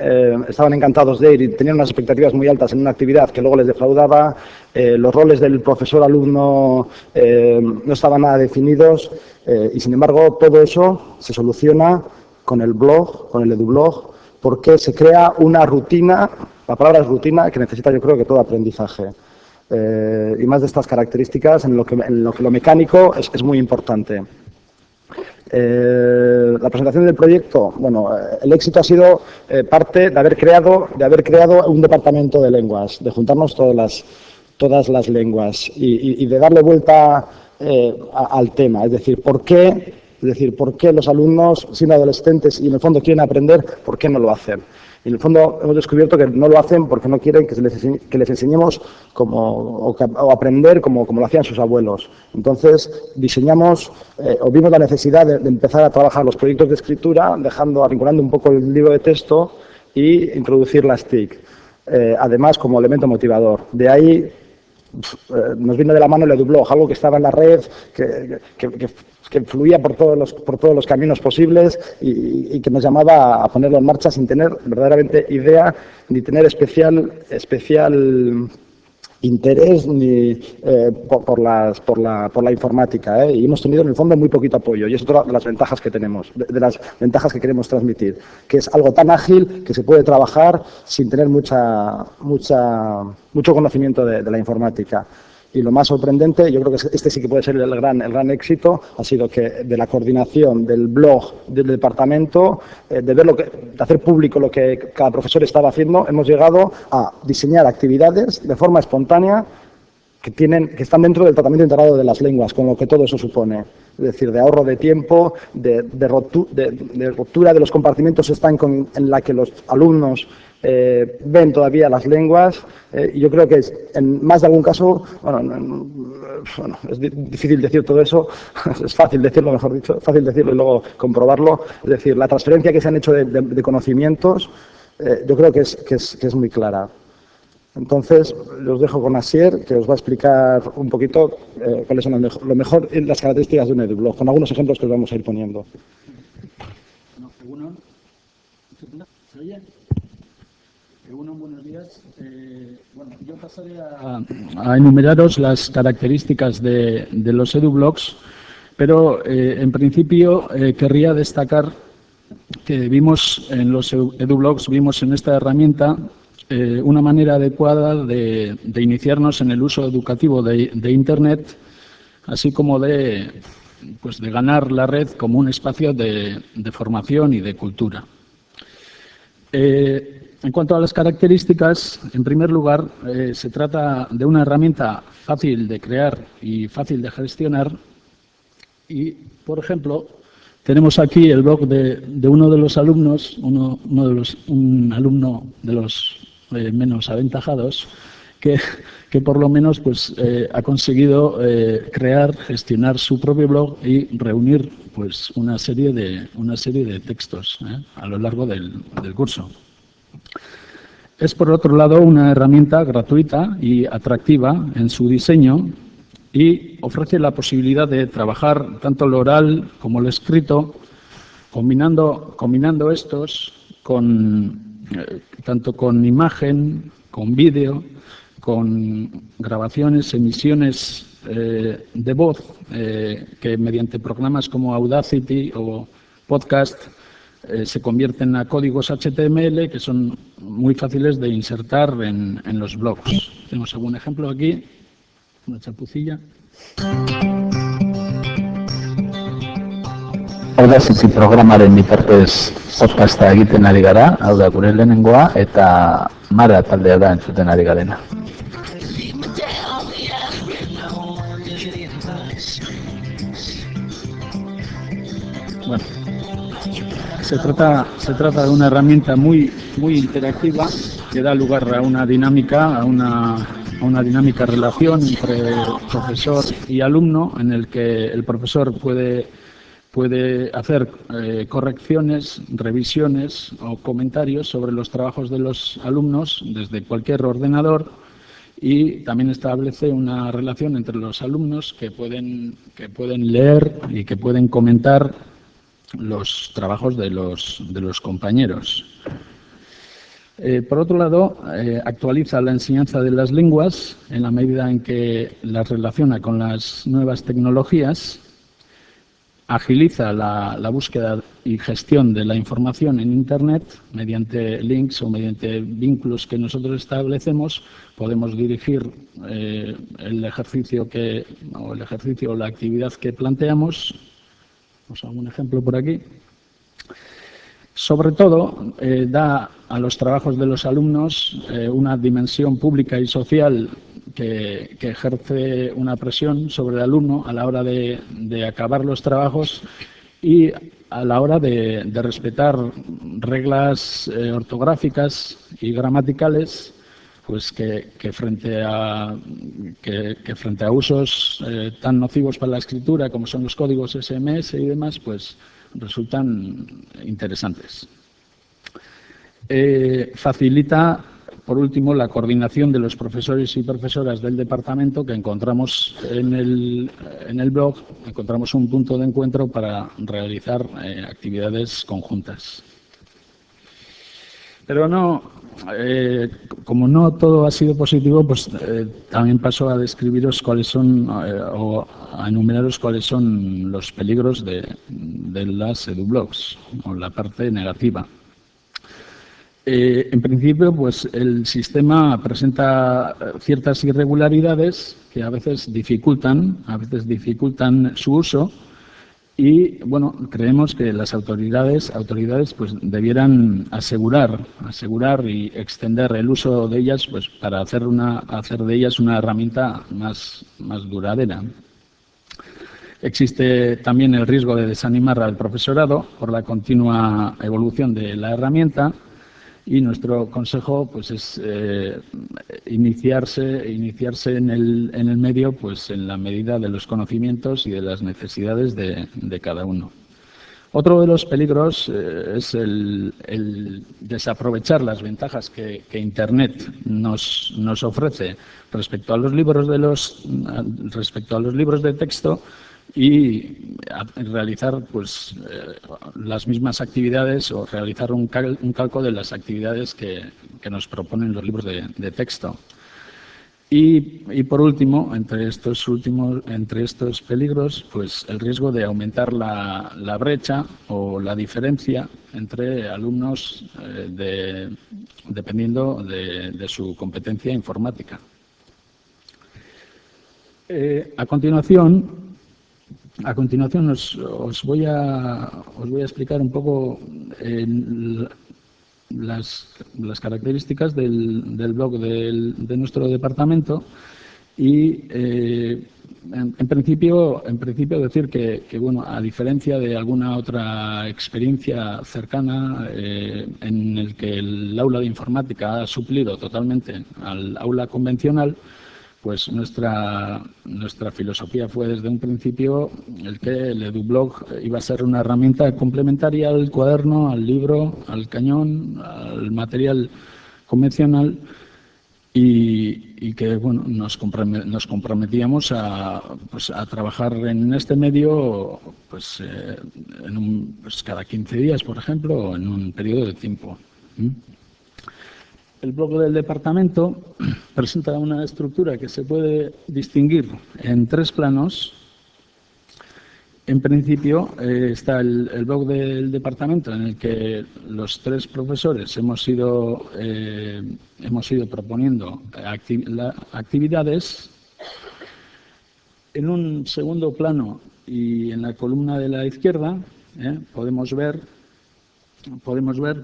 estaban encantados de ir y tenían unas expectativas muy altas en una actividad que luego les defraudaba. Los roles del profesor-alumno no estaban nada definidos y, sin embargo, todo eso se soluciona con el blog, con el EduBlog, porque se crea una rutina, la palabra es rutina, que necesita, yo creo, que todo aprendizaje. Y más de estas características, en lo que lo mecánico es muy importante. La presentación del proyecto, bueno, el éxito ha sido parte de haber creado un departamento de lenguas, de juntarnos todas las lenguas y de darle vuelta al tema, es decir, ¿por qué los alumnos, siendo adolescentes y en el fondo quieren aprender, por qué no lo hacen? Y en el fondo hemos descubierto que no lo hacen porque no quieren que les enseñemos o aprender como lo hacían sus abuelos. Entonces diseñamos o vimos la necesidad de empezar a trabajar los proyectos de escritura, arrinconando un poco el libro de texto y introducir las TIC, además como elemento motivador. De ahí nos vino de la mano el EduBlog, algo que estaba en la red, que fluía por todos los caminos posibles y que nos llamaba a ponerlo en marcha sin tener verdaderamente idea ni tener especial interés ni por la informática, y hemos tenido en el fondo muy poquito apoyo, y es otra de las ventajas que tenemos, de las ventajas que queremos transmitir, que es algo tan ágil que se puede trabajar sin tener mucho conocimiento de la informática. Y lo más sorprendente, yo creo que este sí que puede ser el gran éxito, ha sido que de la coordinación del blog del departamento, de hacer público lo que cada profesor estaba haciendo, hemos llegado a diseñar actividades de forma espontánea que están dentro del tratamiento integrado de las lenguas, con lo que todo eso supone. Es decir, de ahorro de tiempo, de ruptura de los compartimentos en la que los alumnos ven todavía las lenguas, y yo creo que en más de algún caso, es difícil decir todo eso, es fácil decirlo, mejor dicho, fácil decirlo y luego comprobarlo. Es decir, la transferencia que se han hecho de conocimientos, yo creo que es muy clara. Entonces, los dejo con Asier, que os va a explicar un poquito cuáles son las características de un EduBlog, con algunos ejemplos que os vamos a ir poniendo. ¿Se oye? Buenos días. Yo pasaré a enumeraros las características de los EduBlogs, pero en principio querría destacar que vimos en los EduBlogs, vimos en esta herramienta una manera adecuada de iniciarnos en el uso educativo de Internet, así como de ganar la red como un espacio de formación y de cultura. En cuanto a las características, en primer lugar, se trata de una herramienta fácil de crear y fácil de gestionar. Y, por ejemplo, tenemos aquí el blog de uno de los alumnos, un alumno de los menos aventajados, que por lo menos ha conseguido crear, gestionar su propio blog y reunir una serie de textos a lo largo del curso. Es, por otro lado, una herramienta gratuita y atractiva en su diseño y ofrece la posibilidad de trabajar tanto lo oral como lo escrito, combinando estos tanto con imagen, con vídeo, con grabaciones, emisiones de voz, que mediante programas como Audacity o Podcast se convierten a códigos HTML que son muy fáciles de insertar en los blogs. Tenemos algún ejemplo aquí, una chapucilla. Audacity programaren bitartez podcasta egiten ari gara, hau da gure lehenengoa, eta Mara taldea da entzuten ari garena. Bueno, se trata de una herramienta muy interactiva que da lugar a una dinámica, a una dinámica relación entre profesor y alumno, en el que el profesor puede hacer correcciones, revisiones o comentarios sobre los trabajos de los alumnos desde cualquier ordenador, y también establece una relación entre los alumnos que pueden leer y que pueden comentar los trabajos de los compañeros. Por otro lado, actualiza la enseñanza de las lenguas en la medida en que las relaciona con las nuevas tecnologías, agiliza la búsqueda y gestión de la información en Internet mediante links o mediante vínculos que nosotros establecemos. Podemos dirigir el ejercicio o la actividad que planteamos. Os hago un ejemplo por aquí. Sobre todo, da a los trabajos de los alumnos una dimensión pública y social que ejerce una presión sobre el alumno a la hora de acabar los trabajos y a la hora de respetar reglas ortográficas y gramaticales, pues que frente a usos tan nocivos para la escritura como son los códigos SMS y demás, pues resultan interesantes. Facilita, por último, la coordinación de los profesores y profesoras del departamento, que encontramos en el blog, encontramos un punto de encuentro para realizar actividades conjuntas. Pero como no todo ha sido positivo, pues también paso a describiros cuáles son, o a enumeraros cuáles son los peligros de las edublogs, o la parte negativa. En principio, pues el sistema presenta ciertas irregularidades que a veces dificultan su uso. Y bueno, creemos que las autoridades pues debieran asegurar y extender el uso de ellas, pues para hacer de ellas una herramienta más duradera. Existe también el riesgo de desanimar al profesorado por la continua evolución de la herramienta, y nuestro consejo pues es iniciarse en el medio pues en la medida de los conocimientos y de las necesidades de cada uno. Otro de los peligros es el desaprovechar las ventajas que Internet nos ofrece respecto a los libros de texto, y realizar pues las mismas actividades, o realizar un calco de las actividades que nos proponen los libros de texto. Y por último, entre estos peligros, pues el riesgo de aumentar la brecha o la diferencia entre alumnos dependiendo de su competencia informática. A continuación os voy a explicar un poco las características del blog de nuestro departamento, y en principio decir que bueno, a diferencia de alguna otra experiencia cercana en el que el aula de informática ha suplido totalmente al aula convencional, pues nuestra filosofía fue desde un principio el que el EduBlog iba a ser una herramienta complementaria al cuaderno, al libro, al cañón, al material convencional, y que bueno, nos comprometíamos a trabajar en este medio pues cada 15 días, por ejemplo, o en un periodo de tiempo. El blog del departamento presenta una estructura que se puede distinguir en 3 planos. En principio está el blog del departamento, en el que los 3 profesores hemos ido proponiendo actividades. En un segundo plano y en la columna de la izquierda podemos ver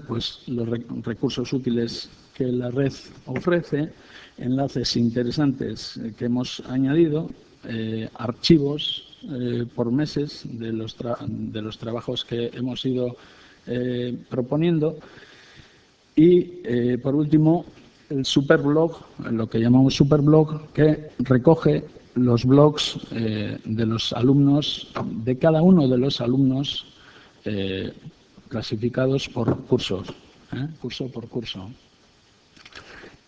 pues los recursos útiles que la red ofrece, enlaces interesantes que hemos añadido, archivos por meses de los trabajos que hemos ido proponiendo. Y, por último, el superblog, lo que llamamos superblog, que recoge los blogs de los alumnos, de cada uno de los alumnos, clasificados por cursos, curso por curso.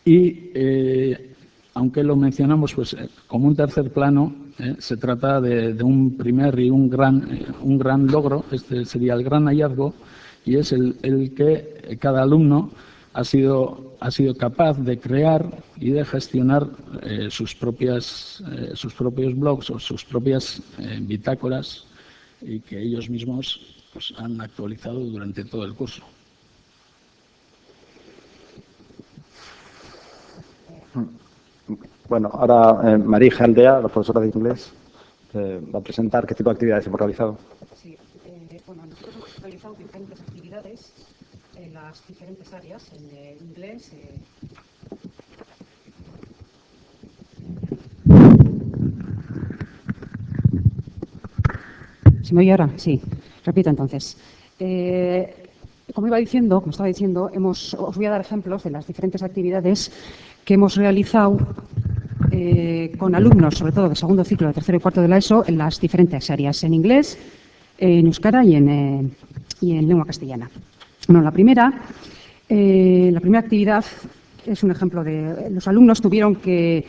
Y, aunque lo mencionamos pues, como un tercer plano, se trata de un primer y un gran logro. Este sería el gran hallazgo, y es el que cada alumno ha sido capaz de crear y de gestionar sus propios blogs o sus propias bitácoras, y que ellos mismos pues, han actualizado durante todo el curso. Bueno, ahora Marija Aldea, la profesora de inglés, va a presentar qué tipo de actividades hemos realizado. Sí, bueno, nosotros hemos realizado diferentes actividades en las diferentes áreas, en inglés. ¿Se me oye ahora? Sí. Repito entonces. Como estaba diciendo, os voy a dar ejemplos de las diferentes actividades que hemos realizado con alumnos, sobre todo de segundo ciclo, de tercero y cuarto de la ESO, en las diferentes áreas, en inglés, en euskera y en lengua castellana. Bueno, la primera actividad es un ejemplo de... Los alumnos tuvieron que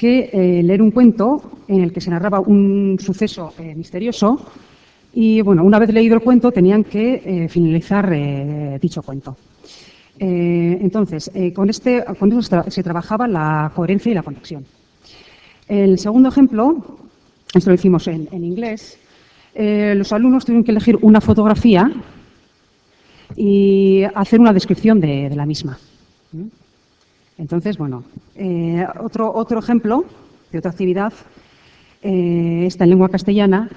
leer un cuento en el que se narraba un suceso misterioso y, bueno, una vez leído el cuento tenían que finalizar dicho cuento. Entonces, con eso se trabajaba la coherencia y la conexión. El segundo ejemplo, esto lo hicimos en inglés, los alumnos tuvieron que elegir una fotografía y hacer una descripción de la misma. Entonces, bueno, otro ejemplo de otra actividad, esta en lengua castellana,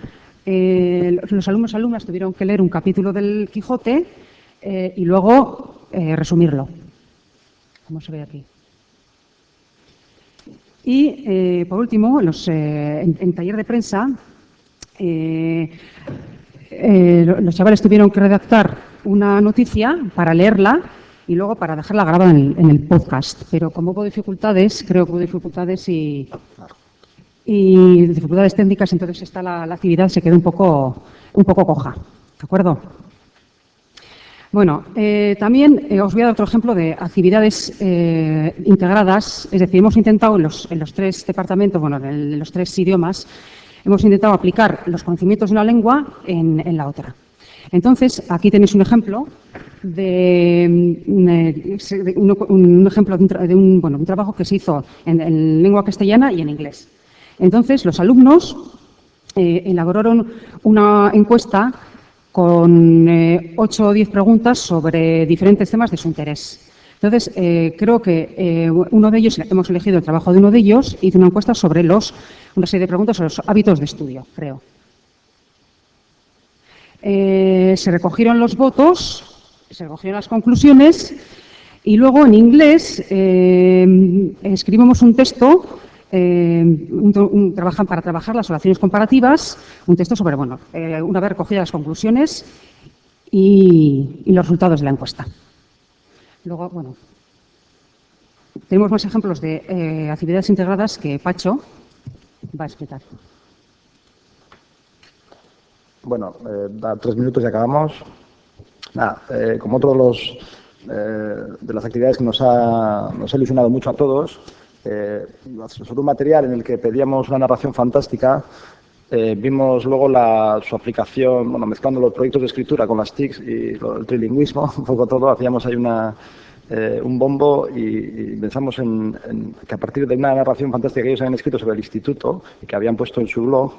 los alumnos y alumnas tuvieron que leer un capítulo del Quijote y luego resumirlo, como se ve aquí. Y, por último, en taller de prensa, los chavales tuvieron que redactar una noticia para leerla y luego para dejarla grabada en el podcast. Pero como hubo dificultades, creo que hubo dificultades y dificultades técnicas, entonces la actividad se quedó un poco coja. ¿De acuerdo? Bueno, también os voy a dar otro ejemplo de actividades integradas. Es decir, hemos intentado en los tres departamentos, bueno, en los tres idiomas, hemos intentado aplicar los conocimientos de una lengua en la otra. Entonces, aquí tenéis un ejemplo de un trabajo que se hizo en lengua castellana y en inglés. Entonces, los alumnos elaboraron una encuesta con 8 o 10 preguntas sobre diferentes temas de su interés. Entonces, creo que uno de ellos, hemos elegido el trabajo de uno de ellos, hizo una encuesta sobre una serie de preguntas sobre los hábitos de estudio, creo. Se recogieron los votos, se recogieron las conclusiones y luego en inglés escribimos un texto para trabajar las relaciones comparativas, un texto sobre, una vez recogidas las conclusiones y los resultados de la encuesta. Luego, tenemos más ejemplos de actividades integradas que Pacho va a explicar. Bueno, da 3 minutos y acabamos. Como otro de las actividades que nos ha ilusionado mucho a todos, sobre un material en el que pedíamos una narración fantástica, vimos luego su aplicación, mezclando los proyectos de escritura con las TICs y el trilingüismo, un poco todo, hacíamos ahí un bombo y pensamos en que a partir de una narración fantástica que ellos habían escrito sobre el instituto y que habían puesto en su blog,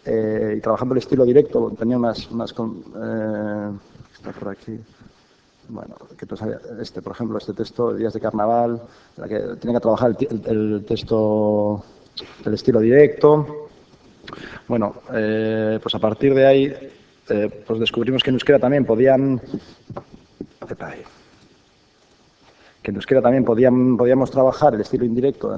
y trabajando el estilo directo, tenía está por aquí. Bueno, por ejemplo, este texto de Días de Carnaval, la que tiene que trabajar el texto del estilo directo. Bueno, pues a partir de ahí, pues descubrimos que en euskera también podían que en euskera también podíamos trabajar el estilo indirecto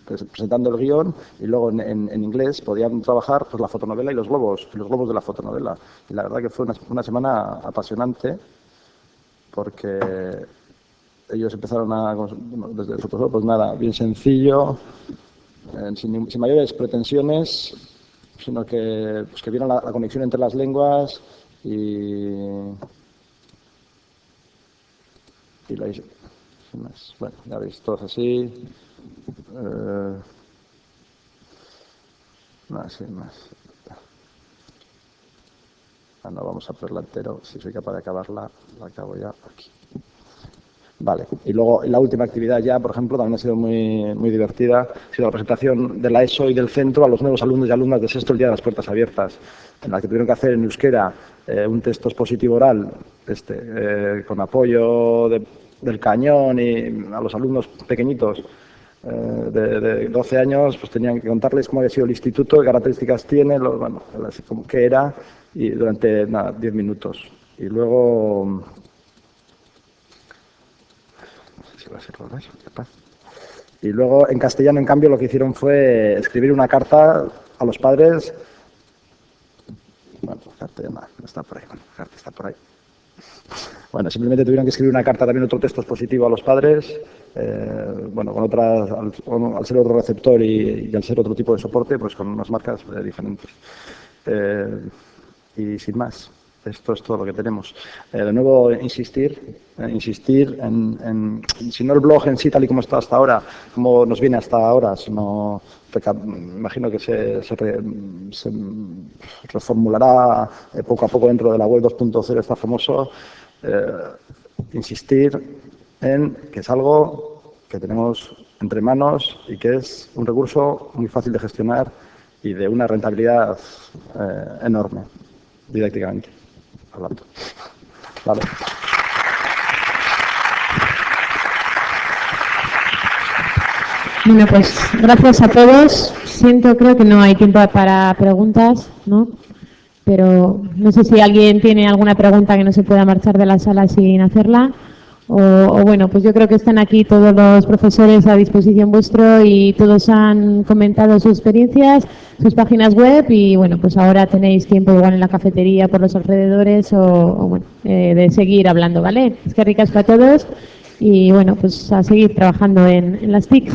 presentando el guión, y luego en inglés podían trabajar pues la fotonovela y los globos de la fotonovela. Y la verdad que fue una semana apasionante, porque ellos empezaron desde el Photoshop, pues nada, bien sencillo, sin mayores pretensiones, sino que vieron la conexión entre las lenguas y la hice. Bueno, ya veis, todos así. Sin más. No vamos a ponerla entero. Si soy capaz de acabarla, la acabo ya aquí. Vale. Y luego la última actividad ya, por ejemplo, también ha sido muy divertida. Ha sido la presentación de la ESO y del centro a los nuevos alumnos y alumnas de sexto el día de las puertas abiertas, en la que tuvieron que hacer en euskera un texto expositivo oral con apoyo del Cañón, y a los alumnos pequeñitos de 12 años pues tenían que contarles cómo había sido el instituto, qué características tiene, qué era, y durante 10 minutos. Y luego... Y luego en castellano, en cambio, lo que hicieron fue escribir una carta a los padres. Bueno, carta ya no está por ahí. Bueno, carta está por ahí. Bueno, simplemente tuvieron que escribir una carta, también otro texto expositivo a los padres, al ser otro receptor y al ser otro tipo de soporte, pues con unas marcas diferentes. Y sin más, esto es todo lo que tenemos. De nuevo, insistir en, si no el blog en sí, tal y como está hasta ahora, como nos viene hasta ahora, sino, imagino que se reformulará poco a poco dentro de la web 2.0, está famoso. Insistir en que es algo que tenemos entre manos y que es un recurso muy fácil de gestionar y de una rentabilidad enorme, didácticamente hablando. Vale. Bueno, pues gracias a todos. Creo que no hay tiempo para preguntas, ¿no? Pero no sé si alguien tiene alguna pregunta que no se pueda marchar de la sala sin hacerla. O bueno, pues yo creo que están aquí todos los profesores a disposición vuestro y todos han comentado sus experiencias, sus páginas web, y bueno, pues ahora tenéis tiempo igual en la cafetería por los alrededores o de seguir hablando, ¿vale? Es que ricas para todos y bueno, pues a seguir trabajando en las TIC.